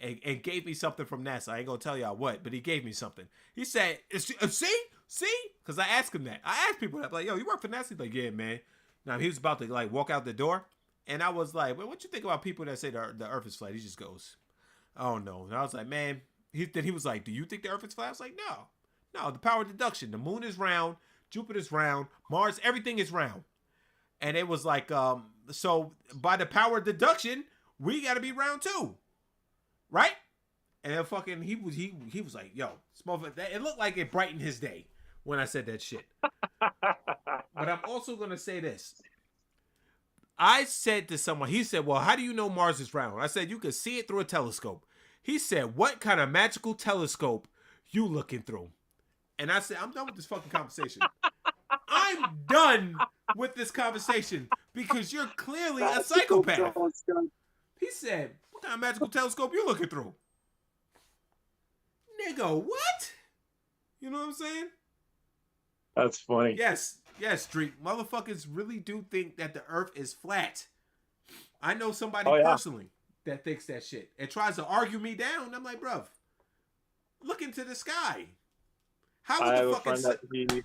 Speaker 1: And gave me something from NASA. I ain't gonna tell y'all what, but he gave me something. He said, see? Because I asked him that. I asked people that, like, yo, you work for NASA? He's like, yeah, man. Now, he was about to, like, walk out the door. And I was like, well, what you think about people that say the Earth is flat? He just goes, oh, no. And I was like, man. Then he was like, do you think the Earth is flat? I was like, no. No, the power of deduction. The moon is round. Jupiter's round. Mars, everything is round. And it was like, so by the power of deduction, we got to be round too. Right? And then fucking he was like, yo, it looked like it brightened his day when I said that shit. But I'm also gonna say this. I said to someone, he said, well, how do you know Mars is round? I said, you can see it through a telescope. He said, what kind of magical telescope you looking through? And I said, I'm done with this fucking conversation. I'm done with this conversation because you're clearly a psychopath. He said, what kind of magical telescope you looking through? Nigga, what? You know what I'm saying?
Speaker 3: That's funny.
Speaker 1: Yes, Street. Motherfuckers really do think that the Earth is flat. I know somebody personally that thinks that shit and tries to argue me down. I'm like, bruv, look into the sky. How would the fucking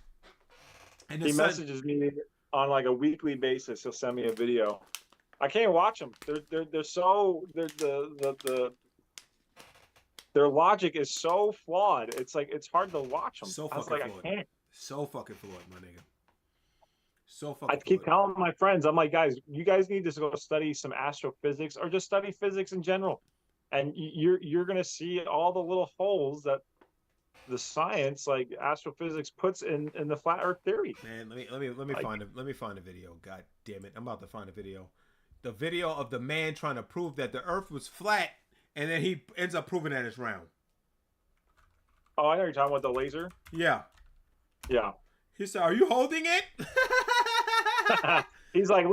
Speaker 3: he messages me on like a weekly basis. He'll send me a video. I can't watch them. Their logic is so flawed. It's like it's hard to watch them.
Speaker 1: So
Speaker 3: I was like, I can't.
Speaker 1: So fucking flawed, my nigga. So fucking.
Speaker 3: I keep telling my friends, I'm like, guys, you guys need to go study some astrophysics or just study physics in general, and you're gonna see all the little holes that the science, like astrophysics, puts in the flat Earth theory.
Speaker 1: Man, let me find a video. God damn it, I'm about to find a video. The video of the man trying to prove that the Earth was flat, and then he ends up proving that it's round.
Speaker 3: Oh, I know you're talking about the laser.
Speaker 1: Yeah.
Speaker 3: Yeah.
Speaker 1: He said, "Are you holding it?"
Speaker 3: He's like,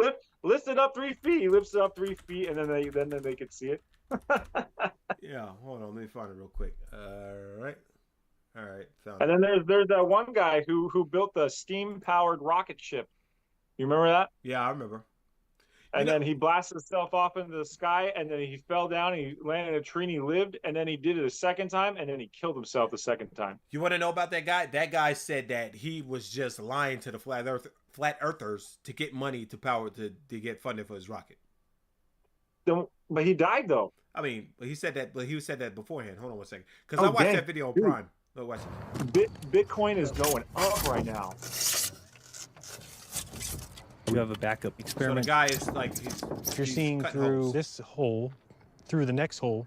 Speaker 3: lift it up 3 feet. He lifts it up 3 feet, and then they could see it.
Speaker 1: Yeah. Hold on, let me find it real quick. All right. Found
Speaker 3: and then there's that one guy who built the steam-powered rocket ship. You remember that?
Speaker 1: Yeah, I remember.
Speaker 3: And then he blasted himself off into the sky, and then he fell down, and he landed in a tree, and he lived, and then he did it a second time, and then he killed himself the second time.
Speaker 1: You want to know about that guy? That guy said that he was just lying to the flat earthers to get money to get funded for his rocket.
Speaker 3: But he died, though.
Speaker 1: I mean, he said that, but he said that beforehand. Hold on one second. Because I watched that video on Prime. Look, watch it.
Speaker 3: Bitcoin is going up right now.
Speaker 12: You have a backup experiment.
Speaker 1: So the guy is like,
Speaker 12: you're seeing through this hole, through the next hole,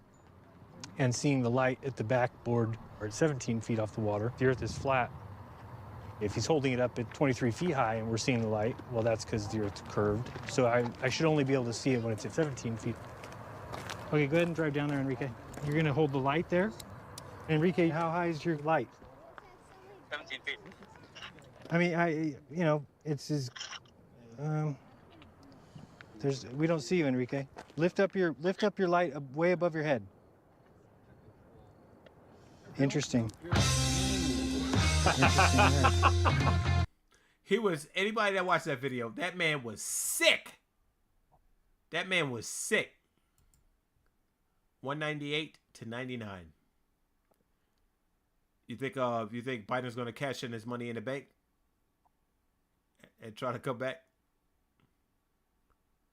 Speaker 12: and seeing the light at the backboard, or at 17 feet off the water. The Earth is flat. If he's holding it up at 23 feet high and we're seeing the light, well, that's because the Earth's curved. So I should only be able to see it when it's at 17 feet. Okay, go ahead and drive down there, Enrique. You're gonna hold the light there. Enrique, how high is your light?
Speaker 13: 17 feet.
Speaker 12: I mean, it's as, we don't see you, Enrique. Lift up your light way above your head. Interesting.
Speaker 1: He was, anybody that watched that video, that man was sick. That man was sick. 198 to 99. You think Biden's gonna cash in his money in the bank and try to come back?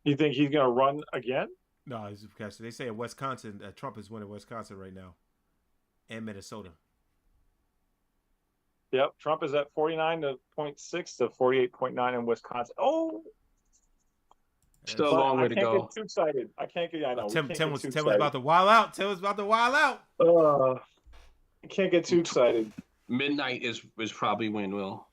Speaker 3: You think he's gonna run again?
Speaker 1: No, it's because they say in Wisconsin, Trump is winning Wisconsin right now, and Minnesota.
Speaker 3: Yep, Trump is at 49.6 to 48.9 in Wisconsin. Oh,
Speaker 2: Still a long way to
Speaker 3: I
Speaker 2: go.
Speaker 3: can't get too excited. I can't get. I know.
Speaker 1: Tim was about to wild out. Tim was about to wild out.
Speaker 3: I can't get too excited.
Speaker 2: Midnight is probably when we'll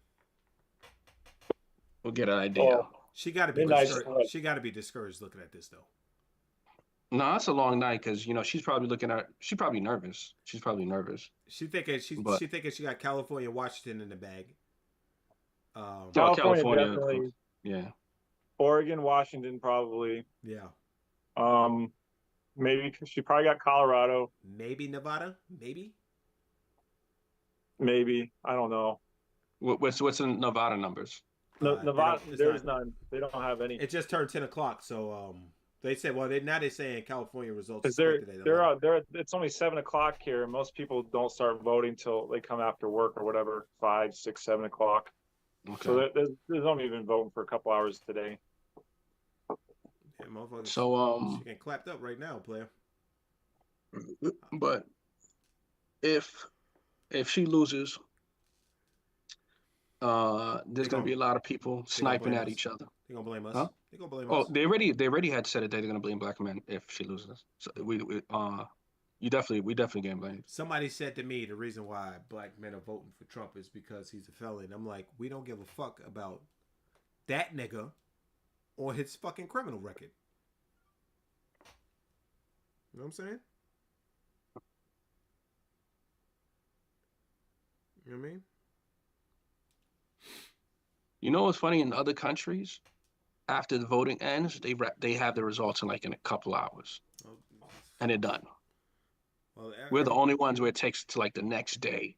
Speaker 2: get an idea.
Speaker 3: Oh,
Speaker 1: She got to be
Speaker 3: Midnight's
Speaker 1: discouraged.
Speaker 3: right.
Speaker 1: She got to be discouraged looking at this though.
Speaker 2: No, it's a long night because she's probably she's probably nervous. She's probably nervous.
Speaker 1: She thinking she got California, Washington in the bag.
Speaker 3: California definitely.
Speaker 2: Yeah.
Speaker 3: Oregon, Washington, probably.
Speaker 1: Yeah.
Speaker 3: Maybe she probably got Colorado.
Speaker 1: Maybe Nevada. Maybe.
Speaker 3: I don't know.
Speaker 2: What's the Nevada numbers?
Speaker 3: Nevada, there's none. They don't have any.
Speaker 1: It just turned 10 o'clock, so they said. Well, now they're saying California results.
Speaker 3: Because they're out there. It's only 7 o'clock here, and most people don't start voting till they come after work or whatever, 5, 6, 7 o'clock.
Speaker 2: Okay.
Speaker 3: So there's only been voting for a couple hours today.
Speaker 1: Yeah, motherfuckers.
Speaker 2: So
Speaker 1: she getting clapped up right now, player.
Speaker 2: But if she loses, there's gonna be a lot of people sniping at each other.
Speaker 1: They're gonna blame us.
Speaker 2: Huh?
Speaker 1: They're gonna blame
Speaker 2: Oh,
Speaker 1: us.
Speaker 2: they already had said it. They're gonna blame black men if she loses. So we definitely getting blamed.
Speaker 1: Somebody said to me the reason why black men are voting for Trump is because he's a felon. I'm like, we don't give a fuck about that nigga or his fucking criminal record. You know what I'm saying? You know what I mean?
Speaker 2: You know what's funny? In other countries, after the voting ends, they have the results in a couple hours, and they're done.
Speaker 1: Well,
Speaker 2: We're the only ones where it takes to the next day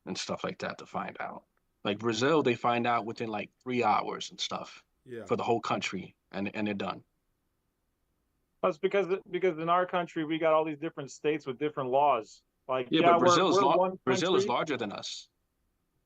Speaker 2: and stuff like that to find out. Like Brazil, they find out within 3 hours and stuff for the whole country, and they're done.
Speaker 3: That's because in our country we got all these different states with different laws.
Speaker 2: But
Speaker 3: we're
Speaker 2: Brazil is
Speaker 3: country.
Speaker 2: larger than us.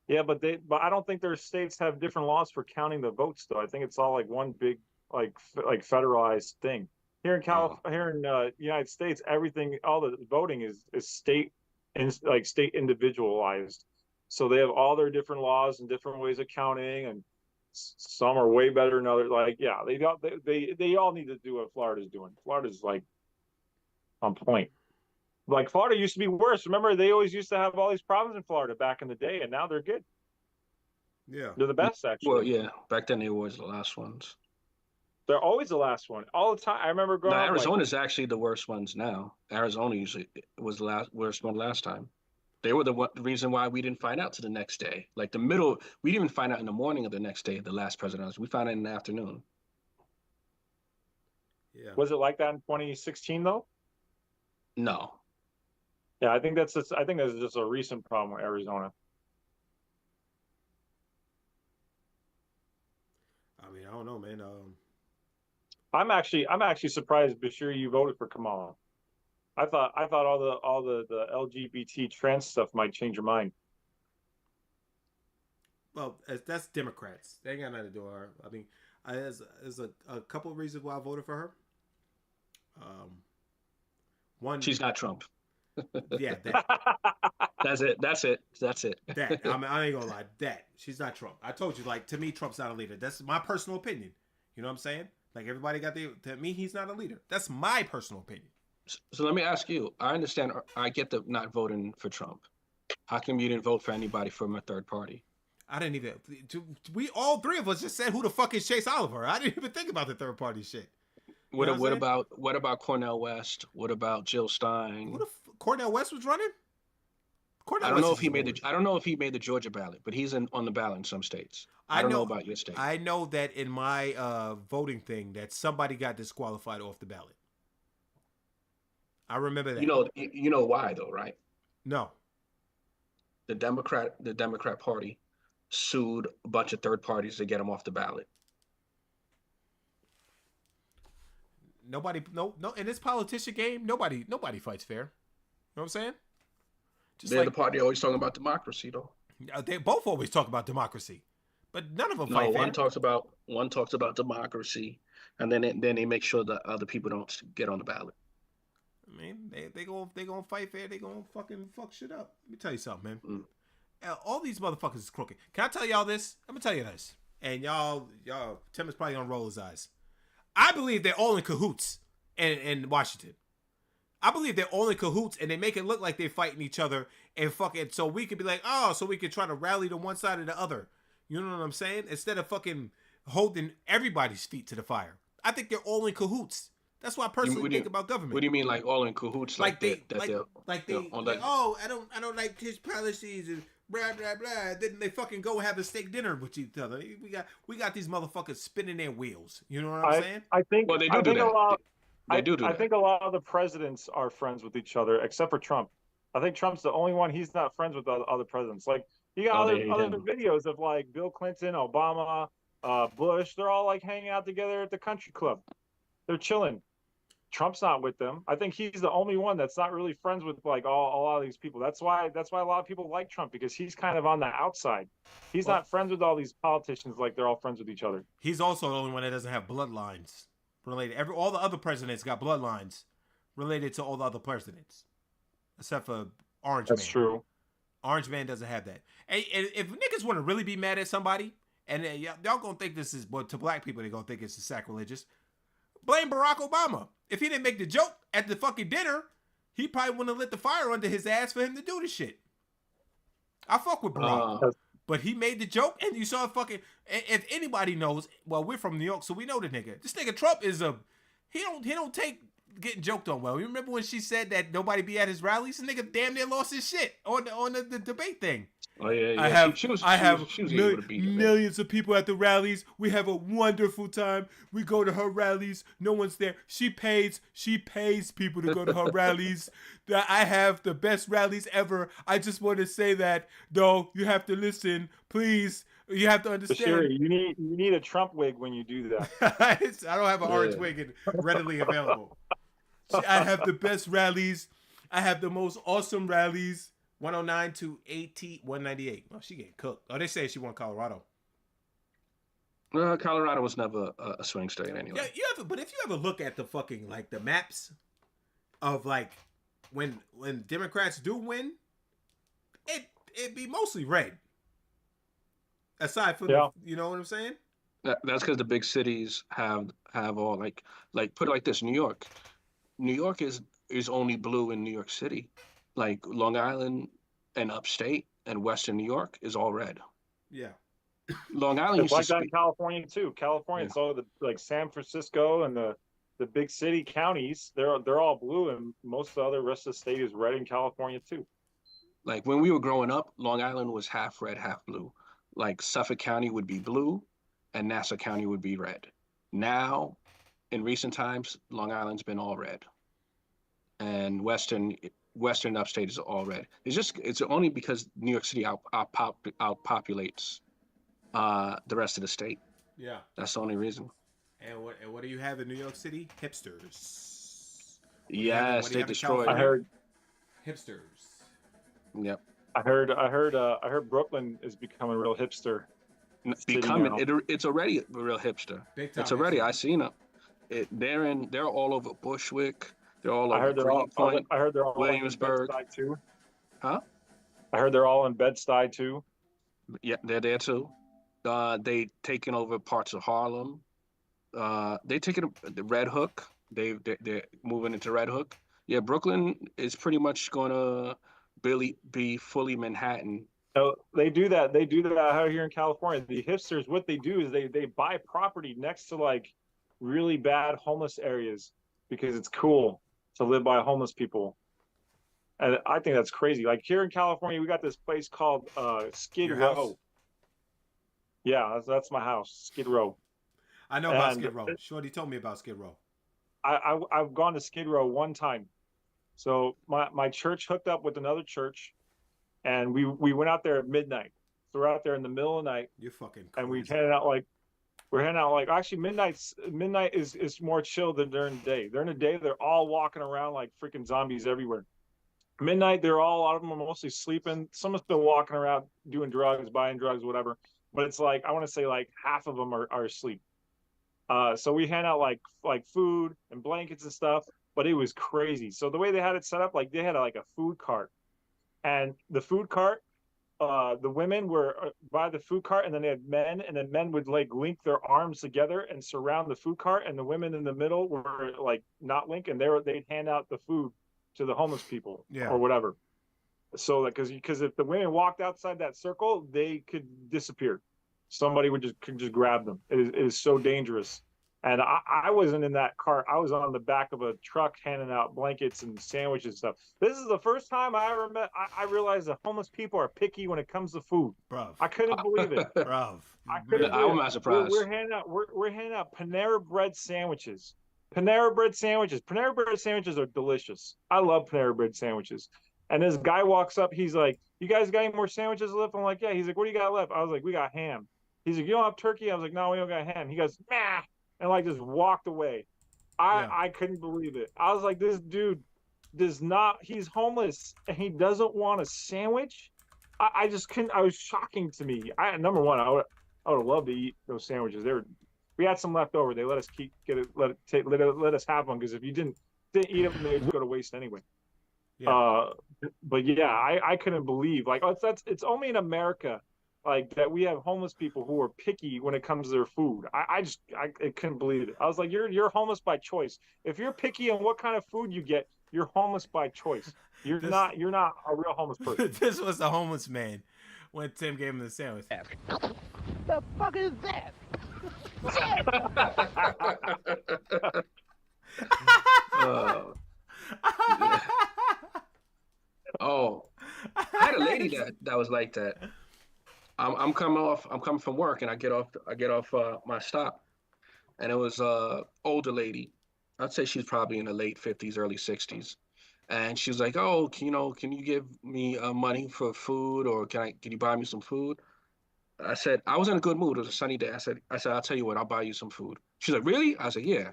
Speaker 3: Yeah, but I don't think their states have different laws for counting the votes though. I think it's all one big federalized thing. Here in here in United States, everything, all the voting is state and state individualized. So they have all their different laws and different ways of counting, and some are way better than others. They all need to do what Florida's doing. Florida's on point. Florida used to be worse. Remember, they always used to have all these problems in Florida back in the day, and now they're good.
Speaker 1: Yeah,
Speaker 3: they're the best actually.
Speaker 2: Well, yeah, back then they were always the last ones.
Speaker 3: They're always the last one, all the time. I remember growing up.
Speaker 2: Arizona's actually the worst ones now. Arizona usually was the worst one last time. They were the reason why we didn't find out to the next day. We didn't even find out in the morning of the next day, the last president. We found out in the afternoon.
Speaker 1: Yeah.
Speaker 3: Was it like that in 2016 though?
Speaker 2: No.
Speaker 3: Yeah, I think that's just a recent problem with Arizona.
Speaker 1: I mean, I don't know, man.
Speaker 3: I'm actually surprised, Bashir, you voted for Kamala. I thought all the LGBT trans stuff might change your mind.
Speaker 1: Well, that's Democrats. They ain't got nothing to do with her. I mean, there's a couple of reasons why I voted for her. One,
Speaker 2: she's not Trump.
Speaker 1: Yeah, that.
Speaker 2: That's it.
Speaker 1: That I ain't gonna lie. That she's not Trump. I told you, to me, Trump's not a leader. That's my personal opinion. You know what I'm saying? Everybody got to me, he's not a leader. That's my personal opinion.
Speaker 2: So let me ask you. I understand. I get the not voting for Trump. How come you didn't vote for anybody from a third party?
Speaker 1: I didn't even. We all three of us just said who the fuck is Chase Oliver. I didn't even think about the third party shit.
Speaker 2: What about Cornel West? What about Jill Stein?
Speaker 1: Cornel West was running?
Speaker 2: I don't know if he made the Georgia ballot, but he's on the ballot in some states. I don't know about your state.
Speaker 1: I know that in my voting thing that somebody got disqualified off the ballot. I remember that.
Speaker 2: You know why though, right?
Speaker 1: No.
Speaker 2: the Democrat Party sued a bunch of third parties to get him off the ballot.
Speaker 1: Nobody, no, in this politician game, nobody fights fair. You know what I'm saying?
Speaker 2: They're the party always talking about democracy, though.
Speaker 1: They both always talk about democracy, but none of them fight fair.
Speaker 2: One talks about democracy, and then they make sure that other people don't get on the ballot.
Speaker 1: I mean, they gonna fight fair. They gonna fucking fuck shit up. Let me tell you something, man. All these motherfuckers is crooked. Can I tell y'all this? I'm gonna tell you this, and y'all, Tim is probably gonna roll his eyes. I believe they're all in cahoots in Washington. I believe they're all in cahoots, and they make it look like they're fighting each other, and fucking so we could be like, oh, so we could try to rally to one side or the other. You know what I'm saying? Instead of fucking holding everybody's feet to the fire. I think they're all in cahoots. That's what I personally think about government.
Speaker 2: What do you mean, like all in cahoots?
Speaker 1: Oh, I don't like his policies and blah blah blah. Then they fucking go have a steak dinner with each other. We got these motherfuckers spinning their wheels. You know what I'm saying?
Speaker 3: I think.
Speaker 2: Well, they do
Speaker 3: I think
Speaker 2: that.
Speaker 3: a lot.
Speaker 2: They do
Speaker 3: I
Speaker 2: that.
Speaker 3: think a lot of the presidents are friends with each other, except for Trump. I think Trump's the only one he's not friends with the other presidents. Like you got other videos of like Bill Clinton, Obama, Bush. They're all like hanging out together at the country club. They're chilling. Trump's not with them. I think he's the only one that's not really friends with like a lot of these people. That's why a lot of people like Trump, because he's kind of on the outside. He's not friends with all these politicians like they're all friends with each other.
Speaker 1: He's also the only one that doesn't have bloodlines related. All the other presidents got bloodlines related to all the other presidents, except for Orange Man.
Speaker 3: That's true.
Speaker 1: Orange Man doesn't have that. And if niggas want to really be mad at somebody, and y'all gonna think this is, well, to black people, they're gonna think it's sacrilegious. Blame Barack Obama. If he didn't make the joke at the fucking dinner, he probably wouldn't have lit the fire under his ass for him to do the shit. I fuck with Barack. But he made the joke, and you saw fucking. If anybody knows, well, we're from New York, so we know the nigga. This nigga Trump is he don't take getting joked on well. You remember when she said that nobody be at his rallies? This nigga damn near lost his shit on the debate thing.
Speaker 2: Oh yeah, yeah.
Speaker 1: I have
Speaker 2: she was able to beat him,
Speaker 1: millions of people at the rallies. We have a wonderful time. We go to her rallies. No one's there. She pays people to go to her rallies. That I have the best rallies ever. I just want to say that, though. You have to listen, please. You have to understand.
Speaker 3: Sure, you need a Trump wig when you do that.
Speaker 1: I don't have an orange wig readily available. I have the best rallies. I have the most awesome rallies. 109 to 198. Oh, she getting cooked. Oh, they say she won Colorado.
Speaker 2: Colorado was never a swing state anyway.
Speaker 1: Yeah, but if you ever look at the fucking like the maps of like when Democrats do win, it be mostly red. Aside from you know what I'm saying?
Speaker 2: That's because the big cities have all like put it like this. New York is only blue in New York City. Like Long Island and upstate and Western New York is all red.
Speaker 1: Yeah.
Speaker 3: Long Island used like that in California too. California, it's all the like San Francisco and the big city counties. They're all blue, and most of the other rest of the state is red in California too.
Speaker 2: Like when we were growing up, Long Island was half red, half blue. Like Suffolk County would be blue, and Nassau County would be red. Now, in recent times, Long Island's been all red, and Western upstate is all red. It's only because New York City outpopulates the rest of the state.
Speaker 1: Yeah,
Speaker 2: that's the only reason.
Speaker 1: And what do you have in New York City? Hipsters.
Speaker 2: Yes, they destroyed.
Speaker 3: I heard
Speaker 1: hipsters.
Speaker 2: Yep.
Speaker 3: I heard Brooklyn is becoming a real hipster.
Speaker 2: It's already a real hipster. It's already. I seen it. They're all over Bushwick. They're all over Greenpoint.
Speaker 3: I heard they're all
Speaker 2: Williamsburg
Speaker 3: in Bed-Stuy too.
Speaker 2: Huh?
Speaker 3: I heard they're all in Bed-Stuy too.
Speaker 2: Yeah, they're there too. They taken over parts of Harlem. They taken the Red Hook. They're moving into Red Hook. Yeah, Brooklyn is pretty much gonna be fully Manhattan.
Speaker 3: No, they do that. They do that out here in California. The hipsters, what they do is they buy property next to like really bad homeless areas because it's cool to live by homeless people. And I think that's crazy. Like here in California, we got this place called Skid Row. Yeah, that's my house, Skid Row.
Speaker 1: I know about Skid Row. Shorty told me about Skid Row.
Speaker 3: I've gone to Skid Row one time. So my church hooked up with another church, and we went out there at midnight. So we're out there in the middle of the night.
Speaker 1: You're fucking crazy.
Speaker 3: And we're heading out like actually midnight is more chill than during the day. During the day, they're all walking around like freaking zombies everywhere. Midnight, a lot of them are mostly sleeping. Some are still walking around doing drugs, buying drugs, whatever. But it's like, I want to say like half of them are asleep. So we hand out like food and blankets and stuff, but it was crazy. So the way they had it set up, like they had like a food cart, and the food cart, the women were by the food cart, and then they had men, and then men would like link their arms together and surround the food cart, and the women in the middle were like not linked, and they'd hand out the food to the homeless people or whatever. So like, because if the women walked outside that circle, they could disappear. Somebody could just grab them. It is so dangerous. And I wasn't in that cart. I was on the back of a truck handing out blankets and sandwiches and stuff. This is the first time I ever I realized that homeless people are picky when it comes to food.
Speaker 1: Bruv.
Speaker 3: I couldn't believe it.
Speaker 1: Bruv.
Speaker 2: I'm not surprised.
Speaker 3: We're handing out Panera bread sandwiches. Panera bread sandwiches. Panera bread sandwiches are delicious. I love Panera bread sandwiches. And this guy walks up. He's like, "You guys got any more sandwiches left?" I'm like, "Yeah." He's like, "What do you got left?" I was like, "We got ham." He's like, "You don't have turkey?" I was like, "No, we don't got ham." He goes, "Nah," and like just walked away. I couldn't believe it. I was like, this dude he's homeless and he doesn't want a sandwich. I just couldn't. It was shocking to me. Number one, I would have loved to eat those sandwiches. We had some left over. They let us let us have one, because if you didn't eat them, they'd go to waste anyway. Yeah. But yeah, I couldn't believe, like, it's only in America like that we have homeless people who are picky when it comes to their food. I couldn't believe it. I was like, you're homeless by choice. If you're picky on what kind of food you get, you're homeless by choice. You're not a real homeless person.
Speaker 1: This was a homeless man when Tim gave him the sandwich.
Speaker 4: The fuck is that?
Speaker 2: Oh, I had a lady that was like that. I'm coming from work, and I get off my stop, and it was older lady. I'd say she's probably in the late 50s, early 60s, and she was like, "Oh, can you give me money for food, or can you buy me some food?" I said, I was in a good mood. It was a sunny day. I said, "I'll tell you what, I'll buy you some food." She's like, "Really?" I said, "Yeah."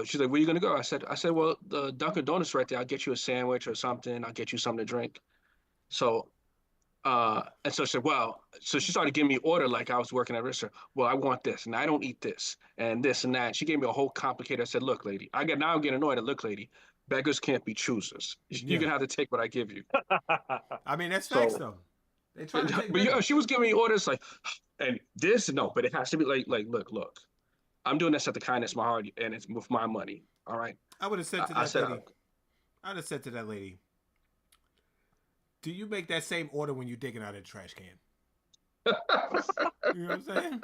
Speaker 2: She's like, "Where are you gonna go?" I said, "Well, the Dunkin' Donuts right there. I'll get you a sandwich or something. I'll get you something to drink." So, and so she said, "Well," so she started giving me order like I was working at a restaurant. "Well, I want this, and I don't eat this, and this and that." She gave me a whole complicated. I said, "Look, lady, now I'm getting annoyed. Look, lady, beggars can't be choosers. You're gonna have to take what I give you."
Speaker 1: I mean, that's facts though. They try to take
Speaker 2: but she was giving me orders like, and this no, but it has to be like look. I'm doing this at the kindness of my heart, and it's with my money. All right.
Speaker 1: I would have said to that lady. I'd have said to that lady, "Do you make that same order when you're digging out of the trash can?" You know what I'm saying?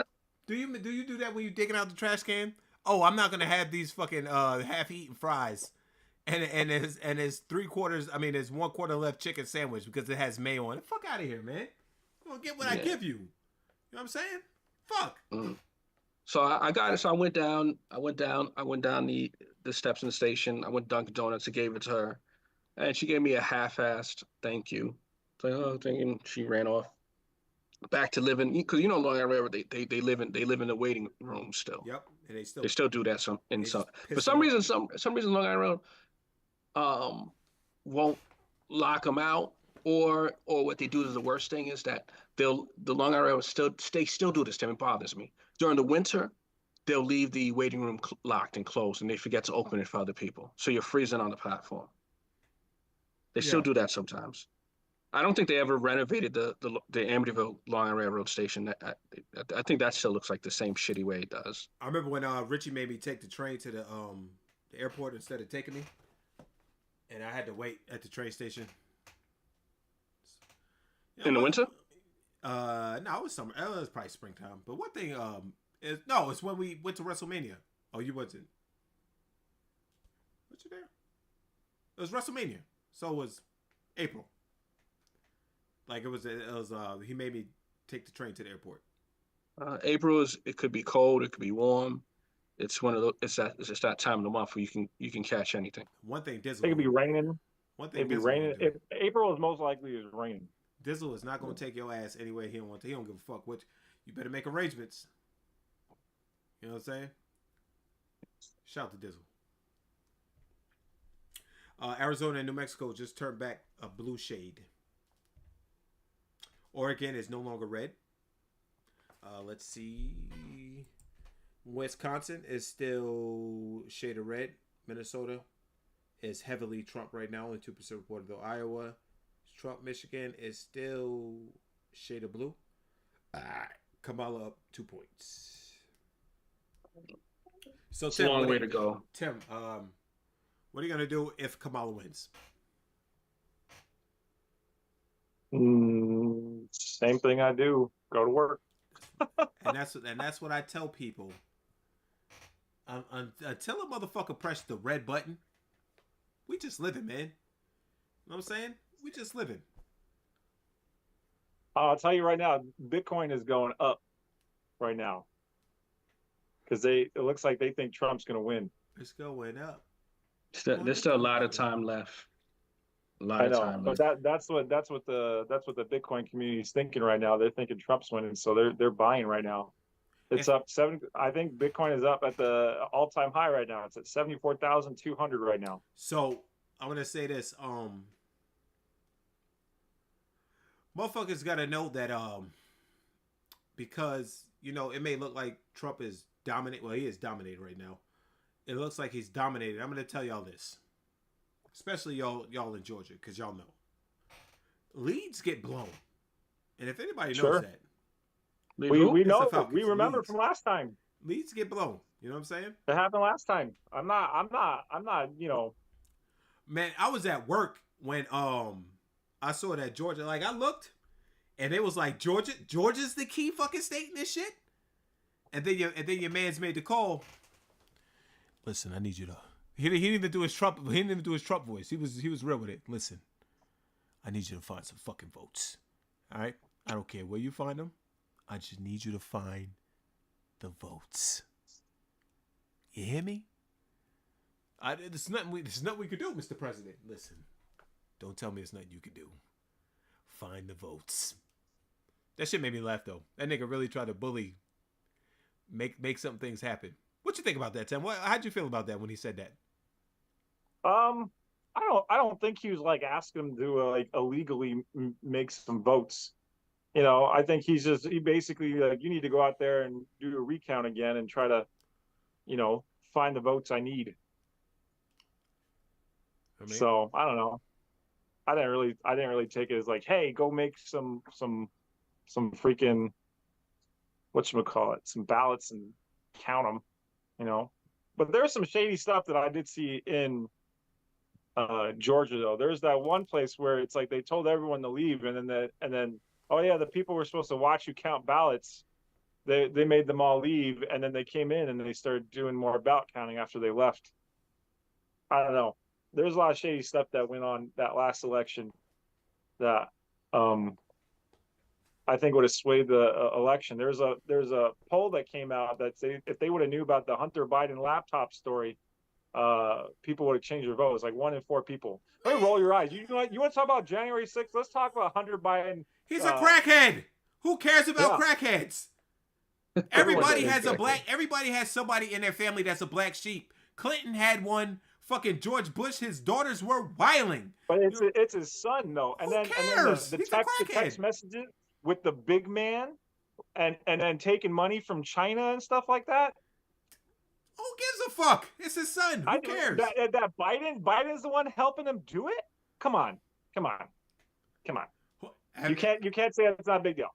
Speaker 1: Do you do that when you're digging out the trash can? "Oh, I'm not gonna have these fucking half-eaten fries, and there's 3/4. I mean, there's 1/4 left chicken sandwich because it has mayo on it. Fuck out of here, man. I'm gonna get what I give you. You know what I'm saying? Fuck."
Speaker 2: So I got it. So I went down the steps in the station. I went to Dunkin' Donuts. I gave it to her, and she gave me a half-assed thank you. So, oh, thank you. She ran off back to living, because Long Island Railroad, they live in the waiting room still.
Speaker 1: Yep, and they
Speaker 2: still do that for some reason Long Island Railroad won't lock them out, or what they do is the worst thing is that the Long Island Railroad still do this. It bothers me. During the winter, they'll leave the waiting room locked and closed, and they forget to open it for other people. So you're freezing on the platform. They still do that sometimes. I don't think they ever renovated the Amityville Long Island Railroad station. I think that still looks like the same shitty way it does.
Speaker 1: I remember when Richie made me take the train to the airport instead of taking me, and I had to wait at the train station.
Speaker 2: In the winter?
Speaker 1: No, it was summer. It was probably springtime. But one thing, it's when we went to WrestleMania. Oh, you wasn't? What you there? It was WrestleMania, so it was April. Like it was. He made me take the train to the airport.
Speaker 2: April it could be cold. It could be warm. It's one of those. It's just that time of the month where you can catch anything.
Speaker 1: One thing,
Speaker 3: it could be raining.
Speaker 1: One thing,
Speaker 3: it'd be raining. April is most likely is raining.
Speaker 1: Dizzle is not gonna take your ass anywhere he don't want to. He don't give a fuck what. You better make arrangements. You know what I'm saying? Shout out to Dizzle. Arizona and New Mexico just turned back a blue shade. Oregon is no longer red. Let's see. Wisconsin is still shade of red. Minnesota is heavily Trump right now. Only 2% reported though. Iowa is Trump. Michigan is still shade of blue. Kamala up 2 points. So
Speaker 2: It's a long way to go.
Speaker 1: Tim, what are you gonna do if Kamala wins?
Speaker 3: Same thing I do. Go to work.
Speaker 1: and that's what I tell people. Until a motherfucker press the red button, we just living, man. You know what I'm saying? We just living.
Speaker 3: I'll tell you right now, Bitcoin is going up right now because it looks like they think Trump's going to win.
Speaker 1: It's going up.
Speaker 2: There's still a lot of time left. A lot of time
Speaker 3: but
Speaker 2: left.
Speaker 3: that's what the Bitcoin community is thinking right now. They're thinking Trump's winning, so they're buying right now. It's up 7. I think Bitcoin is up at the all-time high right now. It's at 74,200 right now.
Speaker 1: So I'm gonna say this. Motherfuckers gotta know that because it may look like Trump is dominant. Well, he is dominated right now. It looks like he's dominated. I'm gonna tell y'all this, especially y'all in Georgia, because y'all know leads get blown, and if anybody knows that.
Speaker 3: We know. We remember leads from last time.
Speaker 1: Leads get blown. You know what I'm saying?
Speaker 3: It happened last time. I'm not.
Speaker 1: Man, I was at work when I saw that Georgia. Like I looked, and it was like Georgia's the key fucking state in this shit. And then your man's made the call. Listen, I need you to. He didn't even do his Trump. He didn't even do his Trump voice. He was real with it. Listen, I need you to find some fucking votes. All right, I don't care where you find them. I just need you to find the votes. You hear me? There's nothing we could do, Mr. President. Listen, don't tell me there's nothing you could do. Find the votes. That shit made me laugh though. That nigga really tried to bully, make some things happen. What you think about that, Tim? How'd you feel about that when he said that?
Speaker 3: I don't think he was like asking him to like illegally make some votes. I think he basically like, you need to go out there and do a recount again and try to, find the votes I need. So I don't know. I didn't really take it as like, hey, go make some freaking, whatchamacallit, some ballots and count them, But there's some shady stuff that I did see in Georgia though. There's that one place where it's like they told everyone to leave, and then oh yeah, the people were supposed to watch you count ballots. They made them all leave, and then they came in and they started doing more ballot counting after they left. I don't know. There's a lot of shady stuff that went on that last election that I think would have swayed the election. There's a poll that came out that if they would have knew about the Hunter Biden laptop story, people would have changed their vote. It was like 1 in 4 people. Hey, roll your eyes. You want to talk about January 6th? Let's talk about Hunter Biden.
Speaker 1: He's a crackhead. Who cares about crackheads? Everybody has everybody has somebody in their family that's a black sheep. Clinton had one. Fucking George Bush, his daughters were wilding.
Speaker 3: But it's his son though. And then the text messages with the big man and then taking money from China and stuff like that.
Speaker 1: Who gives a fuck? It's his son. Who cares?
Speaker 3: That Biden's the one helping him do it? Come on. You can't say it's not a big deal.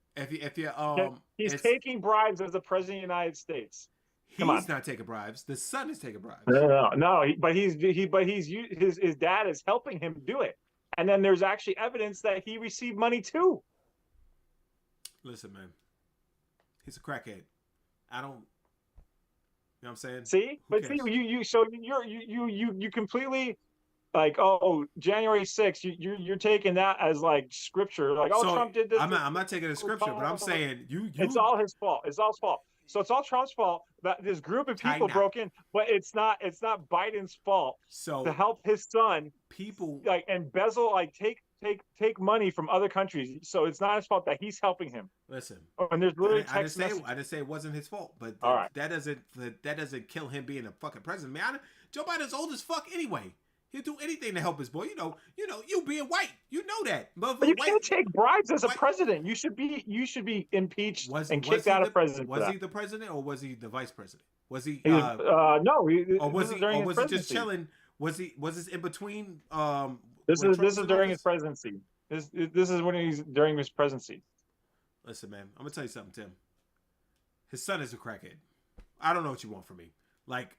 Speaker 3: He's taking bribes as the president of the United States.
Speaker 1: He's not taking bribes. The son is taking bribes.
Speaker 3: No. His dad is helping him do it, and then there's actually evidence that he received money too.
Speaker 1: Listen, man, he's a crackhead. I don't. You know what I'm saying?
Speaker 3: See, you completely like January 6th. You're taking that as like scripture. Like Trump did this.
Speaker 1: I'm not taking a scripture, but I'm saying you.
Speaker 3: It's all his fault. It's all his fault. So it's all Trump's fault that this group of people broke in, but it's not Biden's fault.
Speaker 1: So
Speaker 3: to help his son,
Speaker 1: people
Speaker 3: like embezzle, like take money from other countries. So it's not his fault that he's helping him.
Speaker 1: Listen,
Speaker 3: and there's literally
Speaker 1: I didn't
Speaker 3: text
Speaker 1: say
Speaker 3: messages.
Speaker 1: I didn't say it wasn't his fault, but
Speaker 3: All right.
Speaker 1: that doesn't kill him being a fucking president, man. Joe Biden's old as fuck anyway. He'll do anything to help his boy. You being white, you know that.
Speaker 3: But you can't take bribes as a president. You should be impeached and kicked out of president.
Speaker 1: Was he the president or was he the vice president? Was he?
Speaker 3: No.
Speaker 1: Or was he? Or was he just chilling? Was this in between?
Speaker 3: This is during his presidency. This is when he's during his presidency.
Speaker 1: Listen, man, I'm gonna tell you something, Tim. His son is a crackhead. I don't know what you want from me. Like,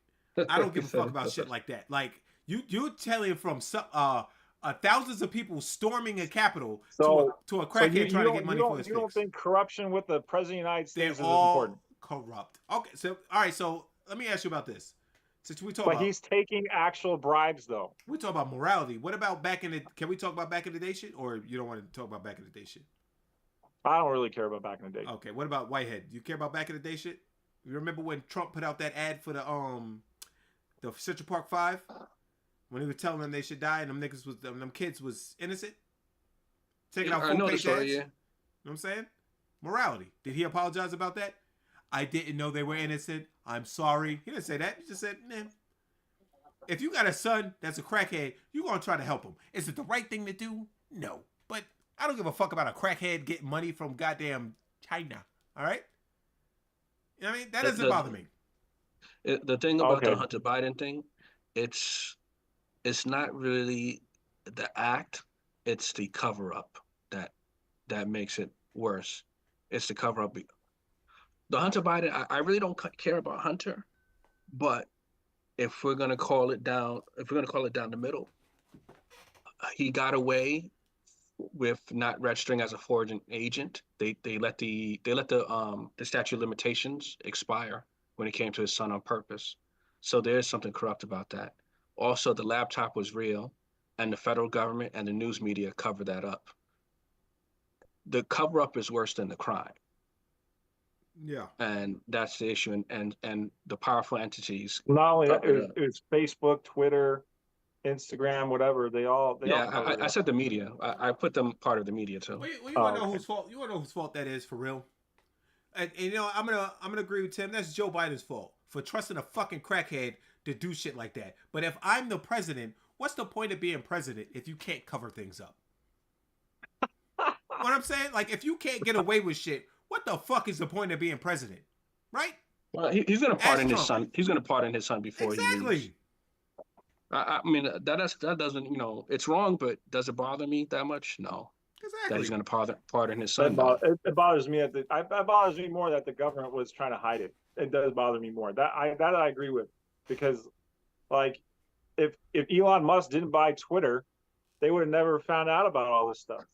Speaker 1: I don't give a fuck about shit like that. Like, you're telling from thousands of people storming a Capitol to a crackhead trying to get money for his
Speaker 3: You don't think corruption with the president of the United States is
Speaker 1: all
Speaker 3: important?
Speaker 1: Corrupt. Okay, so all right, so let me ask you about this. Since we talk
Speaker 3: But
Speaker 1: about,
Speaker 3: he's taking actual bribes, though.
Speaker 1: we talk about morality. What about back in the? Can we talk about back in the day shit, or you don't want to talk about back in the day shit?
Speaker 3: I don't really care about back in the day.
Speaker 1: Okay, what about Whitehead? You care about back in the day shit? You remember when Trump put out that ad for the Central Park 5 when he was telling them they should die and them kids was innocent, taking out full page ads. You know what I'm saying? Morality. Did he apologize about that? I didn't know they were innocent. I'm sorry. He didn't say that. He just said, man, if you got a son that's a crackhead, you're going to try to help him. Is it the right thing to do? No. But I don't give a fuck about a crackhead getting money from goddamn China. All right? You know what I mean? That doesn't bother me.
Speaker 2: The thing about the Hunter Biden thing, it's not really the act, it's the cover-up that makes it worse. It's the cover-up. The Hunter Biden, I really don't care about Hunter, but if we're gonna call it down the middle, he got away with not registering as a foreign agent. They let the statute of limitations expire when it came to his son on purpose. So there is something corrupt about that. Also, the laptop was real, and the federal government and the news media covered that up. The cover-up is worse than the crime.
Speaker 1: Yeah.
Speaker 2: And that's the issue. And the powerful entities.
Speaker 3: Not only that, it's Facebook, Twitter, Instagram, whatever. They all
Speaker 2: I said the media. I put them part of the media too.
Speaker 1: Well, you want to know whose fault? You want to know whose fault that is for real? And you know, I'm gonna agree with Tim. That's Joe Biden's fault for trusting a fucking crackhead to do shit like that. But if I'm the president, what's the point of being president if you can't cover things up? What I'm saying? Like, if you can't get away with shit, what the fuck is the point of being president? Right?
Speaker 2: Well, he's gonna pardon his son. He's gonna pardon his son before he leaves.
Speaker 1: Exactly.
Speaker 2: I mean, that doesn't, it's wrong, but does it bother me that much? No.
Speaker 1: Exactly.
Speaker 2: That he's going to pardon his son.
Speaker 3: It bothers me it bothers me more that the government was trying to hide it. It does bother me more. That I agree with, because like if Elon Musk didn't buy Twitter, they would have never found out about all this stuff.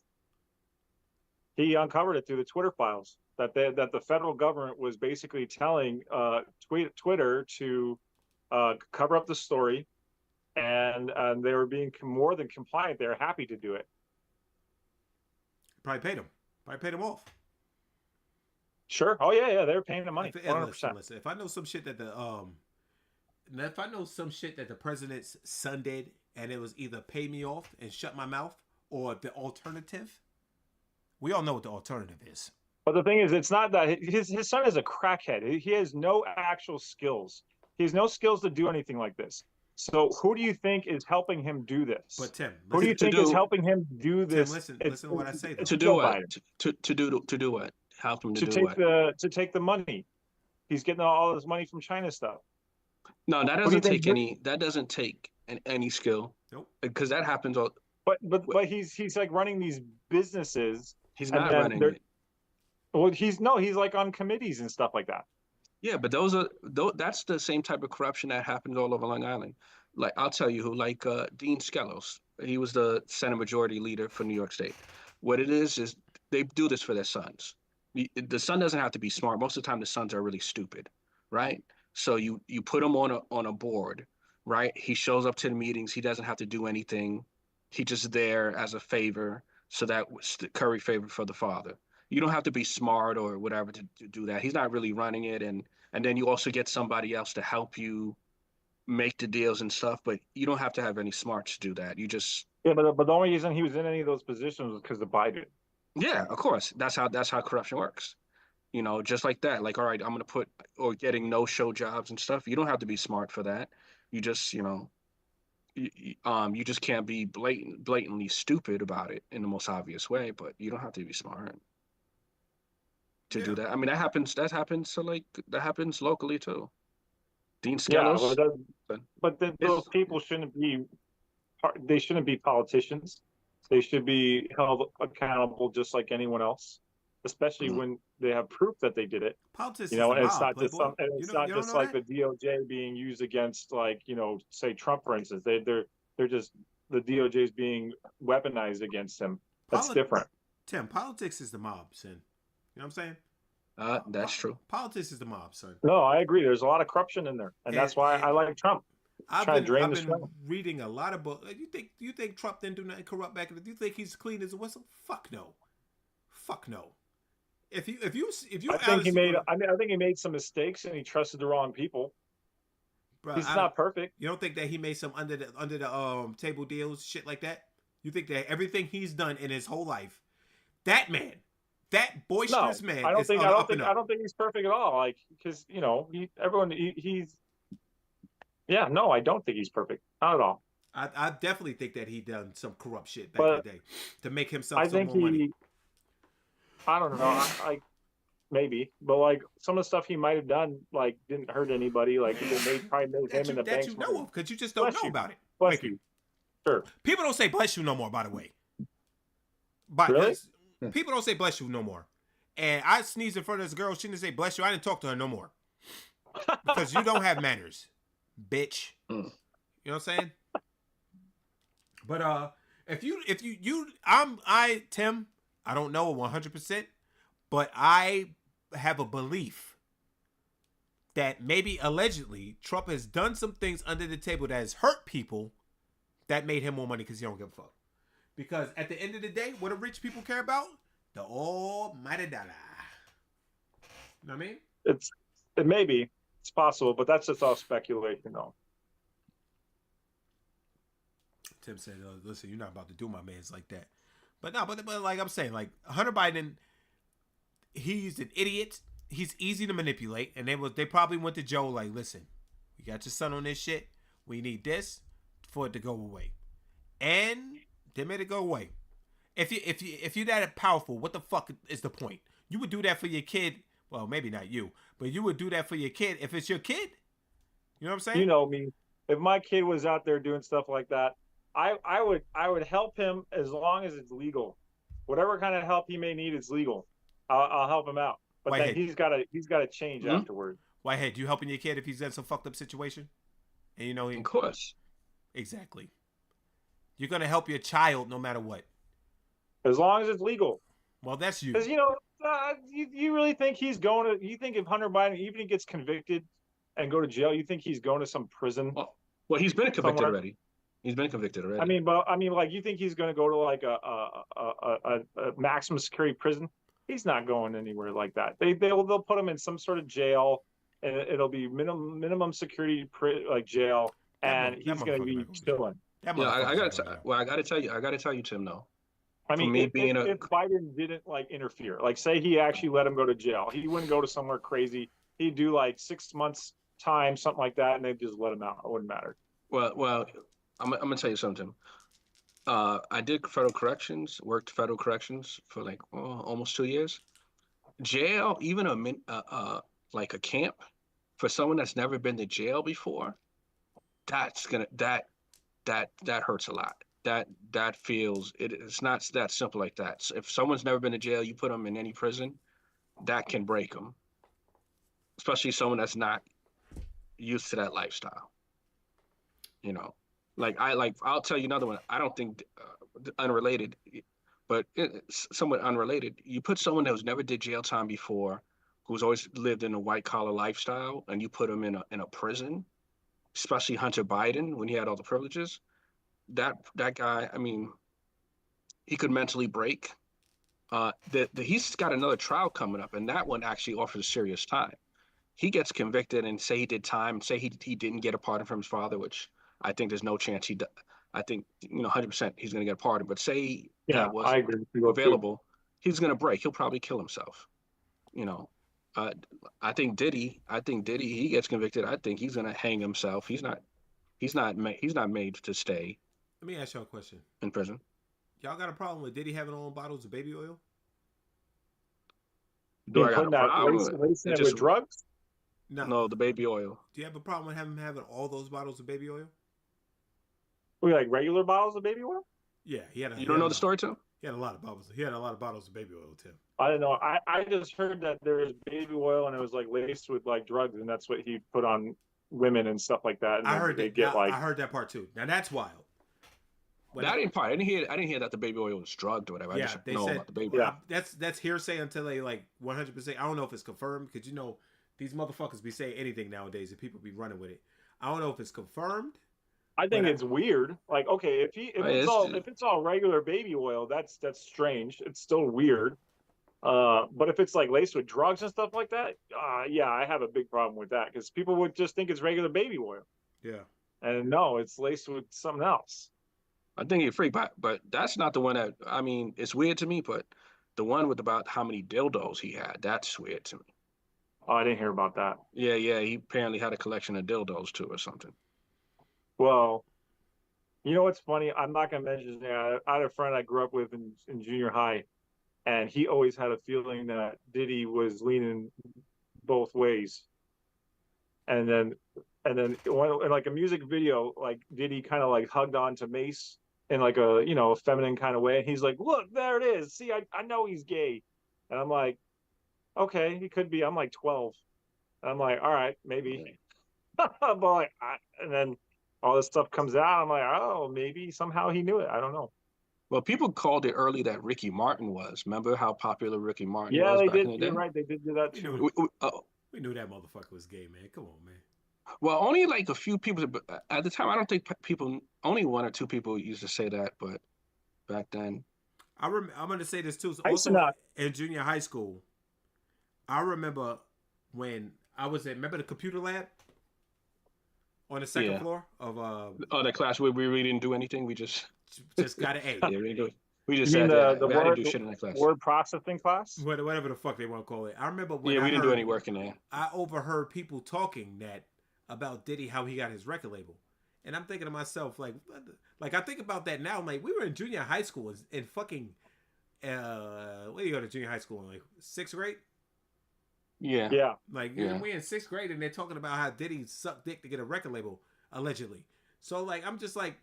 Speaker 3: He uncovered it through the Twitter files that the federal government was basically telling Twitter to cover up the story. And they were being more than compliant. They were happy to do it.
Speaker 1: Probably paid him off.
Speaker 3: Sure. Oh yeah. They were paying him money.
Speaker 1: 100%. Listen, if I know some shit that the president's son did, and it was either pay me off and shut my mouth, or the alternative, we all know what the alternative is.
Speaker 3: But the thing is, it's not that his son is a crackhead. He has no actual skills. He has no skills to do anything like this. So who do you think is helping him do this?
Speaker 1: But Tim,
Speaker 3: who do you think is helping him do this?
Speaker 1: Tim, listen to what I say. Though.
Speaker 2: To do what? To do what? Help him to do what?
Speaker 3: To take the money. He's getting all this money from China stuff.
Speaker 2: No, that doesn't take any. That doesn't take any skill.
Speaker 1: Nope.
Speaker 2: Because that happens all.
Speaker 3: But he's like running these businesses.
Speaker 2: He's not running it.
Speaker 3: Well, he's like on committees and stuff like that.
Speaker 2: Yeah, but that's the same type of corruption that happens all over Long Island. Like, I'll tell you who, like Dean Skelos. He was the Senate Majority Leader for New York State. What it is they do this for their sons. The son doesn't have to be smart. Most of the time, the sons are really stupid, right? So you put him on a board, right? He shows up to the meetings. He doesn't have to do anything. He's just there as a favor, so that curry favor for the father. You don't have to be smart or whatever to do that. He's not really running it. And then you also get somebody else to help you make the deals and stuff, but you don't have to have any smarts to do that. You just
Speaker 3: Yeah, but the only reason he was in any of those positions was because of Biden.
Speaker 2: Yeah, of course. That's how corruption works. You know, just like that. Like, all right, I'm gonna put or getting no-show jobs and stuff. You don't have to be smart for that. You just, you just can't be blatantly stupid about it in the most obvious way. But you don't have to be smart to do that. I mean, that happens. That happens. So like that happens locally too. Dean
Speaker 3: Yeah,
Speaker 2: Skelos.
Speaker 3: but those people shouldn't be. They shouldn't be politicians. They should be held accountable just like anyone else, especially when they have proof that they did it.
Speaker 1: Politics,
Speaker 3: and it's
Speaker 1: mob,
Speaker 3: not just
Speaker 1: Playboy.
Speaker 3: it's not just like the DOJ being used against, like, say Trump, for instance. They're just the DOJ is being weaponized against him. That's different.
Speaker 1: Tim, politics is the mob, son. You know what I'm saying?
Speaker 2: That's true.
Speaker 1: Politics is the mob, son.
Speaker 3: No, I agree. There's a lot of corruption in there, and that's why I like Trump.
Speaker 1: I've
Speaker 3: Trying to drain the
Speaker 1: been
Speaker 3: swamp.
Speaker 1: reading a lot of books. You think Trump didn't do nothing corrupt back in the? Do you think he's clean as a whistle? Fuck no. Fuck no. If you
Speaker 3: I think he made some mistakes and he trusted the wrong people.
Speaker 1: Bro,
Speaker 3: He's not perfect.
Speaker 1: You don't think that he made some under the table deals, shit like that? You think that everything he's done in his whole life, that that boisterous man,
Speaker 3: I don't
Speaker 1: is
Speaker 3: think
Speaker 1: up.
Speaker 3: he's perfect at all. Like, because he's. Yeah, no, I don't think he's perfect. Not at all.
Speaker 1: I definitely think that he done some corrupt shit back
Speaker 3: But
Speaker 1: in the day to make himself
Speaker 3: I
Speaker 1: some
Speaker 3: think
Speaker 1: more money.
Speaker 3: I don't know. I maybe, but like some of the stuff he might have done, like, didn't hurt anybody. Like, it probably made him in the bank.
Speaker 1: That you know of, because you just don't know about it.
Speaker 3: Bless you. Sure.
Speaker 1: People don't say bless you no more, by the way. But
Speaker 3: Really?
Speaker 1: people don't say bless you no more. And I sneezed in front of this girl. She didn't say bless you. I didn't talk to her no more. Because you don't have manners, bitch. You know what I'm saying? But Tim, I don't know 100%, but I have a belief that maybe allegedly Trump has done some things under the table that has hurt people that made him more money because he don't give a fuck. Because at the end of the day, what do rich people care about? The almighty dollar. You know what I mean?
Speaker 3: It may be. It's possible, but that's just all speculation, though.
Speaker 1: Tim said, listen, you're not about to do my mans like that. But no, but like I'm saying, like Hunter Biden, he's an idiot. He's easy to manipulate. And they probably went to Joe like, listen, we got your son on this shit. We need this for it to go away. And they made it go away. If you're that powerful, what the fuck is the point? You would do that for your kid. Well, maybe not you, but you would do that for your kid if it's your kid. You know what I'm saying?
Speaker 3: You know me. If my kid was out there doing stuff like that, I would help him as long as it's legal. Whatever kind of help he may need is legal. I'll help him out. But
Speaker 1: Whitehead.
Speaker 3: then he's got to change afterward.
Speaker 1: Whitehead, you helping your kid if he's in some fucked up situation? And you know he.
Speaker 2: Of course.
Speaker 1: Exactly. You're gonna help your child no matter what.
Speaker 3: As long as it's legal.
Speaker 1: Well, that's you.
Speaker 3: Because you really think he's going to? You think if Hunter Biden, even if he gets convicted and go to jail, you think he's going to some prison?
Speaker 2: Well, he's been convicted already. He's been convicted already.
Speaker 3: I mean, like, you think he's going to go to like a maximum security prison? He's not going anywhere like that. They'll put him in some sort of jail, and it'll be minimum security jail, and he's going to be chilling.
Speaker 2: Yeah, I gotta tell you, Tim. Though,
Speaker 3: I mean, if Biden didn't interfere, like say he actually let him go to jail, he wouldn't go to somewhere crazy. He'd do like 6 months time, something like that, and they'd just let him out. It wouldn't matter.
Speaker 2: Well, I'm gonna tell you something. I did federal corrections, worked federal corrections for like almost 2 years. Jail, even like a camp for someone that's never been to jail before, that hurts a lot. That feels it's not that simple like that. So if someone's never been to jail, you put them in any prison, that can break them. Especially someone that's not used to that lifestyle. You know, I'll tell you another one. I don't think unrelated, but it's somewhat unrelated. You put someone who's never did jail time before, who's always lived in a white collar lifestyle, and you put them in a prison, especially Hunter Biden when he had all the privileges. That guy, I mean, he could mentally break. He's got another trial coming up, and that one actually offers serious time. He gets convicted and say he did time, say he didn't get a pardon from his father, which I think there's no chance I think 100% he's going to get a pardon. But say
Speaker 3: Yeah,
Speaker 2: that was
Speaker 3: I agree with you too.
Speaker 2: available, he's going to break. He'll probably kill himself. I think Diddy. He gets convicted. I think he's going to hang himself. He's not made to stay
Speaker 1: Let me ask y'all a question.
Speaker 2: in prison.
Speaker 1: Y'all got a problem with Diddy having own bottles of baby oil?
Speaker 2: Do I got a
Speaker 3: Putting that
Speaker 2: problem?
Speaker 3: lacing
Speaker 2: It
Speaker 3: it with
Speaker 2: just-
Speaker 3: drugs?
Speaker 2: No, the baby oil.
Speaker 1: Do you have a problem with him having all those bottles of baby oil?
Speaker 3: We like regular bottles of baby oil?
Speaker 1: Yeah, he had.
Speaker 2: You don't know the story, Tim?
Speaker 1: He had a lot of bottles. He had a lot of bottles of baby oil, Tim.
Speaker 3: I don't know. I just heard that there was baby oil and it was like laced with like drugs, and that's what he put on women and stuff like that. And
Speaker 1: I
Speaker 3: then
Speaker 1: heard
Speaker 3: they
Speaker 1: that.
Speaker 3: get like
Speaker 1: I heard that part too. Now that's wild.
Speaker 2: I didn't hear that the baby oil was drugged or whatever. I
Speaker 1: Yeah,
Speaker 2: just
Speaker 1: they
Speaker 2: know
Speaker 1: said
Speaker 2: about the baby.
Speaker 3: Yeah.
Speaker 1: that's hearsay until they like 100%. I don't know if it's confirmed because these motherfuckers be saying anything nowadays and people be running with it. I don't know if it's confirmed.
Speaker 3: I think
Speaker 1: but
Speaker 3: it's weird. Like, okay, if it's all regular baby oil, that's strange. It's still weird. But if it's like laced with drugs and stuff like that, yeah, I have a big problem with that because people would just think it's regular baby oil,
Speaker 1: Yeah.
Speaker 3: and no, it's laced with something else.
Speaker 2: I think you're freak, but that's not the one that. I mean, it's weird to me, but the one with about how many dildos he had, that's weird to me.
Speaker 3: Oh, I didn't hear about that.
Speaker 2: Yeah, he apparently had a collection of dildos too or something.
Speaker 3: Well, you know what's funny? I'm not gonna mention his name. I had a friend I grew up with in junior high, and he always had a feeling that Diddy was leaning both ways. And then in like a music video, like Diddy kind of like hugged on to Mace in like a feminine kind of way, and he's like, "Look, there it is. See, I know he's gay," and I'm like, "Okay, he could be." I'm like 12, and I'm like, "All right, maybe," but like, and then all this stuff comes out. I'm like, "Oh, maybe somehow he knew it. I don't know."
Speaker 2: Well, people called it early that Ricky Martin was. Remember how popular Ricky Martin
Speaker 3: Yeah,
Speaker 2: was
Speaker 3: they
Speaker 2: back in
Speaker 3: did.
Speaker 2: the day?
Speaker 3: You're right. They did do that too.
Speaker 1: We knew that motherfucker was gay, man. Come on, man.
Speaker 2: Well, only like a few people at the time. I don't think only one or two people used to say that, but back then.
Speaker 1: I'm going to say this too. So
Speaker 3: I used to
Speaker 1: also
Speaker 3: not-
Speaker 1: in junior high school, I remember when I was remember the computer lab on the second
Speaker 2: Yeah.
Speaker 1: floor of
Speaker 2: that class where we really didn't do anything. We just
Speaker 1: got an A.
Speaker 2: Yeah, we didn't do it. We just
Speaker 3: You mean
Speaker 2: sat there.
Speaker 3: the
Speaker 2: I didn't
Speaker 3: word,
Speaker 2: do shit in that class.
Speaker 3: word processing class?
Speaker 1: Whatever the fuck they want to call it. I remember when
Speaker 2: Yeah, we
Speaker 1: I
Speaker 2: didn't do
Speaker 1: heard-
Speaker 2: any work in there.
Speaker 1: I overheard people talking that about Diddy, how he got his record label. And I'm thinking to myself, like I think about that now. I'm like, we were in junior high school in fucking, where do you go to junior high school in, like 6th grade?
Speaker 2: Yeah.
Speaker 3: Yeah.
Speaker 1: Like
Speaker 2: Yeah.
Speaker 1: we're in 6th grade and they're talking about how Diddy sucked dick to get a record label, allegedly. So like, I'm just like,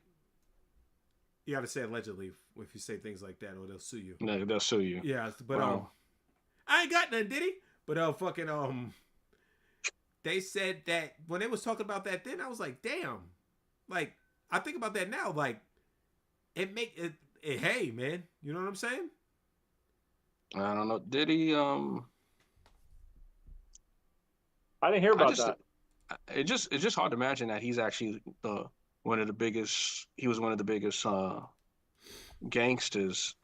Speaker 1: you got to say allegedly if you say things like that or they'll sue you.
Speaker 2: No, they'll sue you.
Speaker 1: Yeah, but
Speaker 2: Wow.
Speaker 1: I ain't got nothing, Diddy. But fucking they said that when they was talking about that then, I was like, damn. Like, I think about that now, like, it make it hey, man, you know what I'm saying?
Speaker 2: I don't know. Did he?
Speaker 3: I didn't hear about that.
Speaker 2: It's just hard to imagine that he's actually one of the biggest. He was one of the biggest gangsters,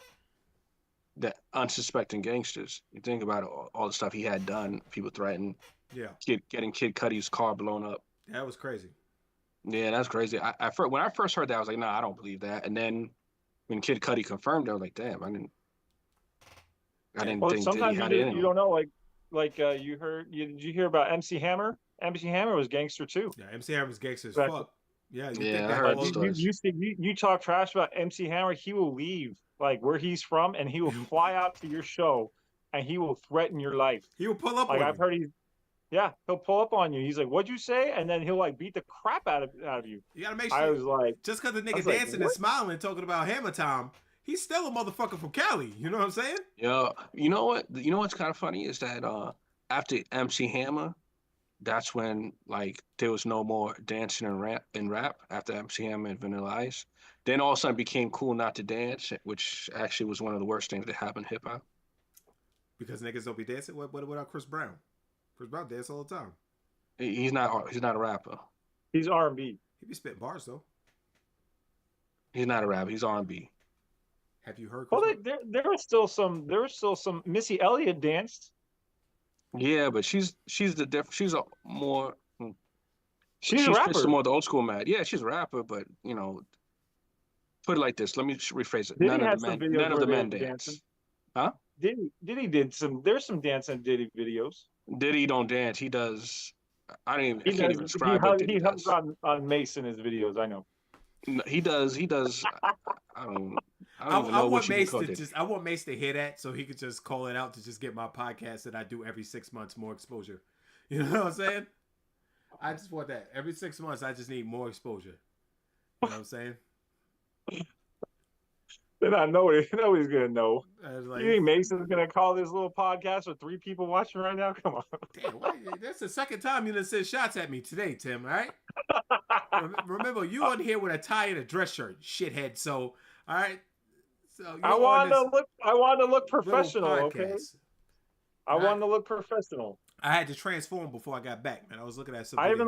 Speaker 2: that unsuspecting gangsters. You think about it, all the stuff he had done, people threatened,
Speaker 1: Yeah,
Speaker 2: getting Kid Cudi's car blown up.
Speaker 1: that was crazy.
Speaker 2: Yeah, that's crazy. When I first heard that, I was like, nah, I don't believe that. And then when Kid Cudi confirmed it, I was like, damn, I didn't
Speaker 3: Well,
Speaker 2: think Diddy
Speaker 3: sometimes
Speaker 2: had it in
Speaker 3: you
Speaker 2: him.
Speaker 3: don't know. Like did you hear about MC Hammer? MC Hammer was gangster too.
Speaker 1: Yeah, MC Hammer's gangster as
Speaker 3: Exactly.
Speaker 1: fuck. Yeah, you
Speaker 2: Yeah,
Speaker 1: think
Speaker 2: I
Speaker 1: that
Speaker 2: heard
Speaker 1: all-
Speaker 2: the story.
Speaker 3: You talk trash about MC Hammer, he will leave like where he's from, and he will fly out to your show, and he will threaten your life.
Speaker 1: he will pull up
Speaker 3: Like
Speaker 1: on
Speaker 3: I've heard he'll pull up on you. He's like, "What'd you say?" And then he'll like beat the crap out of you.
Speaker 1: You gotta make
Speaker 3: I
Speaker 1: sure.
Speaker 3: was like,
Speaker 1: Just because the
Speaker 3: I
Speaker 1: nigga
Speaker 3: was like,
Speaker 1: dancing and
Speaker 3: what?
Speaker 1: smiling talking about Hammer Time, he's still a motherfucker from Cali. You know what I'm saying?
Speaker 2: Yeah, you know what? You know what's kind of funny is that after MC Hammer, that's when like there was no more dancing and rap after MC Hammer and Vanilla Ice. Then all of a sudden it became cool not to dance, which actually was one of the worst things that happened in hip hop.
Speaker 1: Because niggas don't be dancing. What about Chris Brown? Chris Brown dance all the time.
Speaker 2: He's not a rapper.
Speaker 3: he's R&B.
Speaker 1: He be spitting bars though.
Speaker 2: He's not a rapper. He's R&B.
Speaker 1: Have you heard?
Speaker 3: Well,
Speaker 1: Chris
Speaker 3: there was still some. Missy Elliott danced.
Speaker 2: Yeah, but she's a more.
Speaker 3: She's a
Speaker 2: fits
Speaker 3: rapper.
Speaker 2: the more the old school mad. Yeah, she's a rapper, but put it like this. Let me rephrase it.
Speaker 3: Diddy
Speaker 2: None
Speaker 3: had
Speaker 2: of the
Speaker 3: some
Speaker 2: men,
Speaker 3: videos
Speaker 2: none of
Speaker 3: where
Speaker 2: the
Speaker 3: they
Speaker 2: men
Speaker 3: were
Speaker 2: dance.
Speaker 3: dancing.
Speaker 2: Huh?
Speaker 3: Diddy did some. There's some dancing Diddy videos.
Speaker 2: Diddy don't dance. He does. I don't even.
Speaker 3: He
Speaker 2: I can't
Speaker 3: does.
Speaker 2: even describe what Diddy
Speaker 3: He hugs
Speaker 2: does.
Speaker 3: on Mace in his videos. I know.
Speaker 2: No, he does. He does. I don't
Speaker 1: I
Speaker 2: even know what
Speaker 1: want
Speaker 2: you can
Speaker 1: Mace
Speaker 2: call
Speaker 1: to
Speaker 2: Diddy.
Speaker 1: just. I want Mace to hear that so he could just call it out to just get my podcast that I do every 6 months more exposure. You know what I'm saying? I just want that every 6 months. I just need more exposure. You know what I'm saying?
Speaker 3: Then I know it. You know he's gonna know.
Speaker 1: Like,
Speaker 3: You think Mason's gonna call this little podcast with 3 people watching right now? Come on.
Speaker 1: damn, why, that's the second time you done sent shots at me today, Tim. All right. Remember, you on here with a tie and a dress shirt, shithead. So, all right. So
Speaker 3: I wanted to look professional. Okay. I wanted to look professional.
Speaker 1: I had to transform before I got back, man. I was looking at some.
Speaker 3: I even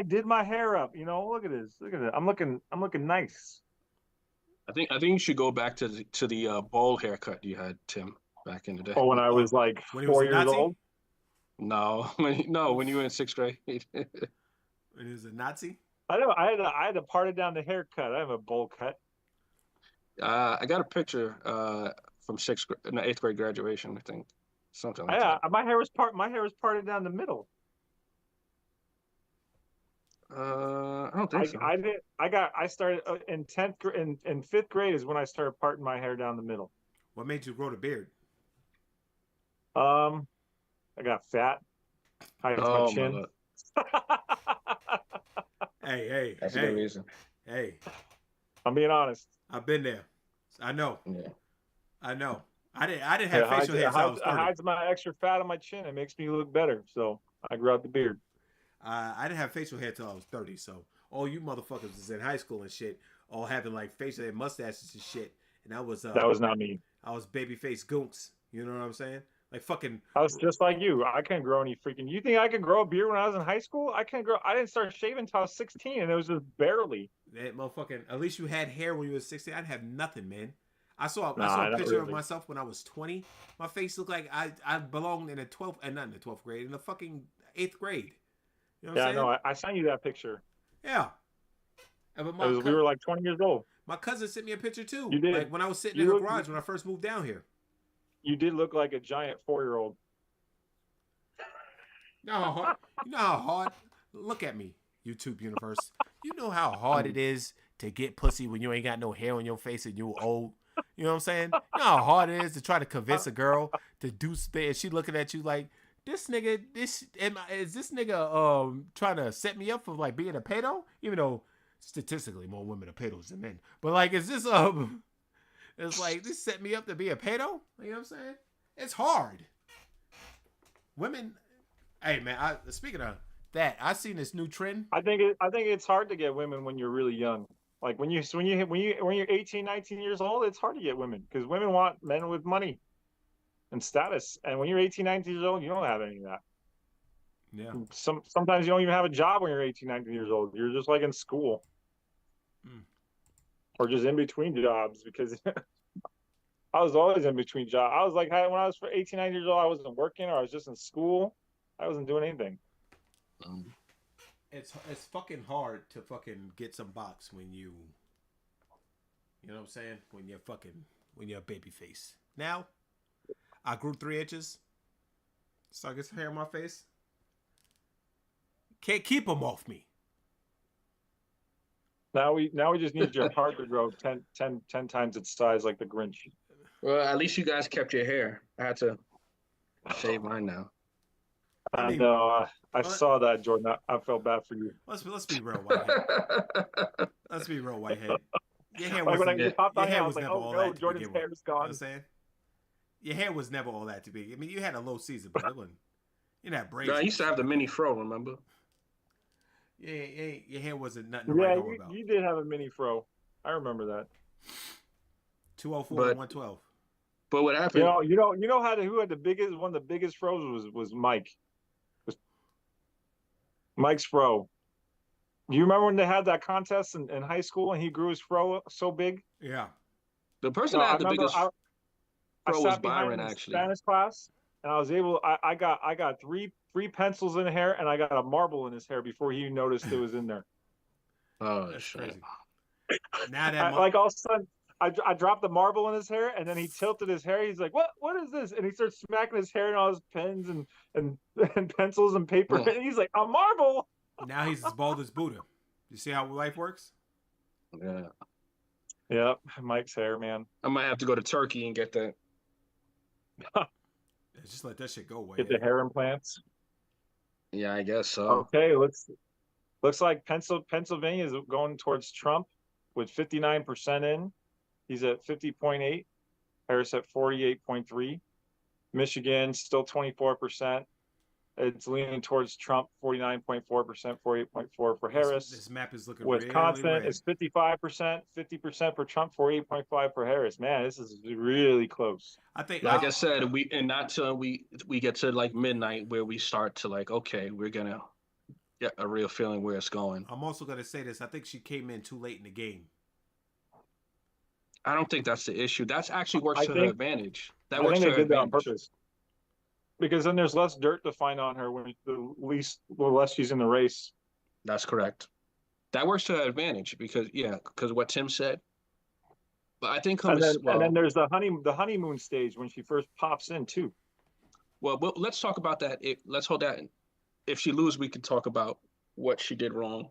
Speaker 3: did my hair up. You know, look at this. Look at it. I'm looking nice.
Speaker 2: I think you should go back to the bald haircut you had, Tim, back in the day.
Speaker 3: Oh, when I was like
Speaker 1: when
Speaker 3: 4 years old.
Speaker 2: No, when you were in 6th grade.
Speaker 1: When he was a Nazi.
Speaker 3: I know. I had to part it down the haircut. I have a bowl cut.
Speaker 2: I got a picture from 8th grade graduation. I think something like that.
Speaker 3: My hair was parted down the middle.
Speaker 2: I don't think so.
Speaker 3: I started in 10th in 5th grade is when I started parting my hair down the middle.
Speaker 1: What made you grow the beard?
Speaker 3: I got fat. Hides my chin.
Speaker 1: Hey,
Speaker 2: that's a good reason.
Speaker 1: Hey,
Speaker 3: I'm being honest.
Speaker 1: I've been there. I know.
Speaker 2: Yeah.
Speaker 1: I know. I didn't have facial hair until I was 30.
Speaker 3: It hides my extra fat on my chin. It makes me look better. So I grew out the beard.
Speaker 1: I didn't have facial hair until I was 30. So all you motherfuckers was in high school and shit, all having like facial hair, mustaches and shit. And I was
Speaker 3: that was not me.
Speaker 1: I was babyface goonks. You know what I'm saying? Like fucking.
Speaker 3: I was just like you. I couldn't grow any freaking. You think I could grow a beard when I was in high school? I can't grow. I didn't start shaving until I was 16, and it was just barely.
Speaker 1: That motherfucking. At least you had hair when you were 16. I didn't have nothing, man. I saw a picture of myself when I was 20. My face looked like I belonged in the 12th and not in the 12th grade, in the fucking 8th grade. You know what I'm saying?
Speaker 3: I know. I sent you that picture.
Speaker 1: Yeah. But
Speaker 3: we were like 20 years old.
Speaker 1: My cousin sent me a picture too.
Speaker 3: You did.
Speaker 1: Like when I was sitting in her garage when I first moved down here.
Speaker 3: You did look like a giant 4-year-old.
Speaker 1: You know how hard. Look at me, YouTube universe. You know how hard it is to get pussy when you ain't got no hair on your face and you old. You know what I'm saying? You know how hard it is to try to convince a girl to do spit and she looking at you like, is this nigga trying to set me up for like being a pedo? Even though statistically more women are pedos than men. But like, is this it's like this set me up to be a pedo? You know what I'm saying? It's hard. Women, hey man, speaking of that, I seen this new trend.
Speaker 3: I think it's hard to get women when you're really young. Like when you're 18, 19 years old, it's hard to get women because women want men with money and status. And when you're 18, 19 years old, you don't have any of that.
Speaker 1: Yeah.
Speaker 3: Sometimes you don't even have a job when you're 18, 19 years old. You're just like in school. Or just in between jobs because I was always in between jobs. I was like, when I was 18, 19 years old, I wasn't working or I was just in school. I wasn't doing anything.
Speaker 1: It's fucking hard to fucking get some box when you know what I'm saying? When you're a baby face. Now, I grew 3 inches. So I get some hair on my face. Can't keep them off me.
Speaker 3: Now we just need your heart to grow 10 times its size like the Grinch.
Speaker 2: Well, at least you guys kept your hair. I had to shave mine now.
Speaker 3: I know. I saw that, Jordan. I felt bad for you.
Speaker 1: Let's be real, Whitehead. Let's be real, Whitehead. Your hair was never all that.
Speaker 3: Jordan's hair is gone.
Speaker 1: You know what I'm saying? Your hair was never all that to be. I mean, you had a low season, but it wasn't. You had braids.
Speaker 2: I used to have the mini fro, remember?
Speaker 1: Yeah, your hair wasn't nothing to write home about.
Speaker 3: You did have a mini fro. I remember that.
Speaker 1: 204 and 112.
Speaker 2: But what happened?
Speaker 3: You know who had the biggest one of the biggest fros was Mike. Mike's fro. Do you remember when they had that contest in high school and he grew his fro so big?
Speaker 1: Yeah.
Speaker 2: The person that had the biggest fro was Byron, actually.
Speaker 3: Spanish class, and I was able. I got three pencils in the hair, and I got a marble in his hair before he noticed it was in there.
Speaker 2: Oh, that's crazy.
Speaker 1: Now that
Speaker 3: like all of a sudden, I dropped the marble in his hair, and then he tilted his hair. He's like, What is this?" And he starts smacking his hair and all his pens and pencils and paper. And he's like, "A marble."
Speaker 1: now he's as bald as Buddha. You see how life works?
Speaker 2: Yeah.
Speaker 3: Yep, Mike's hair, man.
Speaker 2: I might have to go to Turkey and get that.
Speaker 1: Just let that shit go away.
Speaker 3: Get the hair implants.
Speaker 2: Yeah, I guess so.
Speaker 3: Okay, looks like Pennsylvania is going towards Trump with 59% in. He's at 50.8. Harris at 48.3. Michigan still 24%. It's leaning towards Trump, 49.4%, 48.4 for Harris.
Speaker 1: This map is looking
Speaker 3: Wisconsin
Speaker 1: really red.
Speaker 3: is 55%, 50% for Trump, 48.5 for Harris. Man, this is really close.
Speaker 1: I think,
Speaker 2: like I said, not till we get to like midnight where we start to like, okay, we're gonna get a real feeling where it's going.
Speaker 1: I'm also gonna say this. I think she came in too late in the game.
Speaker 2: I don't think that's the issue. That's actually works to her advantage. That
Speaker 3: I
Speaker 2: works
Speaker 3: think
Speaker 2: to
Speaker 3: they
Speaker 2: her
Speaker 3: did that on
Speaker 2: advantage.
Speaker 3: purpose. Because then there's less dirt to find on her when the less she's in the race.
Speaker 2: That's correct. That works to her advantage because what Tim said. But I think
Speaker 3: And then there's the honeymoon stage when she first pops in too.
Speaker 2: Well, let's talk about that. Let's hold that. If she loses, we can talk about what she did wrong.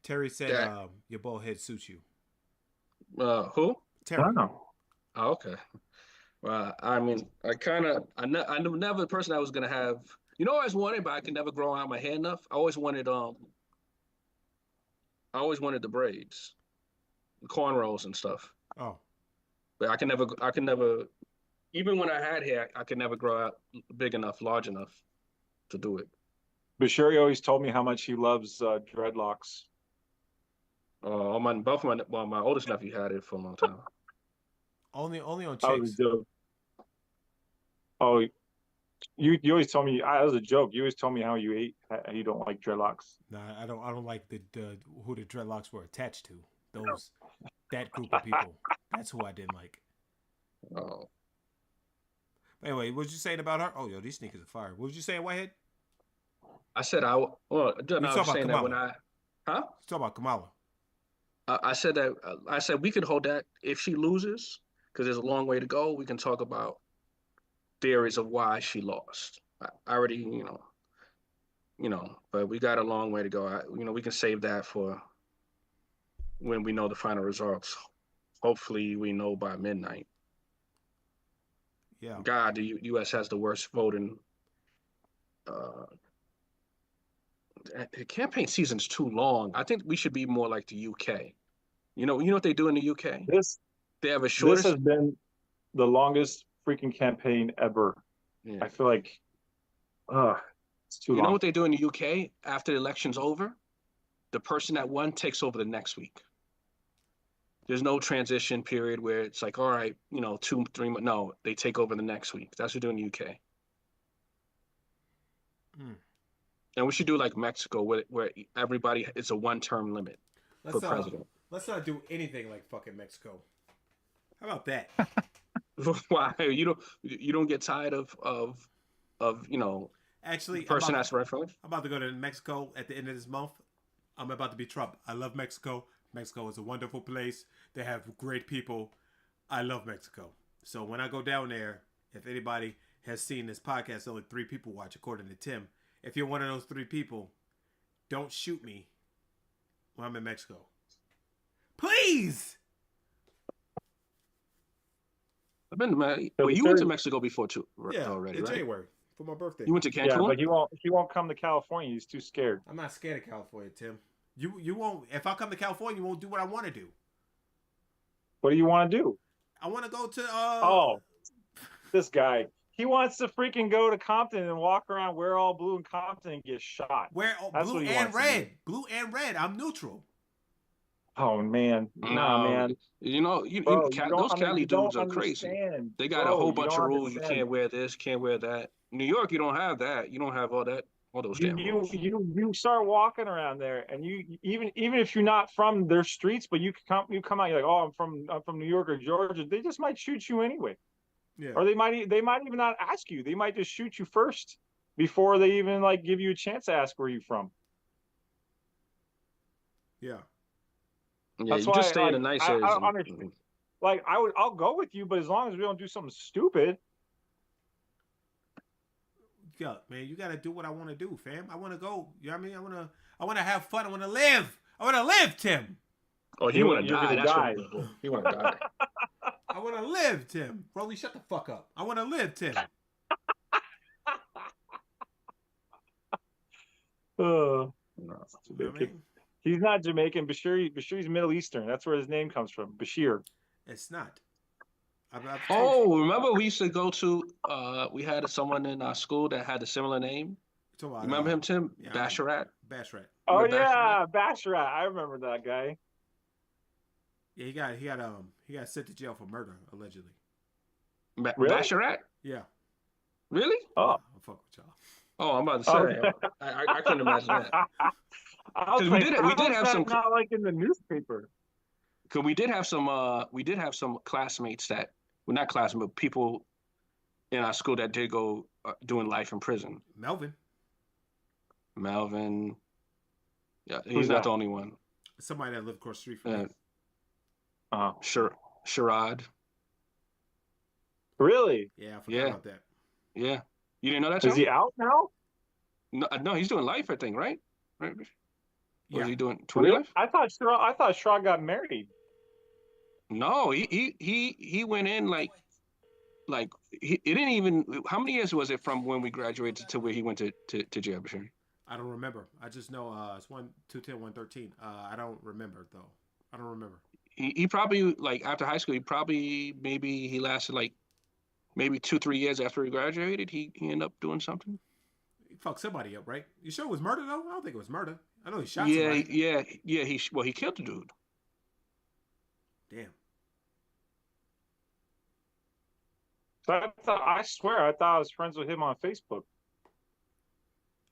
Speaker 1: Terry said your bald head suits you.
Speaker 2: Who?
Speaker 1: Terry.
Speaker 3: Oh,
Speaker 2: okay. Well, I mean, I'm never the person I was gonna have. You know, I always wanted, but I could never grow out my hair enough. I always wanted the braids, the cornrows and stuff.
Speaker 1: Oh.
Speaker 2: But I can never. Even when I had hair, I could never grow out big enough, large enough to do it.
Speaker 3: But Sherry always told me how much he loves dreadlocks.
Speaker 2: My oldest nephew had it for a long time.
Speaker 1: Only on
Speaker 3: That was
Speaker 1: chicks.
Speaker 3: a joke. Oh, you always told me that was a joke. You always told me how you don't like dreadlocks.
Speaker 1: Nah, I don't like the who the dreadlocks were attached to. That group of people. That's who I didn't like.
Speaker 2: Oh.
Speaker 1: Anyway, what was you saying about her? Oh, yo, these sneakers are fire. What was you saying, Whitehead?
Speaker 2: I said I was saying that when
Speaker 1: You talking about Kamala?
Speaker 2: I said we could hold that if she loses because there's a long way to go. We can talk about theories of why she lost. I already, but we got a long way to go. We can save that for when we know the final results. Hopefully, we know by midnight.
Speaker 1: Yeah.
Speaker 2: God, the U.S. has the worst voting. The campaign season's too long. I think we should be more like the U.K. You know what they do in the U.K. They have a shortest.
Speaker 3: This has been the longest freaking campaign ever.
Speaker 2: Yeah.
Speaker 3: I feel like, it's too long.
Speaker 2: You know what they do in the UK after the election's over? The person that won takes over the next week. There's no transition period where it's like, all right, 2, 3 months. No, they take over the next week. That's what they do in the UK. And we should do like Mexico, where everybody, it's a one-term limit for president.
Speaker 1: Let's not do anything like fucking Mexico. How about that?
Speaker 2: Why you don't get tired of
Speaker 1: Actually,
Speaker 2: the person that's right for it?
Speaker 1: I'm about to go to Mexico at the end of this month. I'm about to be Trump. I love Mexico. Mexico is a wonderful place. They have great people. I love Mexico. So when I go down there, if anybody has seen this podcast, only 3 people watch, according to Tim. If you're one of those 3 people, don't shoot me when I'm in Mexico. Please!
Speaker 2: I've been you went to Mexico before too, already,
Speaker 1: in
Speaker 2: right?
Speaker 1: January for my birthday.
Speaker 2: You went to Cancun?
Speaker 3: Yeah, but he won't come to California. He's too scared.
Speaker 1: I'm not scared of California, Tim. You won't. If I come to California, you won't do what I want to do.
Speaker 3: What do you want to do?
Speaker 1: I want to go to.
Speaker 3: This guy. He wants to freaking go to Compton and walk around, wear all blue in Compton and get shot. That's
Speaker 1: blue
Speaker 3: what he
Speaker 1: and
Speaker 3: wants to do.
Speaker 1: red. Blue and red. I'm neutral.
Speaker 3: Oh man, nah, man.
Speaker 2: Those Cali dudes are crazy. They got a whole bunch of rules. You can't wear this, can't wear that. New York, you don't have that. You don't have all those damn rules.
Speaker 3: You start walking around there, and you even if you're not from their streets, but you come out, you're like, oh, I'm from New York or Georgia. They just might shoot you anyway.
Speaker 1: Yeah.
Speaker 3: Or they might even not ask you. They might just shoot you first before they even like give you a chance to ask where you're from.
Speaker 1: Yeah.
Speaker 2: Yeah,
Speaker 3: That's
Speaker 2: you
Speaker 3: why,
Speaker 2: just stay in the
Speaker 3: like,
Speaker 2: nice
Speaker 3: I
Speaker 2: areas.
Speaker 3: don't understand. Like, I'll go with you, but as long as we don't do something stupid.
Speaker 1: Yeah, man, you gotta do what I want to do, fam. I want to go. You know what I mean? I want to have fun. I want to live. I want to live, Tim.
Speaker 2: Oh, he want to die. That's
Speaker 3: die.
Speaker 2: what he want to die.
Speaker 1: I want to live, Tim. Rolly, shut the fuck up. I want to live, Tim.
Speaker 3: No,
Speaker 1: You know what I mean?
Speaker 3: he's not Jamaican. Bashir's Middle Eastern. That's where his name comes from. Bashir.
Speaker 1: It's not.
Speaker 2: Oh, remember we used to go to? We had someone in our school that had a similar name.
Speaker 1: You
Speaker 2: remember him, Tim?
Speaker 1: Yeah,
Speaker 2: Basharat.
Speaker 1: Basharat.
Speaker 3: Oh
Speaker 2: Remember
Speaker 3: yeah, Basharat. I remember that guy.
Speaker 1: Yeah, he got sent to jail for murder allegedly.
Speaker 3: Really?
Speaker 2: Basharat?
Speaker 1: Yeah.
Speaker 2: Really?
Speaker 3: Oh,
Speaker 1: I'll fuck with y'all.
Speaker 2: Oh, I'm about to say. I couldn't imagine that.
Speaker 3: Because
Speaker 2: we did have some.
Speaker 3: Not like in the newspaper.
Speaker 2: Because we did have some classmates that, well, not classmates, but people in our school that did go doing life in prison. Melvin. Yeah, he's
Speaker 3: Who's
Speaker 2: not
Speaker 3: that?
Speaker 2: the only one.
Speaker 1: Somebody that lived across the street from me.
Speaker 2: Sherrod.
Speaker 3: Really?
Speaker 1: Yeah, I forgot about that.
Speaker 2: Yeah. You didn't know that?
Speaker 3: Is
Speaker 2: Tom?
Speaker 3: he out now?
Speaker 2: No, he's doing life, I think, right? Right. Or
Speaker 1: Yeah.
Speaker 2: is he doing 20
Speaker 3: Really?
Speaker 2: life?
Speaker 3: I thought Sherrod got married.
Speaker 2: No, he went in like it didn't even. How many years was it from when we graduated to where he went to jail, Bashir?
Speaker 1: I don't remember. I just know it's 210, 113. I don't remember though. I don't remember.
Speaker 2: He probably, like, after high school, maybe he lasted like maybe 2-3 years after he graduated. He ended up doing something.
Speaker 1: He fucked somebody up, right? You sure it was murder though? I don't think it was murder. I know he shot
Speaker 2: Yeah,
Speaker 1: somebody.
Speaker 2: yeah. He killed the dude.
Speaker 1: Damn.
Speaker 3: So I swear I thought I was friends with him on Facebook.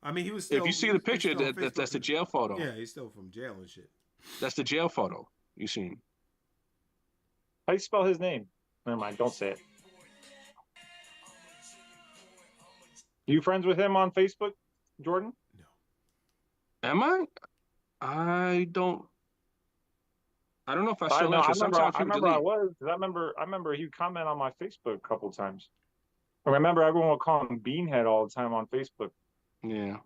Speaker 1: I mean, he was still.
Speaker 2: If you see the picture,
Speaker 1: still on
Speaker 2: that's the
Speaker 1: Facebook.
Speaker 2: jail photo.
Speaker 1: Yeah, he's still from jail and shit.
Speaker 2: That's the jail photo you seen.
Speaker 3: How do you spell his name? Never mind. Don't say it. You friends with him on Facebook, Jordan?
Speaker 2: Am I? I don't know if I
Speaker 3: I
Speaker 2: still
Speaker 3: know.
Speaker 2: am.
Speaker 3: I
Speaker 2: Sometimes people
Speaker 3: remember I
Speaker 2: delete.
Speaker 3: was. 'Cause I remember he would comment on my Facebook a couple times. I remember everyone would call him Beanhead all the time on Facebook.
Speaker 2: Yeah.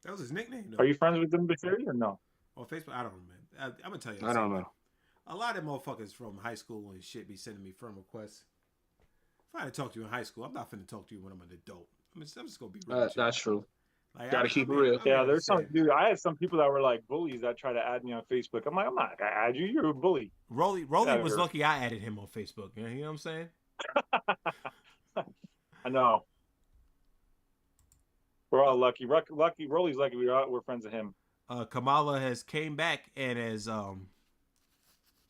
Speaker 1: That was his nickname. Though.
Speaker 3: Are you friends with him, Bashir, or no?
Speaker 1: On Facebook? I don't know, man. I'm gonna tell you.
Speaker 2: I don't know.
Speaker 1: A lot of motherfuckers from high school and shit be sending me friend requests. If I had to talk to you in high school, I'm not finna talk to you when I'm an adult. I'm just gonna be real. with you.
Speaker 2: That's true.
Speaker 1: Like,
Speaker 2: Gotta keep it real.
Speaker 3: Yeah, there's some dude. I had some people that were like bullies that try to add me on Facebook. I'm like, I'm not gonna add you. You're a bully.
Speaker 1: Rolly
Speaker 3: Yeah,
Speaker 1: was
Speaker 3: you're-
Speaker 1: lucky I added him on Facebook. You know what I'm saying?
Speaker 3: I know. We're all lucky. Lucky. Rolly's lucky. We're friends with him.
Speaker 1: Kamala has came back and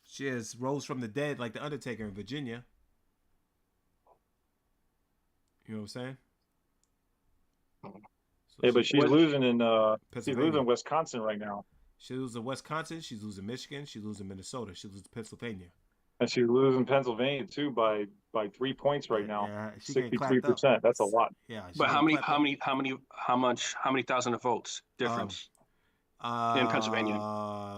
Speaker 1: she has rose from the dead like the Undertaker in Virginia. You know what I'm saying?
Speaker 3: Yeah, but she's losing in
Speaker 1: Pennsylvania.
Speaker 3: Wisconsin right now,
Speaker 1: She's losing Wisconsin. She's losing Michigan. She's losing Minnesota. She's losing Pennsylvania.
Speaker 3: and she's losing Pennsylvania too by 3 points right now.
Speaker 1: Yeah, she getting clapped
Speaker 3: 63%. That's a lot.
Speaker 1: Yeah. she
Speaker 2: But how
Speaker 1: getting
Speaker 2: many
Speaker 1: clapped up.
Speaker 2: how many thousand of votes difference in Pennsylvania?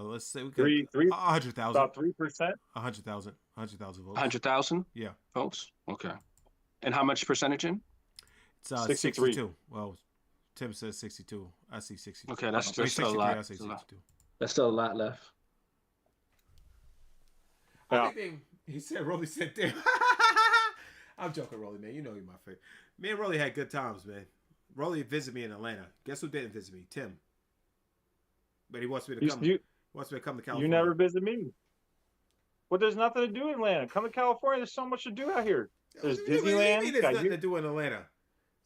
Speaker 1: Let's say we could 100,000.
Speaker 3: About 3%.
Speaker 1: 100,000 votes.
Speaker 2: 100,000
Speaker 1: Yeah.
Speaker 2: votes. Okay. And how much percentage in?
Speaker 1: It's
Speaker 3: 63.
Speaker 1: 62. Well, Tim says 62. I see 62.
Speaker 2: Okay, that's
Speaker 1: I mean,
Speaker 2: still a
Speaker 1: 63,
Speaker 2: lot.
Speaker 1: I say 62.
Speaker 2: That's still a lot left.
Speaker 3: Yeah.
Speaker 1: I think he said Rolly said there. I'm joking, Rolly, man. You know you're my favorite. Me and Rolly had good times, man. Rolly visited me in Atlanta. Guess who didn't visit me? Tim. But he wants me to come. Wants me to come to California.
Speaker 3: You never visit me. Well, there's nothing to do in Atlanta. Come to California. There's so much to do out here. There's
Speaker 1: What do you mean
Speaker 3: Disneyland.
Speaker 1: There's nothing to do in Atlanta.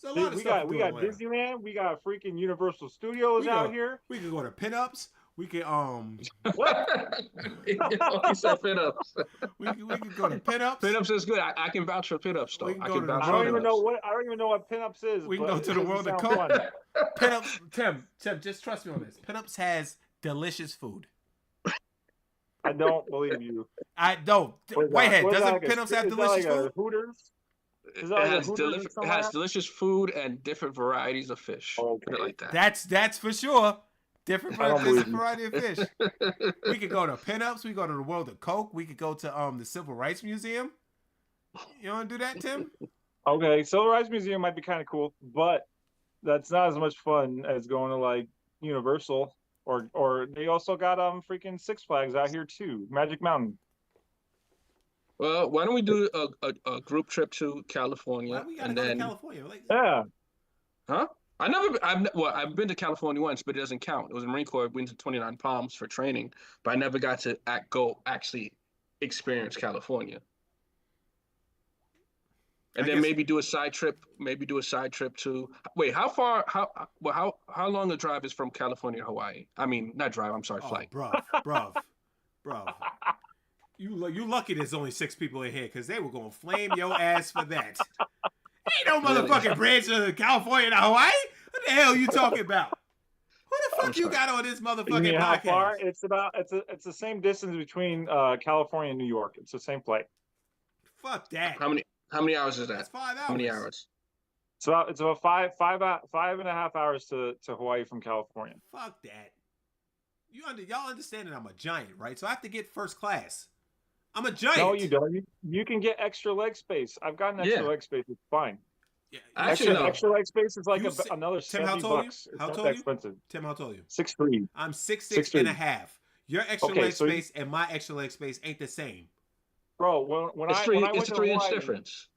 Speaker 1: There's a lot of
Speaker 3: We
Speaker 1: stuff
Speaker 3: got
Speaker 1: to
Speaker 3: we
Speaker 1: do in
Speaker 3: got
Speaker 1: Atlanta.
Speaker 3: Disneyland. We got freaking Universal Studios
Speaker 1: We
Speaker 3: out
Speaker 1: go-
Speaker 3: here.
Speaker 1: We could go to pinups. We could
Speaker 3: What?
Speaker 2: He said pinups.
Speaker 1: we could go to pinups.
Speaker 2: Pinups is good. I can vouch for pinups though.
Speaker 1: We can
Speaker 2: I
Speaker 1: go
Speaker 2: can
Speaker 1: to the
Speaker 2: vouch
Speaker 3: I
Speaker 2: for
Speaker 3: don't even
Speaker 2: pinups.
Speaker 3: know what pinups is.
Speaker 1: We can
Speaker 3: but
Speaker 1: go to
Speaker 3: it
Speaker 1: the
Speaker 3: doesn't
Speaker 1: world of
Speaker 3: sound
Speaker 1: Coke.
Speaker 3: fun.
Speaker 1: Pinups, Tim, just trust me on this. Pinups has delicious food.
Speaker 3: I don't believe you.
Speaker 1: I don't.
Speaker 3: What is that?
Speaker 1: Whitehead,
Speaker 3: What is that,
Speaker 1: doesn't
Speaker 3: like a-
Speaker 1: Pinups have
Speaker 3: is that
Speaker 1: delicious
Speaker 3: like a
Speaker 1: food?
Speaker 3: Hooters? Is
Speaker 2: It
Speaker 3: that like a
Speaker 2: has,
Speaker 3: Hooters or something
Speaker 2: it
Speaker 3: like
Speaker 2: has
Speaker 3: that?
Speaker 2: delicious food and different varieties of fish.
Speaker 3: Okay.
Speaker 2: Put it like that.
Speaker 1: That's for sure. Different
Speaker 3: I don't believe you.
Speaker 1: variety of fish. We could go to pinups. We go to the World of Coke. We could go to the Civil Rights Museum. You want to do that, Tim?
Speaker 3: Okay, Civil Rights Museum might be kind of cool, but that's not as much fun as going to like Universal or they also got freaking Six Flags out here too, Magic Mountain.
Speaker 2: Well, why don't we do a group trip to California?
Speaker 1: Why we gotta
Speaker 2: and
Speaker 1: go
Speaker 2: then,
Speaker 1: to California? Like,
Speaker 3: Yeah.
Speaker 2: Huh? I've been to California once, but it doesn't count. It was in Marine Corps. We went to 29 Palms for training, but I never got to actually experience California. And then maybe do a side trip. Maybe do a side trip to. Wait, how long the drive is from California to Hawaii? I mean, not drive. I'm sorry, flight.
Speaker 1: Bruv. You lucky there's only 6 people in here because they were gonna flame your ass for that. Ain't no motherfucking bridge to California to Hawaii. What the hell you talking about? Who the fuck you got on this motherfucking
Speaker 3: You mean how
Speaker 1: podcast?
Speaker 3: far? It's the same distance between California and New York. It's the same flight.
Speaker 1: Fuck that.
Speaker 2: How many hours is that?
Speaker 1: That's 5 hours.
Speaker 2: How many hours?
Speaker 3: It's about five and a half hours to Hawaii from California.
Speaker 1: Fuck that. Y'all understand that I'm a giant, right? So I have to get first class. I'm a giant.
Speaker 3: No, you don't. You can get extra leg space. I've gotten extra leg space. It's fine.
Speaker 1: Yeah,
Speaker 3: extra leg space is like another
Speaker 1: Tim,
Speaker 3: $70.
Speaker 1: how tall are you?
Speaker 3: It's
Speaker 1: How
Speaker 3: not
Speaker 1: tall
Speaker 3: that
Speaker 1: are you?
Speaker 3: expensive.
Speaker 1: Tim, how tall are you?
Speaker 3: 6'3".
Speaker 1: I'm 6'6"
Speaker 3: 6'3".
Speaker 1: and a half. Your extra
Speaker 3: Okay,
Speaker 1: leg
Speaker 3: so
Speaker 1: space and my extra leg space ain't the same.
Speaker 3: Bro, when
Speaker 2: It's
Speaker 3: I
Speaker 2: three.
Speaker 3: went
Speaker 2: It's
Speaker 3: to
Speaker 2: a 3-inch
Speaker 3: Hawaii,
Speaker 2: difference.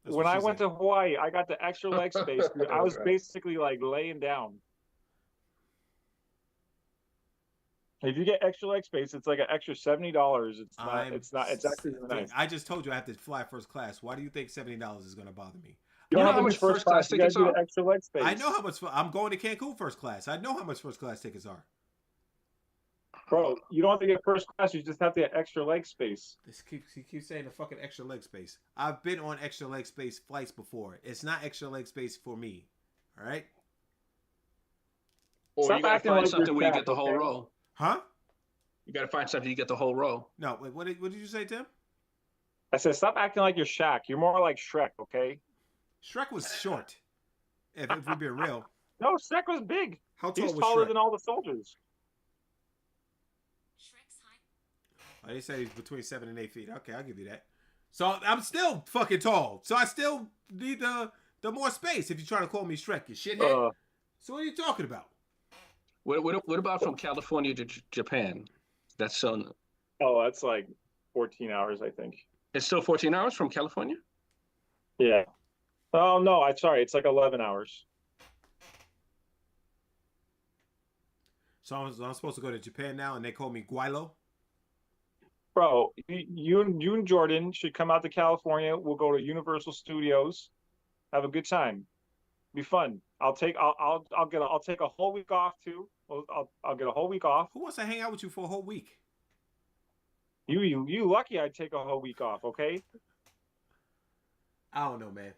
Speaker 3: when I went to Hawaii, I got the extra leg space. Dude. I was
Speaker 2: Okay.
Speaker 3: basically like laying down. If you get extra leg space, it's like an extra $70. It's actually really nice.
Speaker 1: I just told you I have to fly first class. Why do you think $70 is going to bother me?
Speaker 3: You don't have how much first class. You gotta do the extra leg space.
Speaker 1: I know how much. I'm going to Cancun first class. I know how much first class tickets are.
Speaker 3: Bro, you don't have to get first class. You just have to get extra leg space.
Speaker 1: He keeps saying the fucking extra leg space. I've been on extra leg space flights before. It's not extra leg space for me. All right?
Speaker 2: Or
Speaker 3: Stop
Speaker 2: you gotta
Speaker 3: acting
Speaker 2: find
Speaker 3: like
Speaker 2: something
Speaker 3: you're
Speaker 2: where you
Speaker 3: fat,
Speaker 2: get the whole
Speaker 3: okay?
Speaker 2: row.
Speaker 1: Huh?
Speaker 2: You gotta find something you get the whole row.
Speaker 1: No, wait, what did you say, Tim?
Speaker 3: I said, stop acting like you're Shaq. You're more like Shrek, okay?
Speaker 1: Shrek was short. If we're being real.
Speaker 3: No, Shrek was big.
Speaker 1: How tall
Speaker 3: He's
Speaker 1: was
Speaker 3: taller
Speaker 1: Shrek?
Speaker 3: than all the soldiers.
Speaker 1: Oh, they say he's between 7 and 8 feet. Okay, I'll give you that. So I'm still fucking tall. So I still need the more space. If you're trying to call me Shrek, you shithead. So what are you talking about?
Speaker 2: What about from California to Japan? That's so.
Speaker 3: Oh, that's like 14 hours, I think.
Speaker 2: It's still 14 hours from California?
Speaker 3: Yeah. Oh, no, I'm sorry. It's like 11 hours.
Speaker 1: So I'm supposed to go to Japan now, and they call me Guaylo?
Speaker 3: Bro, you and Jordan should come out to California. We'll go to Universal Studios. Have a good time. Be fun. I'll take a whole week off too. I'll get a whole week off.
Speaker 1: Who wants to hang out with you for a whole week?
Speaker 3: You lucky I'd take a whole week off, okay?
Speaker 1: I don't know, man.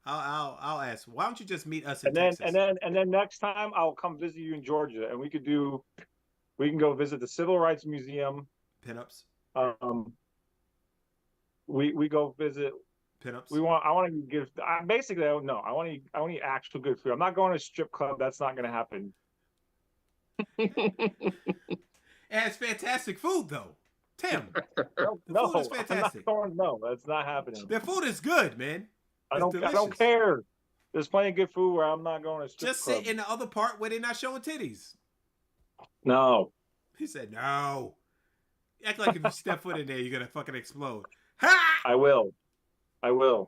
Speaker 1: I'll ask. Why don't you just meet us in
Speaker 3: And then
Speaker 1: Texas?
Speaker 3: and then next time I'll come visit you in Georgia, and we can go visit the Civil Rights Museum.
Speaker 1: Pinups.
Speaker 3: We go visit.
Speaker 1: Pinups.
Speaker 3: I want to give. I want to eat actual good food. I'm not going to a strip club. That's not going to happen.
Speaker 1: It has fantastic food, though. Tim.
Speaker 3: No,
Speaker 1: food is fantastic.
Speaker 3: No, that's not happening.
Speaker 1: Their food is good, man.
Speaker 3: I don't care. There's plenty of good food where I'm not going to strip
Speaker 1: Just
Speaker 3: club.
Speaker 1: sit in the other part where they're not showing titties.
Speaker 3: No.
Speaker 1: He said no. Act like if you step foot in there, you're gonna fucking explode. Ha!
Speaker 3: I will.
Speaker 1: Lay your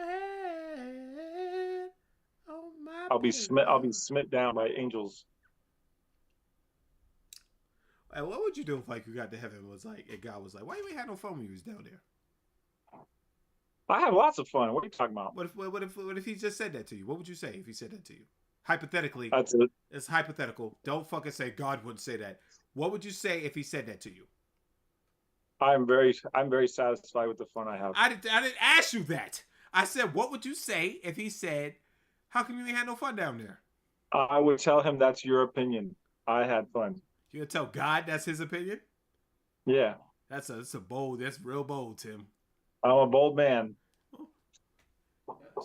Speaker 1: head on my
Speaker 3: I'll be
Speaker 1: pillow.
Speaker 3: smit down by angels.
Speaker 1: Hey, what would you do if like you got to heaven was like and God was like, why you ain't had no fun when you was down there?
Speaker 3: I have lots of fun. What are you talking about?
Speaker 1: What if he just said that to you? What would you say if he said that to you? Hypothetically,
Speaker 3: That's it.
Speaker 1: It's hypothetical. Don't fucking say God wouldn't say that. What would you say if he said that to you?
Speaker 3: I'm very satisfied with the fun I have.
Speaker 1: I didn't ask you that. I said, what would you say if he said, how come you ain't had no fun down there?
Speaker 3: I would tell him that's your opinion. I had fun.
Speaker 1: You gonna tell God that's his opinion?
Speaker 3: Yeah.
Speaker 1: That's real bold, Tim.
Speaker 3: I'm a bold man.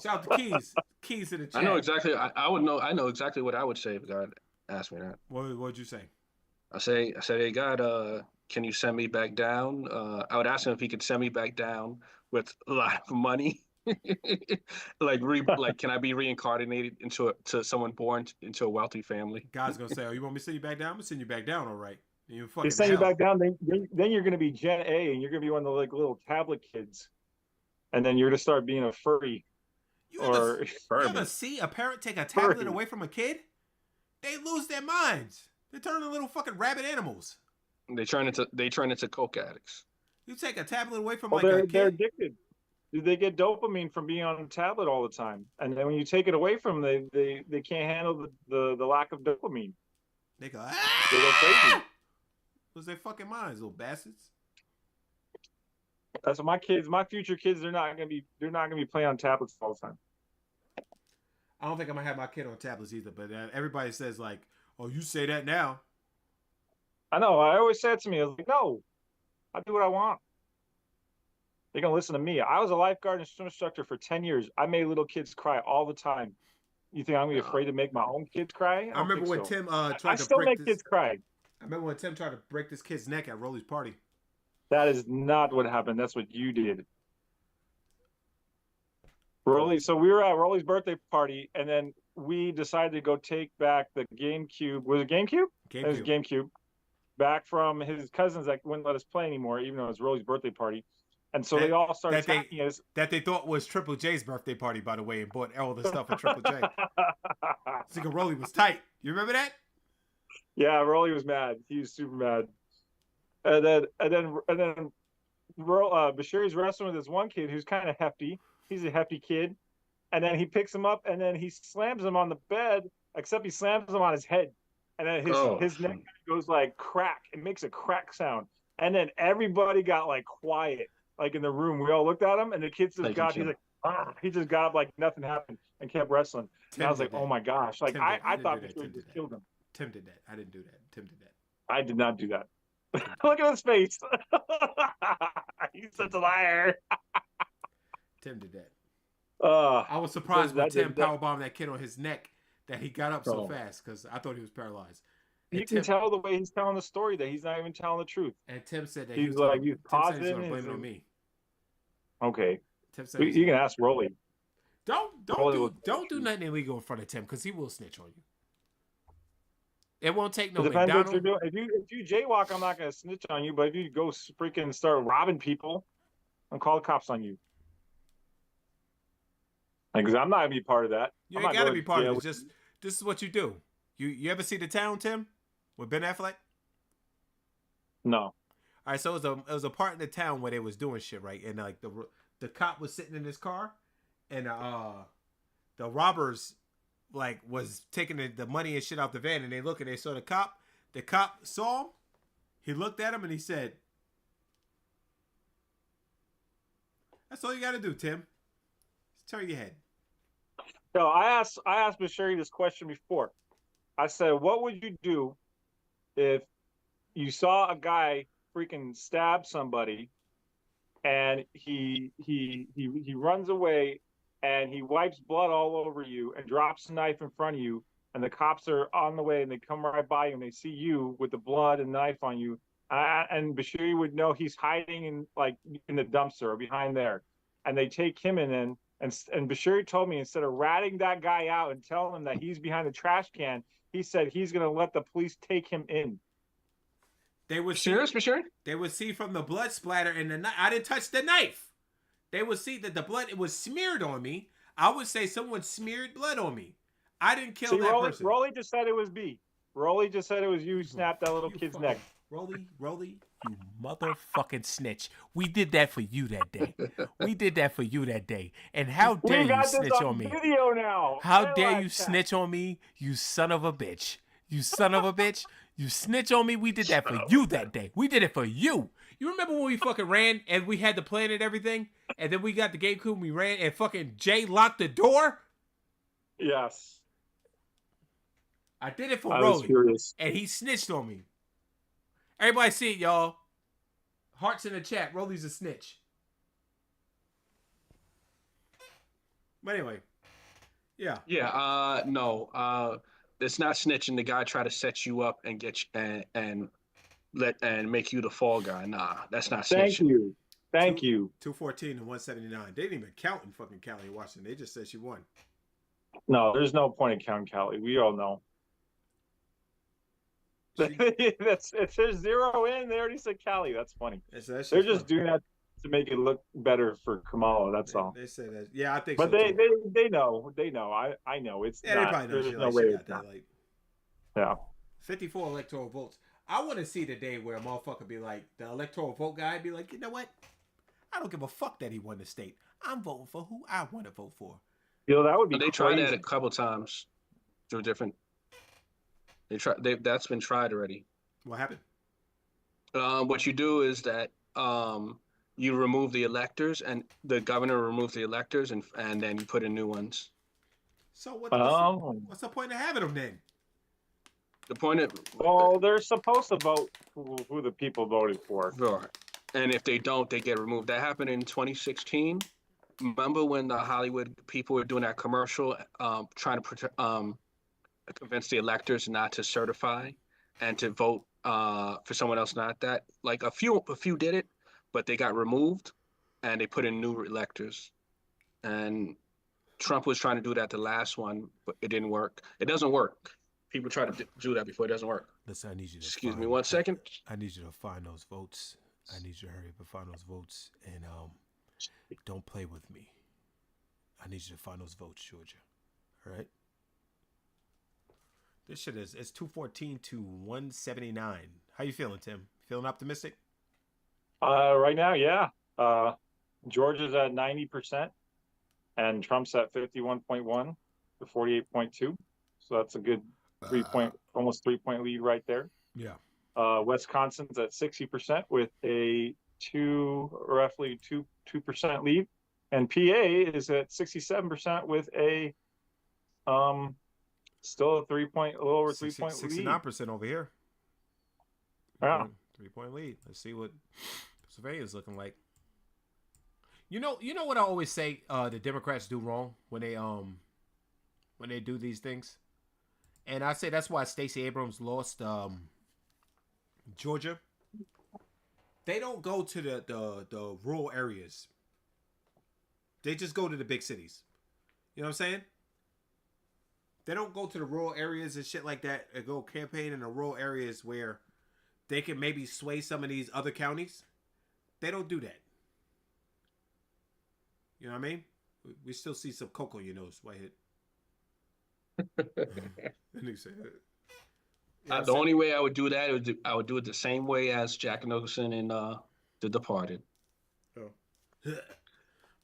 Speaker 1: Shout out to Keys. Keys to the chat.
Speaker 2: I know exactly. I would know. I know exactly what I would say if God asked me that.
Speaker 1: What'd you say?
Speaker 2: I said, hey God, can you send me back down? I would ask him if he could send me back down with a lot of money. like can I be reincarnated to someone born into a wealthy family?
Speaker 1: God's gonna say, "Oh, you want me to send you back down? I'm gonna send you back down, all right." And you
Speaker 3: They
Speaker 1: fucking
Speaker 3: send you
Speaker 1: hell.
Speaker 3: back down, then you're going to be Gen A, and you're going to be one of the like little tablet kids, and then you're going to start being a furry.
Speaker 1: You ever see a parent take a tablet away from a kid? They lose their minds. They turn into little fucking rabid animals.
Speaker 2: They turn into coke addicts.
Speaker 1: You take a tablet away from
Speaker 3: Well,
Speaker 1: like a
Speaker 3: they're
Speaker 1: kid.
Speaker 3: addicted. They get dopamine from being on a tablet all the time, and then when you take it away from them, they can't handle the lack of dopamine.
Speaker 1: They go,
Speaker 3: They go crazy.
Speaker 1: Lose their fucking minds, little bastards.
Speaker 3: That's what my future kids. They're not gonna be playing on tablets all the time.
Speaker 1: I don't think I'm gonna have my kid on tablets either. But everybody says like, "Oh, you say that now."
Speaker 3: I know. I always said to me, I was like, no, I do what I want. They're gonna listen to me. I was a lifeguard and swim instructor for 10 years. I made little kids cry all the time. You think I'm gonna be afraid to make my own kids cry?
Speaker 1: I remember when Tim tried to
Speaker 3: still
Speaker 1: break
Speaker 3: make kids cry.
Speaker 1: I remember when Tim tried to break this kid's neck at Rolly's party.
Speaker 3: That is not what happened. That's what you did. Rolly, so we were at Rolly's birthday party, and then we decided to go take back the GameCube. Was it GameCube? It was GameCube. Back from his cousins that wouldn't let us play anymore, even though it was Rolly's birthday party. And so they all started attacking us.
Speaker 1: That they thought was Triple J's birthday party, by the way, and bought all the stuff for Triple J. Thinking Rolly was tight. You remember that?
Speaker 3: Yeah, Rolly was mad. He was super mad. And then Bashiri's wrestling with this one kid who's kind of hefty. He's a hefty kid. And then he picks him up and then he slams him on the bed, except he slams him on his head. And then his neck goes like crack. It makes a crack sound. And then everybody got like quiet, like in the room. We all looked at him and the kid just got, he's like, ah, he just got up like nothing happened and kept wrestling. And I was like, oh my gosh. Like I thought Bashir just killed him.
Speaker 1: Tim did that. I didn't do that. Tim did that.
Speaker 3: I did not do that. Look at his face. He's such a liar.
Speaker 1: Tim did that.
Speaker 3: I
Speaker 1: I was surprised when Tim powerbombed that kid on his neck that he got up so fast because I thought he was paralyzed.
Speaker 3: You can tell the way he's telling the story that he's not even telling the truth.
Speaker 1: And Tim said that
Speaker 3: he's
Speaker 1: he was
Speaker 3: he's
Speaker 1: positive. Tim said
Speaker 3: positive.
Speaker 1: he was gonna blame it on me.
Speaker 3: Okay.
Speaker 1: Tim said
Speaker 3: You can ask Rolly.
Speaker 1: Don't do nothing illegal in front of Tim because he will snitch on you. It won't take no
Speaker 3: Depends what
Speaker 1: McDonald.
Speaker 3: you're doing. If you jaywalk, I'm not gonna snitch on you. But if you go freaking start robbing people, I'll call the cops on you. Because I'm not gonna be part of that.
Speaker 1: You ain't gotta be part of it. Just this is what you do. You ever see The Town, Tim, with Ben Affleck?
Speaker 3: No.
Speaker 1: All right, so it was a part in The Town where they was doing shit, right? And like the cop was sitting in his car, and the robbers like was taking the money and shit out the van, and they look and they saw the cop. The cop saw him. He looked at him and he said, "That's all you got to do, Tim. Just turn your head."
Speaker 3: So I asked Bashiri this question before. I said, what would you do if you saw a guy freaking stab somebody and he runs away and he wipes blood all over you and drops a knife in front of you, and the cops are on the way and they come right by you and they see you with the blood and knife on you, and Bashiri would know he's hiding in the dumpster or behind there, and they take him in. And Bashiri told me instead of ratting that guy out and telling him that he's behind the trash can, he said he's going to let the police take him in.
Speaker 1: They would
Speaker 2: serious, Bashiri?
Speaker 1: They would see from the blood splatter and the knife. I didn't touch the knife. They would see that the blood was smeared on me. I would say someone smeared blood on me. I didn't kill that person.
Speaker 3: Rolly just said it was B. Rolly just said it was you who snapped that little kid's neck.
Speaker 1: Rolly, you motherfucking snitch. We did that for you that day. We did that for you that day. And how dare you snitch on me?
Speaker 3: Video now.
Speaker 1: How dare you snitch on me, you son of a bitch. You son of a bitch. You snitch on me. We did that for you that day. We did it for you. You remember when we fucking ran and we had the plan and everything? And then we got the GameCube and we ran and fucking Jay locked the door?
Speaker 3: Yes.
Speaker 1: I did it for Rolly. And he snitched on me. Everybody see it, y'all. Hearts in the chat. Rolly's a snitch. But anyway, yeah.
Speaker 2: Yeah. No. It's not snitching. The guy try to set you up and get you and make you the fall guy. Nah, that's not snitching.
Speaker 3: Thank you.
Speaker 1: 214 and 179. They didn't even count in fucking Cali and Washington. They just said she won.
Speaker 3: No, there's no point in counting Cali. We all know. If there's 0 in, they already said Cali. That's funny. They're just doing that to make it look better for Kamala. That's all.
Speaker 1: They said that. Yeah, I think
Speaker 3: but
Speaker 1: so.
Speaker 3: They know. They know. I know. It's
Speaker 1: yeah,
Speaker 3: not.
Speaker 1: They probably know
Speaker 3: There's
Speaker 1: she,
Speaker 3: no
Speaker 1: like,
Speaker 3: way
Speaker 1: she
Speaker 3: it's
Speaker 1: got
Speaker 3: not.
Speaker 1: that. Like,
Speaker 3: yeah.
Speaker 1: 54 electoral votes. I want to see the day where a motherfucker be like, the electoral vote guy be like, you know what? I don't give a fuck that he won the state. I'm voting for who I want to vote for.
Speaker 3: That would be.
Speaker 2: They tried that a couple times through different. That's been tried already.
Speaker 1: What happened?
Speaker 2: What you do is that you remove the electors, and the governor removes the electors, and then you put in new ones.
Speaker 1: So what's the point of having them then?
Speaker 2: The point of
Speaker 3: they're supposed to vote who the people voted for.
Speaker 2: Sure. And if they don't, they get removed. That happened in 2016. Remember when the Hollywood people were doing that commercial, trying to convince the electors not to certify and to vote for someone else not that? Like a few did it, but they got removed, and they put in new electors. And Trump was trying to do that the last one, but it didn't work. It doesn't work. People try to do that before it doesn't work.
Speaker 1: Listen, I need you to
Speaker 2: Excuse me 1 second.
Speaker 1: I need you to find those votes. I need you to hurry up and find those votes, and don't play with me. I need you to find those votes, Georgia. All right. This shit it's 214 to 179. How you feeling, Tim? Feeling optimistic?
Speaker 3: Right now, yeah. Georgia's at 90%, and Trump's at 51.1 to 48.2. So that's a good almost 3-point lead right there.
Speaker 1: Yeah.
Speaker 3: Wisconsin's at 60% with a roughly 2% lead, and PA is at 67% with a still a 3-point, a little over 3-point lead.
Speaker 1: 69% over here.
Speaker 3: Yeah.
Speaker 1: 3-point lead. Let's see what Pennsylvania's looking like. You know what I always say the Democrats do wrong when they do these things? And I say that's why Stacey Abrams lost Georgia. They don't go to the rural areas. They just go to the big cities. You know what I'm saying? They don't go to the rural areas and shit like that and go campaign in the rural areas where they can maybe sway some of these other counties. They don't do that. You know what I mean? We still see some cocoa in your nose, Whitehead.
Speaker 2: The only way I would do that I would do it the same way as Jack Nicholson in The Departed.
Speaker 1: Oh.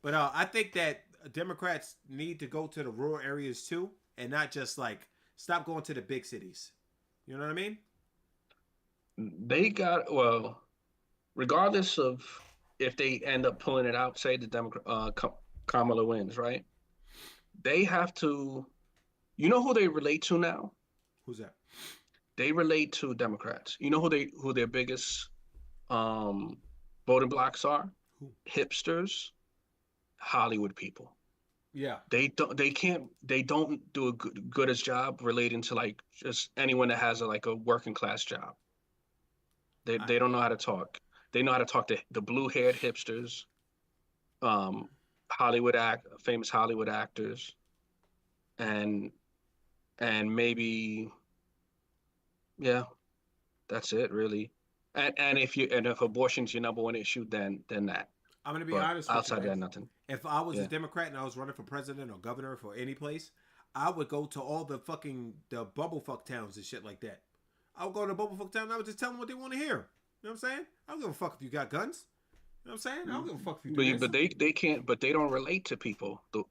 Speaker 1: But I think that Democrats need to go to the rural areas too, and not just like stop going to the big cities. You know what I mean?
Speaker 2: They got regardless of if they end up pulling it out, say the Kamala wins, right? They have to. You know who they relate to now?
Speaker 1: Who's that?
Speaker 2: They relate to Democrats. You know who their biggest voting blocks are?
Speaker 1: Who?
Speaker 2: Hipsters, Hollywood people.
Speaker 1: Yeah.
Speaker 2: They don't do a good as job relating to like just anyone that has a working class job. They don't know how to talk. They know how to talk to the blue-haired hipsters, famous Hollywood actors, and maybe, yeah, that's it really. And if abortion's your number one issue, then that.
Speaker 1: I'm gonna be honest with you.
Speaker 2: Outside that, nothing.
Speaker 1: If I was a Democrat and I was running for president or governor for any place, I would go to all the bumblefuck towns and shit like that. I would go to bumblefuck town and I would just tell them what they want to hear. You know what I'm saying? I don't give a fuck if you got guns. You know what I'm saying? I don't give a fuck if you do
Speaker 2: But they can't. But they don't relate to people to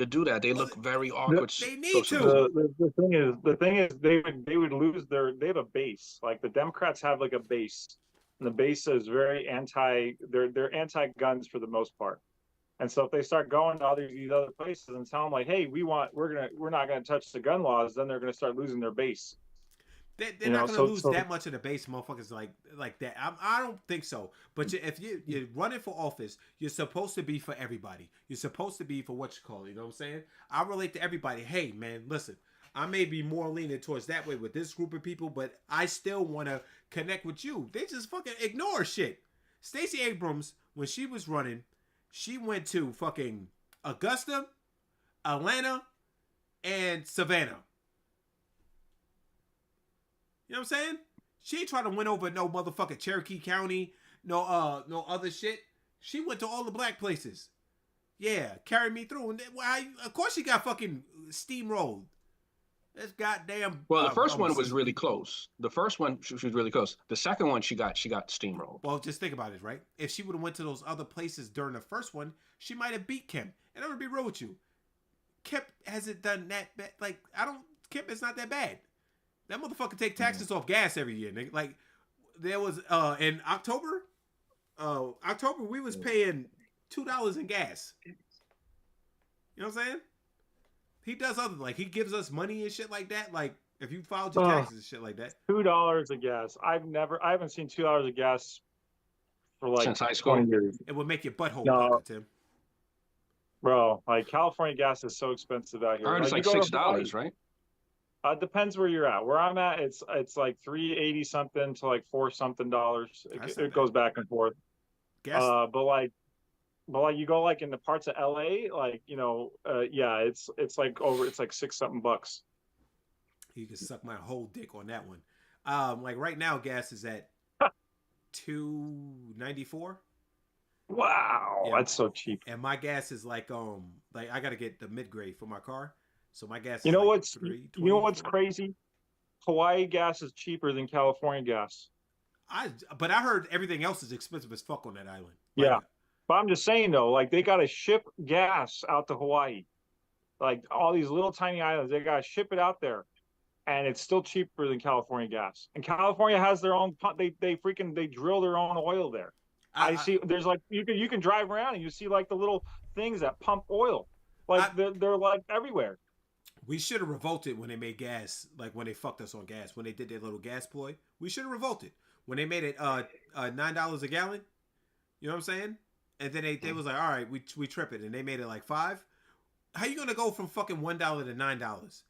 Speaker 2: do that. They look very awkward.
Speaker 1: They need to.
Speaker 3: The thing is, they would lose they have a base. Like the Democrats have like a base, and the base is very they're anti-guns for the most part. And so if they start going to these other places and tell them like, hey, we're not gonna touch the gun laws, then they're gonna start losing their base.
Speaker 1: They're not gonna lose that much of the base motherfuckers like that. I don't think so. But if you're running for office, you're supposed to be for everybody. You're supposed to be for what you call it. You know what I'm saying? I relate to everybody. Hey, man, listen. I may be more leaning towards that way with this group of people, but I still want to connect with you. They just fucking ignore shit. Stacey Abrams, when she was running, she went to fucking Augusta, Atlanta, and Savannah. You know what I'm saying? She ain't trying to win over no motherfucking Cherokee County, no other shit. She went to all the black places. Yeah, carry me through. And of course she got fucking steamrolled. That's goddamn.
Speaker 2: Well, the first one was really close. The first one she was really close. The second one she got steamrolled.
Speaker 1: Well, just think about it, right? If she would have went to those other places during the first one, she might have beat Kemp. And I'm gonna be real with you, Kemp hasn't done that bad. Like Kemp is not that bad. That motherfucker take taxes off gas every year. Nigga. Like there was in October we was paying $2 in gas. You know what I'm saying? He does other he gives us money and shit like that. Like if you filed your taxes and shit like that.
Speaker 3: $2 a gas. I haven't seen $2 a gas for like
Speaker 2: since high school.
Speaker 3: 20 years.
Speaker 1: It would make your butthole pop, Tim.
Speaker 3: Bro, like California gas is so expensive out here.
Speaker 2: I heard it's like $6, right?
Speaker 3: It depends where you're at. Where I'm at, it's like $3.80 something to like $4 something. It goes back and forth.
Speaker 1: Gas.
Speaker 3: But you go like in the parts of LA, like yeah, it's like $6 something bucks.
Speaker 1: You can suck my whole dick on that one. Like right now, gas is at $2.94.
Speaker 3: Wow,
Speaker 1: yeah.
Speaker 3: That's so cheap.
Speaker 1: And my gas is like I gotta get the mid grade for my car, so my gas.
Speaker 3: You know
Speaker 1: is
Speaker 3: what's crazy? Hawaii gas is cheaper than California gas.
Speaker 1: But I heard everything else is expensive as fuck on that island.
Speaker 3: Yeah. But I'm just saying though, like they gotta ship gas out to Hawaii, like all these little tiny islands, they gotta ship it out there, and it's still cheaper than California gas. And California has their own. They drill their own oil there. I see. There's like you can drive around and you see like the little things that pump oil, like they're like everywhere.
Speaker 1: We should have revolted when they made gas, like when they fucked us on gas, when they did their little gas ploy. We should have revolted when they made it $9 a gallon. You know what I'm saying? And then they was like, all right, we trip it, and they made it like $5. How you gonna go from fucking $1 to $9?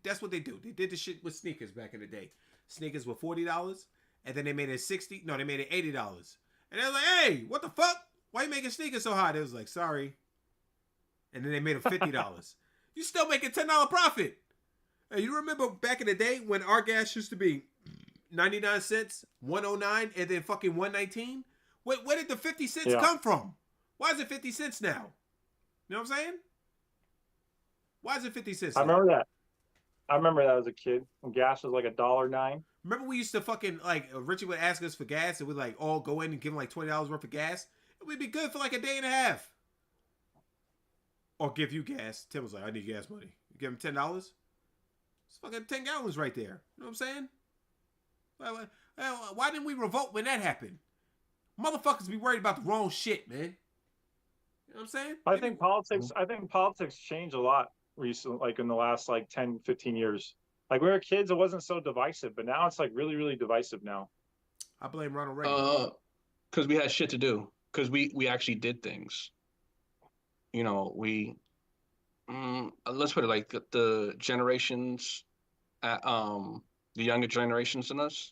Speaker 1: That's what they do. They did the shit with sneakers back in the day. Sneakers were $40, and then they made it $60. No, they made it $80. And they're like, hey, what the fuck? Why you making sneakers so high? They was like, sorry. And then they made it $50. You still making $10 profit. Hey, you remember back in the day when our gas used to be 99 cents, 109, and then fucking 119? Where did the 50 cents come from? Why is it 50 cents now? You know what I'm saying? Why is it 50 cents now?
Speaker 3: I remember that. I remember that as a kid when gas was like $1.09.
Speaker 1: Remember we used to fucking like Richie would ask us for gas and we'd like all go in and give him like $20 worth of gas. And we'd be good for like a day and a half. Or give you gas. Tim was like, I need gas money. You give him $10? It's fucking 10 gallons right there. You know what I'm saying? Why didn't we revolt when that happened? Motherfuckers be worried about the wrong shit, man. You know what I'm saying?
Speaker 3: I think politics changed a lot recently, like in the last like 10, 15 years. Like when we were kids, it wasn't so divisive, but now it's like really, really divisive now.
Speaker 1: I blame Ronald Reagan.
Speaker 2: Because we had shit to do. Because we actually did things. You know, let's put it like the generations, the younger generations than us.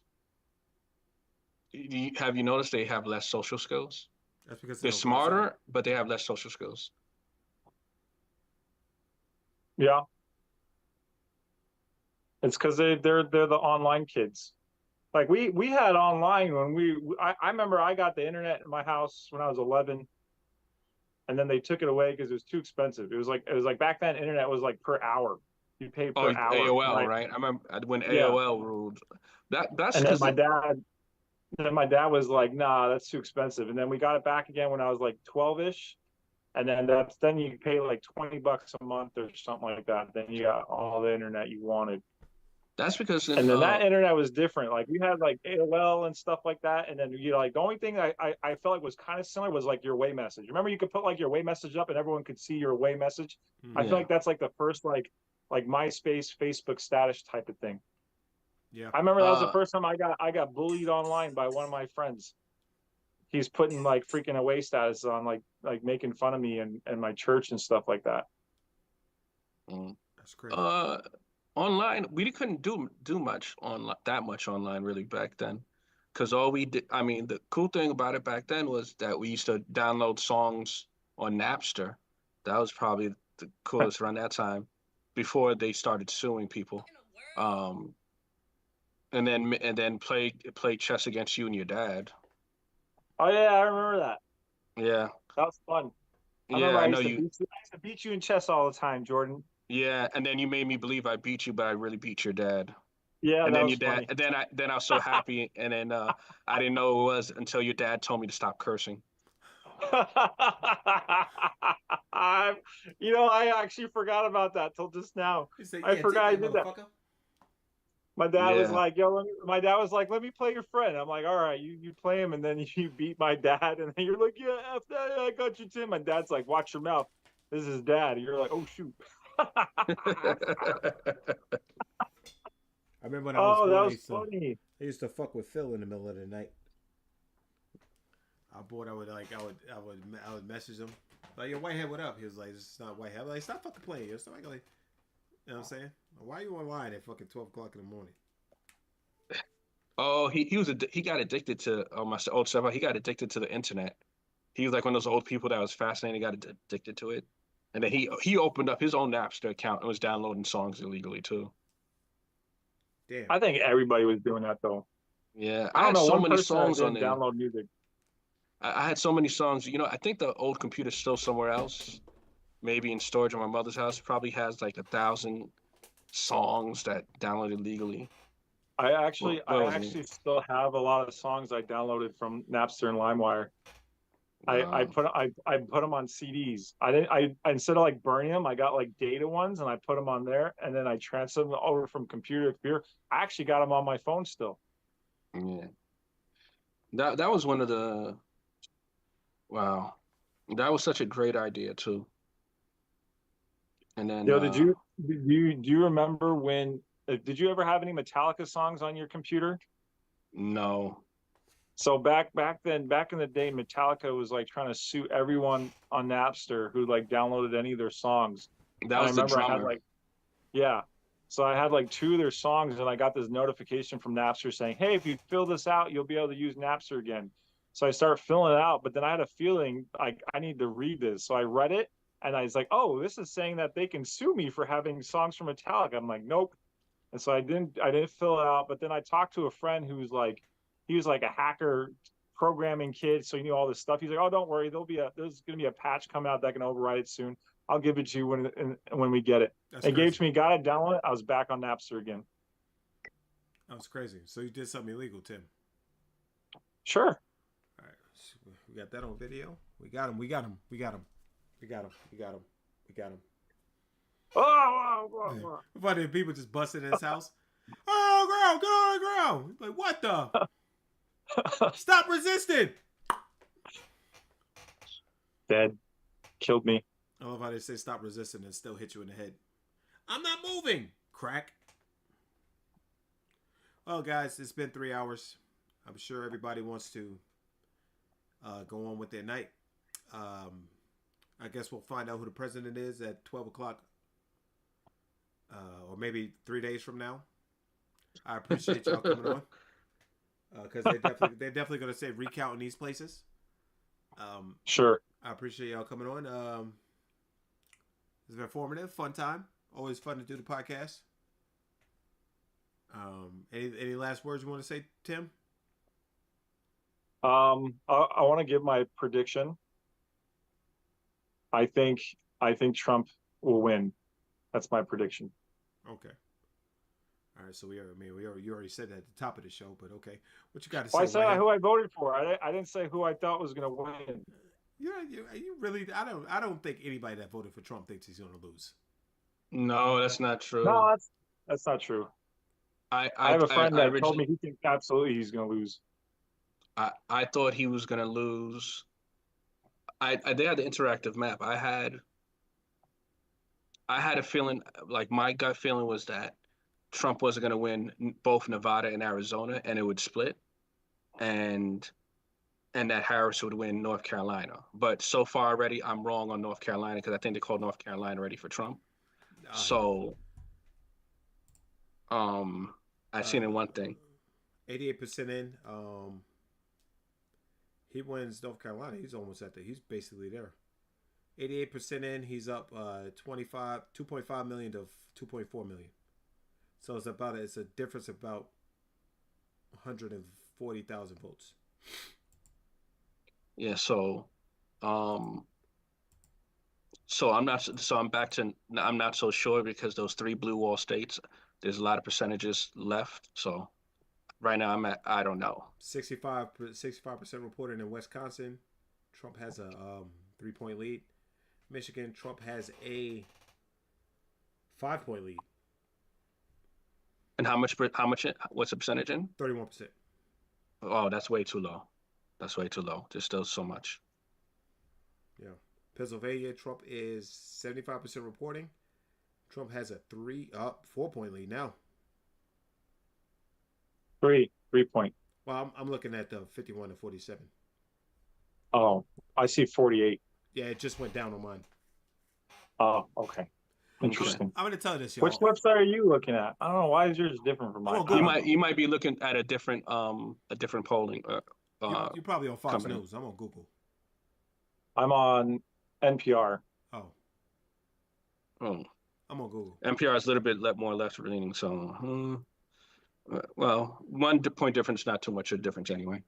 Speaker 2: Have you noticed they have less social skills?
Speaker 1: That's because
Speaker 2: they're smarter, but they have less social skills.
Speaker 3: Yeah, it's because they're the online kids. Like we had online when I remember I got the internet in my house when I was 11, and then they took it away because it was too expensive. It was like back then internet was like per hour. You paid per hour.
Speaker 2: AOL, right? I remember when AOL ruled. That's
Speaker 3: and then my dad was like, nah, that's too expensive. And then we got it back again when I was like 12-ish. And then you pay like $20 a month or something like that. Then you got all the internet you wanted.
Speaker 2: That's because
Speaker 3: and then that internet was different. Like we had like AOL and stuff like that. And then like the only thing I felt like was kind of similar was like your way message. Remember you could put like your way message up and everyone could see your way message. I feel like that's like the first like MySpace, Facebook status type of thing.
Speaker 1: Yeah.
Speaker 3: I remember that was the first time I got bullied online by one of my friends. He's putting like freaking away status on like making fun of me and my church and stuff like that.
Speaker 1: That's crazy.
Speaker 2: Online, we couldn't do much online really back then, because all we did. I mean, the cool thing about it back then was that we used to download songs on Napster. That was probably the coolest around that time, before they started suing people. And then play chess against you and your dad.
Speaker 3: Oh yeah, I remember that.
Speaker 2: Yeah.
Speaker 3: That was fun.
Speaker 2: I know
Speaker 3: I used to beat you in chess all the time, Jordan.
Speaker 2: Yeah, and then you made me believe I beat you, but I really beat your dad.
Speaker 3: Yeah,
Speaker 2: and
Speaker 3: that
Speaker 2: then
Speaker 3: was
Speaker 2: your dad,
Speaker 3: funny.
Speaker 2: and then I was so happy, and then I didn't know it was until your dad told me to stop cursing.
Speaker 3: I actually forgot about that till just now.
Speaker 1: Said,
Speaker 3: I forgot I did that. My dad was like, let me play your friend. I'm like, all right, you play him, and then you beat my dad, and then you're like, yeah, F that, I got you, Tim. My dad's like, watch your mouth. This is dad. And you're like, oh shoot.
Speaker 1: I remember when I was
Speaker 3: that
Speaker 1: born,
Speaker 3: was funny.
Speaker 1: I used to fuck with Phil in the middle of the night. I would message him like, yo, Whitehead, what up? He was like, this is not Whitehead. I'm like, stop fucking playing. Yo, stop like, you know what I'm saying? Why are you online at fucking 12 o'clock in the morning?
Speaker 2: Oh, he got addicted to my old stuff. He got addicted to the internet. He was like one of those old people that was fascinated, got addicted to it. And then he opened up his own Napster account and was downloading songs illegally too.
Speaker 1: Damn.
Speaker 3: I think everybody was doing that though.
Speaker 2: Yeah,
Speaker 3: I don't know.
Speaker 2: so many
Speaker 3: songs
Speaker 2: songs on there.
Speaker 3: Download music.
Speaker 2: I had so many songs. I think the old computer's still somewhere else, maybe in storage at my mother's house. It probably has like 1,000 songs that downloaded legally.
Speaker 3: I actually still have a lot of songs I downloaded from Napster and LimeWire. I put them on CDs. I instead of like burning them, I got like data ones and I put them on there, and then I transfer them over from computer to computer. I actually got them on my phone still.
Speaker 2: Yeah. That was one of the. Wow, that was such a great idea too. And then,
Speaker 3: do you remember when? Did you ever have any Metallica songs on your computer?
Speaker 2: No.
Speaker 3: So back in the day, Metallica was like trying to sue everyone on Napster who like downloaded any of their songs.
Speaker 2: That was the drummer.
Speaker 3: So I had like 2 of their songs, and I got this notification from Napster saying, "Hey, if you fill this out, you'll be able to use Napster again." So I started filling it out, but then I had a feeling like I need to read this. So I read it, and I was like, "Oh, this is saying that they can sue me for having songs from Metallica." I'm like, "Nope." And so I didn't fill it out. But then I talked to a friend he was like a hacker programming kid, so he knew all this stuff. He's like, "Oh, don't worry, there's gonna be a patch coming out that can override it soon. I'll give it to you when we get it." It gave it to me, got it, downloaded it. I was back on Napster again.
Speaker 1: That was crazy. So you did something illegal, Tim?
Speaker 3: Sure.
Speaker 1: All right, we got that on video. We got him.
Speaker 3: Oh.
Speaker 1: Funny if people just busted in his house. Oh, get on the ground. Like, what the? Stop resisting.
Speaker 3: Dead. Killed me.
Speaker 1: I love how they say stop resisting and still hit you in the head. I'm not moving. Crack. Well, guys, it's been 3 hours. I'm sure everybody wants to go on with their night. I guess we'll find out who the president is at 12 o'clock. Or maybe 3 days from now. I appreciate y'all coming on. Because they're definitely going to say recount in these places.
Speaker 3: Sure.
Speaker 1: I appreciate y'all coming on. It's been informative, fun time. Always fun to do the podcast. Any last words you want to say, Tim?
Speaker 3: I want to give my prediction. I think Trump will win. That's my prediction.
Speaker 1: Okay. All right. So you already said that at the top of the show, but okay. What you got to say?
Speaker 3: Well, I said who I voted for. I didn't say who I thought was going to win.
Speaker 1: Yeah, you really. I don't think anybody that voted for Trump thinks he's going to lose.
Speaker 2: No, that's not true.
Speaker 3: No, that's not true. I have a friend that told me he thinks absolutely he's going to lose.
Speaker 2: I thought he was going to lose. They had the interactive map. I had a feeling, like my gut feeling was that Trump wasn't going to win both Nevada and Arizona, and it would split, and that Harris would win North Carolina. But so far already, I'm wrong on North Carolina because I think they called North Carolina ready for Trump. So, I've seen in one thing.
Speaker 1: 88% in. He wins North Carolina. He's almost at he's basically there. 88% in. He's up 2.5 million to 2.4 million. So it's a difference of about 140,000 votes.
Speaker 2: Yeah, so I'm back to I'm not so sure because those 3 blue wall states, there's a lot of percentages left. So right now I don't know.
Speaker 1: 65% reported in Wisconsin. Trump has a 3-point lead. Michigan, Trump has a 5-point lead.
Speaker 2: And what's the percentage in?
Speaker 1: 31%.
Speaker 2: Oh, that's way too low. That's way too low. There's still so much.
Speaker 1: Yeah. Pennsylvania, Trump is 75% reporting. Trump has a 4-point lead now.
Speaker 3: 3-point.
Speaker 1: Well, I'm looking at the 51 to 47.
Speaker 3: Oh, I see 48.
Speaker 1: Yeah, it just went down on mine.
Speaker 3: Oh, okay. Interesting.
Speaker 1: I'm gonna tell you this, y'all.
Speaker 3: Which website are you looking at? I don't know. Why is yours different from mine?
Speaker 2: You might be looking at a different polling.
Speaker 1: You're probably on Fox
Speaker 2: company.
Speaker 1: News. I'm on Google.
Speaker 3: I'm on NPR.
Speaker 1: Oh.
Speaker 2: Oh.
Speaker 1: I'm on Google.
Speaker 2: NPR is a little bit more left leaning, so well, 1 point difference, not too much of a difference anyway.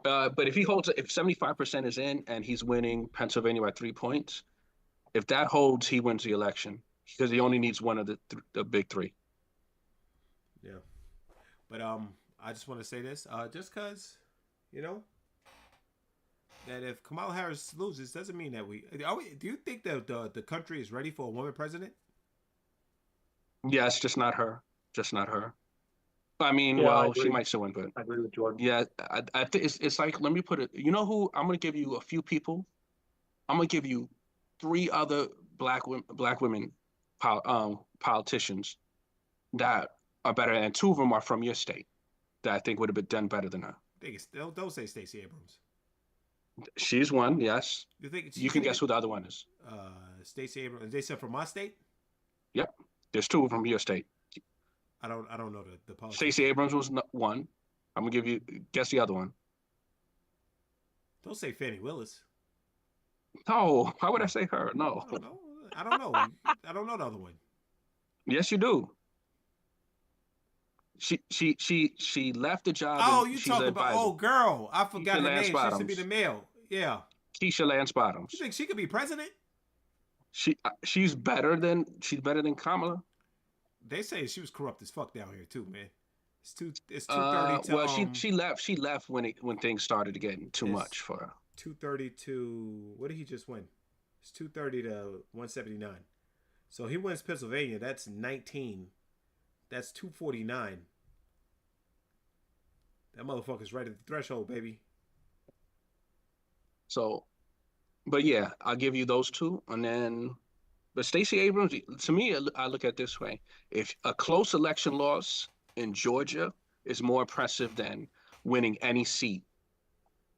Speaker 2: But if 75% is in and he's winning Pennsylvania by 3 points, if that holds, he wins the election because he only needs one of the big 3.
Speaker 1: Yeah, but I just want to say this, just because, that if Kamala Harris loses, doesn't mean that do you think that the country is ready for a woman president?
Speaker 2: Yeah, it's just not her. Just not her. I mean,
Speaker 3: Yeah,
Speaker 2: well, she might still win, but
Speaker 3: I agree with Jordan.
Speaker 2: yeah, I think it's like, let me put it. You know who? I'm gonna give you a few people. I'm gonna give you 3 other black women politicians that are better, and 2 of them are from your state that I think would have been done better than her.
Speaker 1: Don't say Stacey Abrams.
Speaker 2: She's one, yes.
Speaker 1: You
Speaker 2: can guess who the other one is.
Speaker 1: Stacey Abrams. They said from my state.
Speaker 2: Yep, there's 2 from your state.
Speaker 1: I don't know the politics.
Speaker 2: Stacey Abrams was one. I'm gonna give you guess the other one.
Speaker 1: Don't say Fannie Willis.
Speaker 2: No, why would I say her? No.
Speaker 1: I don't know. I don't know the other one.
Speaker 2: Yes, you do. She left the job.
Speaker 1: Oh, you talking about girl? I forgot her name. She used to be the male. Yeah.
Speaker 2: Keisha Lance Bottoms.
Speaker 1: You think she could be president?
Speaker 2: She's better than Kamala.
Speaker 1: They say she was corrupt as fuck down here too, man. It's 2:30 to.
Speaker 2: Well, she left. She left when things started getting too much for her.
Speaker 1: 2:30 to what did he just win? It's 2:30 to 179. So he wins Pennsylvania. That's 19. That's 249. That motherfucker's right at the threshold, baby.
Speaker 2: So, but yeah, I'll give you those 2, and then. But Stacey Abrams, to me, I look at it this way: if a close election loss in Georgia is more impressive than winning any seat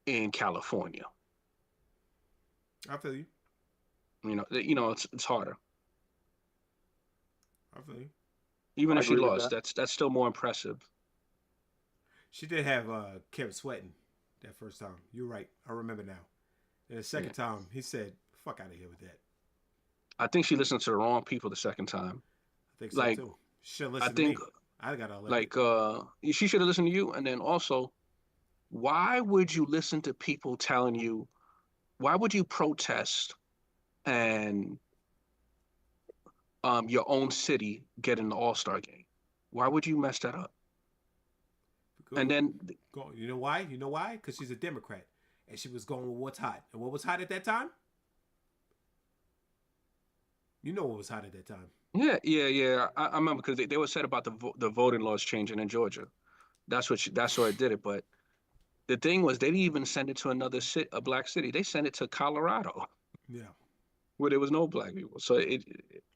Speaker 2: in California.
Speaker 1: I feel you.
Speaker 2: It's harder.
Speaker 1: I feel you.
Speaker 2: Even if she lost, that's still more impressive.
Speaker 1: She did have Kevin sweating that first time. You're right. I remember now. And the second time, he said, "Fuck out of here with that."
Speaker 2: I think she listened to the wrong people the second time.
Speaker 1: I think so too. She should listen to me. I got
Speaker 2: she should have listened to you. And then also, why would you listen to people telling you? Why would you protest and your own city getting the All-Star game? Why would you mess that up? And then,
Speaker 1: you know why? You know why? Because she's a Democrat, and she was going with what's hot. And what was hot at that time? You know what was hot at that time.
Speaker 2: Yeah. I remember because they were said about the voting laws changing in Georgia. That's why I did it. But the thing was, they didn't even send it to a black city. They sent it to Colorado.
Speaker 1: Yeah.
Speaker 2: where there was no black people. So it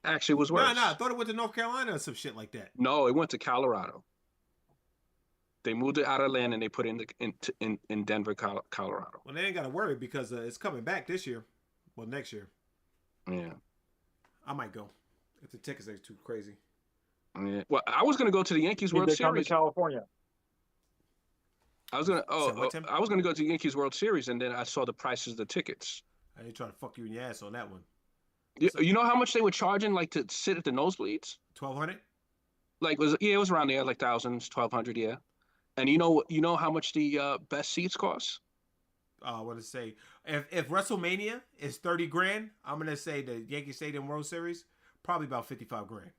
Speaker 2: actually was worse.
Speaker 1: No, I thought it went to North Carolina or some shit like that.
Speaker 2: No, it went to Colorado. They moved it out of land and they put it in Denver, Colorado.
Speaker 1: Well, they ain't got to worry because it's coming back this year. Well, next year.
Speaker 2: Yeah.
Speaker 1: I might go if the tickets ain't too crazy.
Speaker 2: Yeah. Well, I was gonna go to the Yankees World
Speaker 3: They come to
Speaker 2: Series.
Speaker 3: California.
Speaker 2: I was gonna
Speaker 1: Tim?
Speaker 2: I was gonna go to the Yankees World Series, and then I saw the prices of the tickets.
Speaker 1: I ain't trying to fuck you in your ass on that one.
Speaker 2: You know how much they were charging, like, to sit at the nosebleeds?
Speaker 1: 1,200.
Speaker 2: Like, it was around there, like thousands, 1,200, yeah. And you know how much the best seats cost?
Speaker 1: I want to say if WrestleMania is 30 grand, I'm gonna say the Yankee Stadium World Series probably about 55 grand.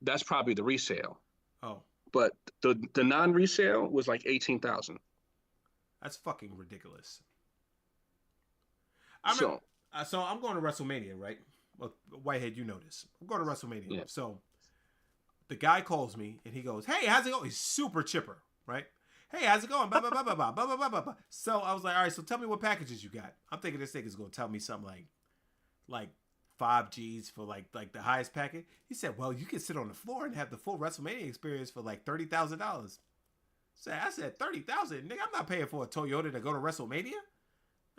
Speaker 2: That's probably the resale.
Speaker 1: Oh,
Speaker 2: but the non-resale was like 18,000.
Speaker 1: that's fucking ridiculous. So I'm going to WrestleMania, right? Well, Whitehead, you know this. I'm going to WrestleMania.
Speaker 2: Yeah.
Speaker 1: So the guy calls me and he goes, "Hey, how's it going?" He's super chipper, right? "Hey, how's it going?" Blah, blah, blah, blah, blah, blah, blah, blah, blah. So I was like, "All right, so tell me what packages you got." I'm thinking this nigga's going to tell me something like 5 G's for like the highest package. He said, "Well, you can sit on the floor and have the full WrestleMania experience for like $30,000. I said, $30,000? Nigga, I'm not paying for a Toyota to go to WrestleMania.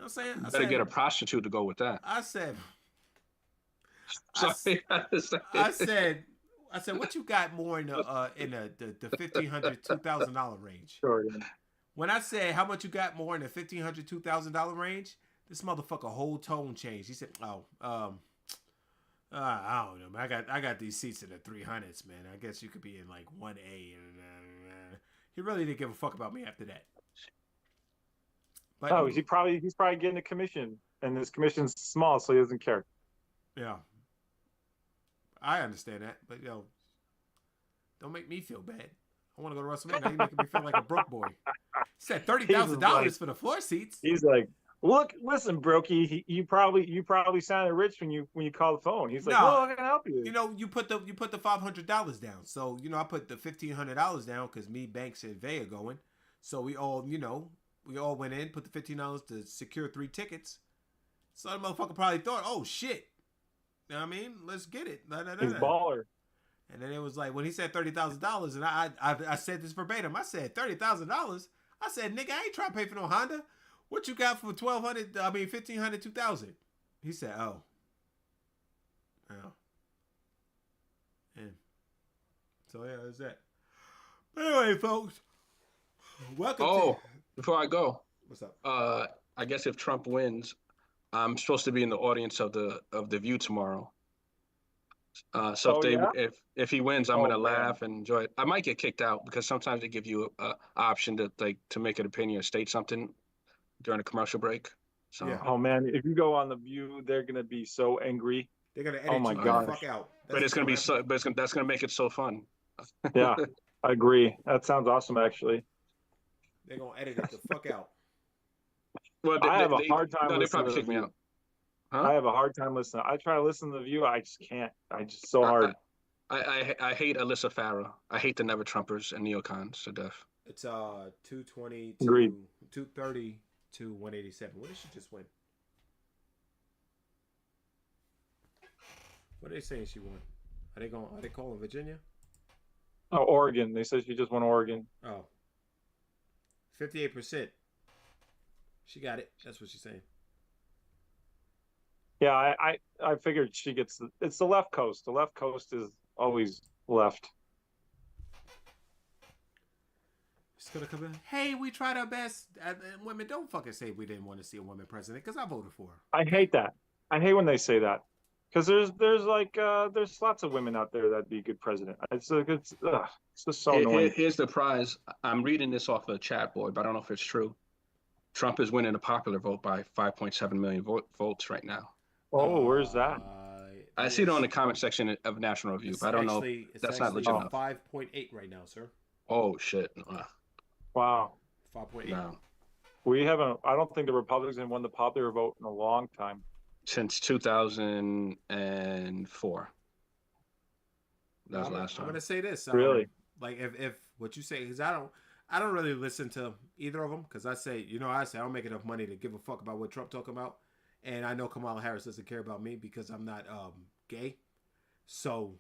Speaker 1: You know what I'm saying?
Speaker 2: You better get a prostitute to go with that.
Speaker 1: I said,
Speaker 2: Sorry.
Speaker 1: I said, what you got more in the $1,500, $2,000 range?
Speaker 3: Sure.
Speaker 1: When I said how much you got more in the $1,500, $2,000 range, this motherfucker whole tone changed. He said, I don't know, man. I got these seats in the 300s, man. I guess you could be in like 1A. And he really didn't give a fuck about me after that. But,
Speaker 3: he's probably getting a commission, and his commission's small, so he doesn't care.
Speaker 1: Yeah, I understand that, but don't make me feel bad. I want to go to WrestleMania. Now you're making me feel like a broke boy. He said $30,000 for the floor seats.
Speaker 3: He's like, "Look, listen, Brokey, you probably sounded rich when you call the phone." He's like, "Oh, I can help you."
Speaker 1: You put the $500 down. So I put the $1,500 down because me, Banks, and Vay are going. So we all went in, put the $15 to secure 3 tickets. So the motherfucker probably thought, "Oh shit." You know what I mean? Let's get it.
Speaker 3: He's baller.
Speaker 1: And then it was like when he said $30,000, and I said this verbatim. I said $30,000. I said, "Nigga, I ain't trying to pay for no Honda. What you got for $1,200? I mean $1,500, $2,000." He said, "Oh, and so yeah, that's that." But anyway, folks, welcome.
Speaker 2: Before I go,
Speaker 1: what's up?
Speaker 2: I guess if Trump wins, I'm supposed to be in the audience of the View tomorrow. So if he wins, I'm gonna laugh and enjoy it. I might get kicked out because sometimes they give you a option to make an opinion or state something during a commercial break. So
Speaker 3: Yeah. Oh man, if you go on the View, they're gonna be so angry.
Speaker 1: They're gonna edit you the fuck out.
Speaker 2: But it's gonna be so. But that's gonna make it so fun.
Speaker 3: Yeah, I agree. That sounds awesome, actually.
Speaker 1: They're gonna edit it the fuck out.
Speaker 2: Well,
Speaker 3: I have a hard time.
Speaker 2: No, they probably kick me out. Huh?
Speaker 3: I have a hard time listening. I try to listen to the View. I just can't. I just so hard.
Speaker 2: I hate Alyssa Farah. I hate the Never Trumpers and neocons to death.
Speaker 1: It's 220 to
Speaker 3: Agreed.
Speaker 1: 230 to 187. What did she just win? What are they saying she won? Are they calling Virginia?
Speaker 3: Oh, Oregon. They said she just won Oregon.
Speaker 1: Oh. 58%. She got it. That's what she's saying.
Speaker 3: Yeah, I figured she gets it's the left coast. The left coast is always left.
Speaker 1: It's gonna come in. Hey, we tried our best. Women, don't fucking say we didn't want to see a woman president because I voted for her.
Speaker 3: I hate that. I hate when they say that because there's lots of women out there that'd be a good president. It's just so annoying.
Speaker 2: Here's the prize. I'm reading this off of Chat Boy, but I don't know if it's true. Trump is winning the popular vote by 5.7 million votes right now.
Speaker 3: Oh, where's that?
Speaker 2: I see it on the comment section of National Review, but I don't know. That's not legit enough.
Speaker 1: 5.8 right now, sir.
Speaker 2: Oh shit!
Speaker 3: Wow.
Speaker 1: 5.8.
Speaker 2: No.
Speaker 3: We haven't. I don't think the Republicans have won the popular vote in a long time.
Speaker 2: Since 2004. That was last time.
Speaker 1: I'm gonna say this.
Speaker 3: Really?
Speaker 1: Like if what you say is I don't really listen to either of them because I say I don't make enough money to give a fuck about what Trump talking about, and I know Kamala Harris doesn't care about me because I'm not gay. So,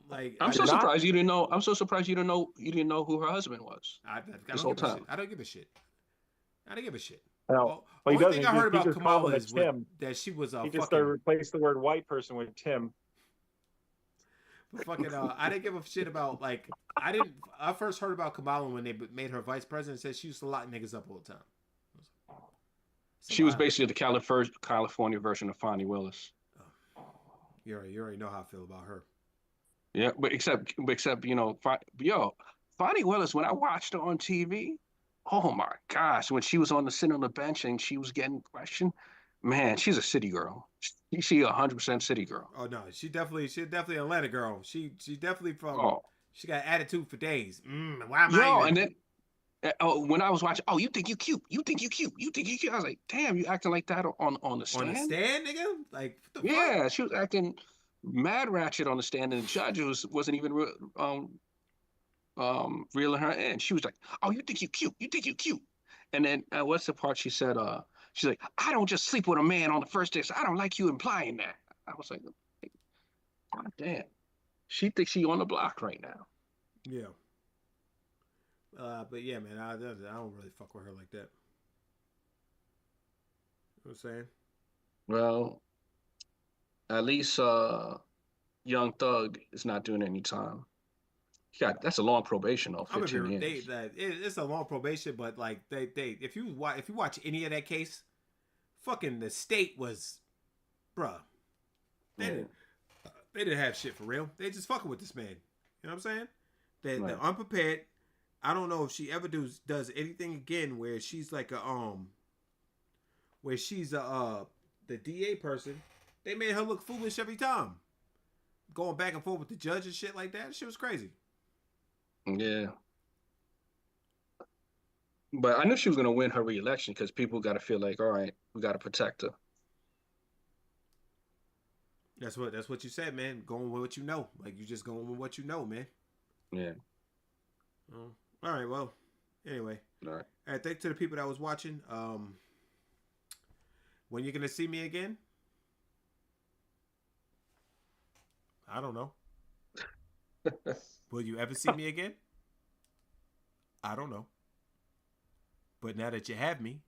Speaker 1: like,
Speaker 2: I'm so surprised you didn't know. I'm so surprised you didn't know who her husband was.
Speaker 1: I
Speaker 2: this
Speaker 1: don't
Speaker 2: whole
Speaker 1: give a
Speaker 2: time.
Speaker 1: shit. I don't give a shit. I don't give a shit.
Speaker 3: No, but he
Speaker 1: Only
Speaker 3: doesn't.
Speaker 1: thing I heard
Speaker 3: He
Speaker 1: about
Speaker 3: just called
Speaker 1: Kamala
Speaker 3: him
Speaker 1: is
Speaker 3: Tim.
Speaker 1: that she was a
Speaker 3: He just
Speaker 1: fucking.
Speaker 3: replaced the word white person with Tim.
Speaker 1: Fucking, I didn't give a shit about, like, I first heard about Kamala when they made her vice president. Said she used to lock niggas up all the time.
Speaker 2: She was basically the California version of Fonnie Willis.
Speaker 1: You already know how I feel about her.
Speaker 2: Yeah, but except Fonnie Willis, when I watched her on TV, oh my gosh, when she was sitting on the bench and she was getting questioned, man, she's a city girl. She 100% city girl.
Speaker 1: Oh no, she's definitely an Atlanta girl. She definitely from.
Speaker 2: Oh.
Speaker 1: She got attitude for days. Why am I?
Speaker 2: Yo,
Speaker 1: even...
Speaker 2: and then when I was watching, you think you cute? You think you cute? You think you cute? I was like, damn, you acting like that on the stand?
Speaker 1: On the stand, nigga? Like, what the
Speaker 2: yeah,
Speaker 1: fuck?
Speaker 2: she was acting mad ratchet on the stand, and the judge wasn't even reeling her in. She was like, "Oh, you think you cute? You think you cute?" And then what's the part she said? She's like, "I don't just sleep with a man on the first day, so I don't like you implying that." I was like, God damn, she thinks she on the block right now.
Speaker 1: Yeah. But yeah, man, I don't really fuck with her like that. You know what I'm saying?
Speaker 2: Well, at least Young Thug is not doing any time. Yeah, that's a long probation though, 15 years.
Speaker 1: It's a long probation, but like they if you watch any of that case, fucking the state was, bruh. They didn't have shit for real. They just fucking with this man. You know what I'm saying? They're unprepared. I don't know if she ever does anything again where she's like where she's the DA person. They made her look foolish every time. Going back and forth with the judge and shit like that. Shit was crazy.
Speaker 2: Yeah. But I knew she was going to win her re-election because people got to feel like, all right, we got to protect her.
Speaker 1: That's what you said, man. Going with what you know. Like, you just going with what you know, man.
Speaker 2: Yeah.
Speaker 1: All right, well, anyway.
Speaker 2: All right.
Speaker 1: All right, thanks to the people that was watching. When you going to see me again? I don't know. Will you ever see me again? I don't know. But now that you have me,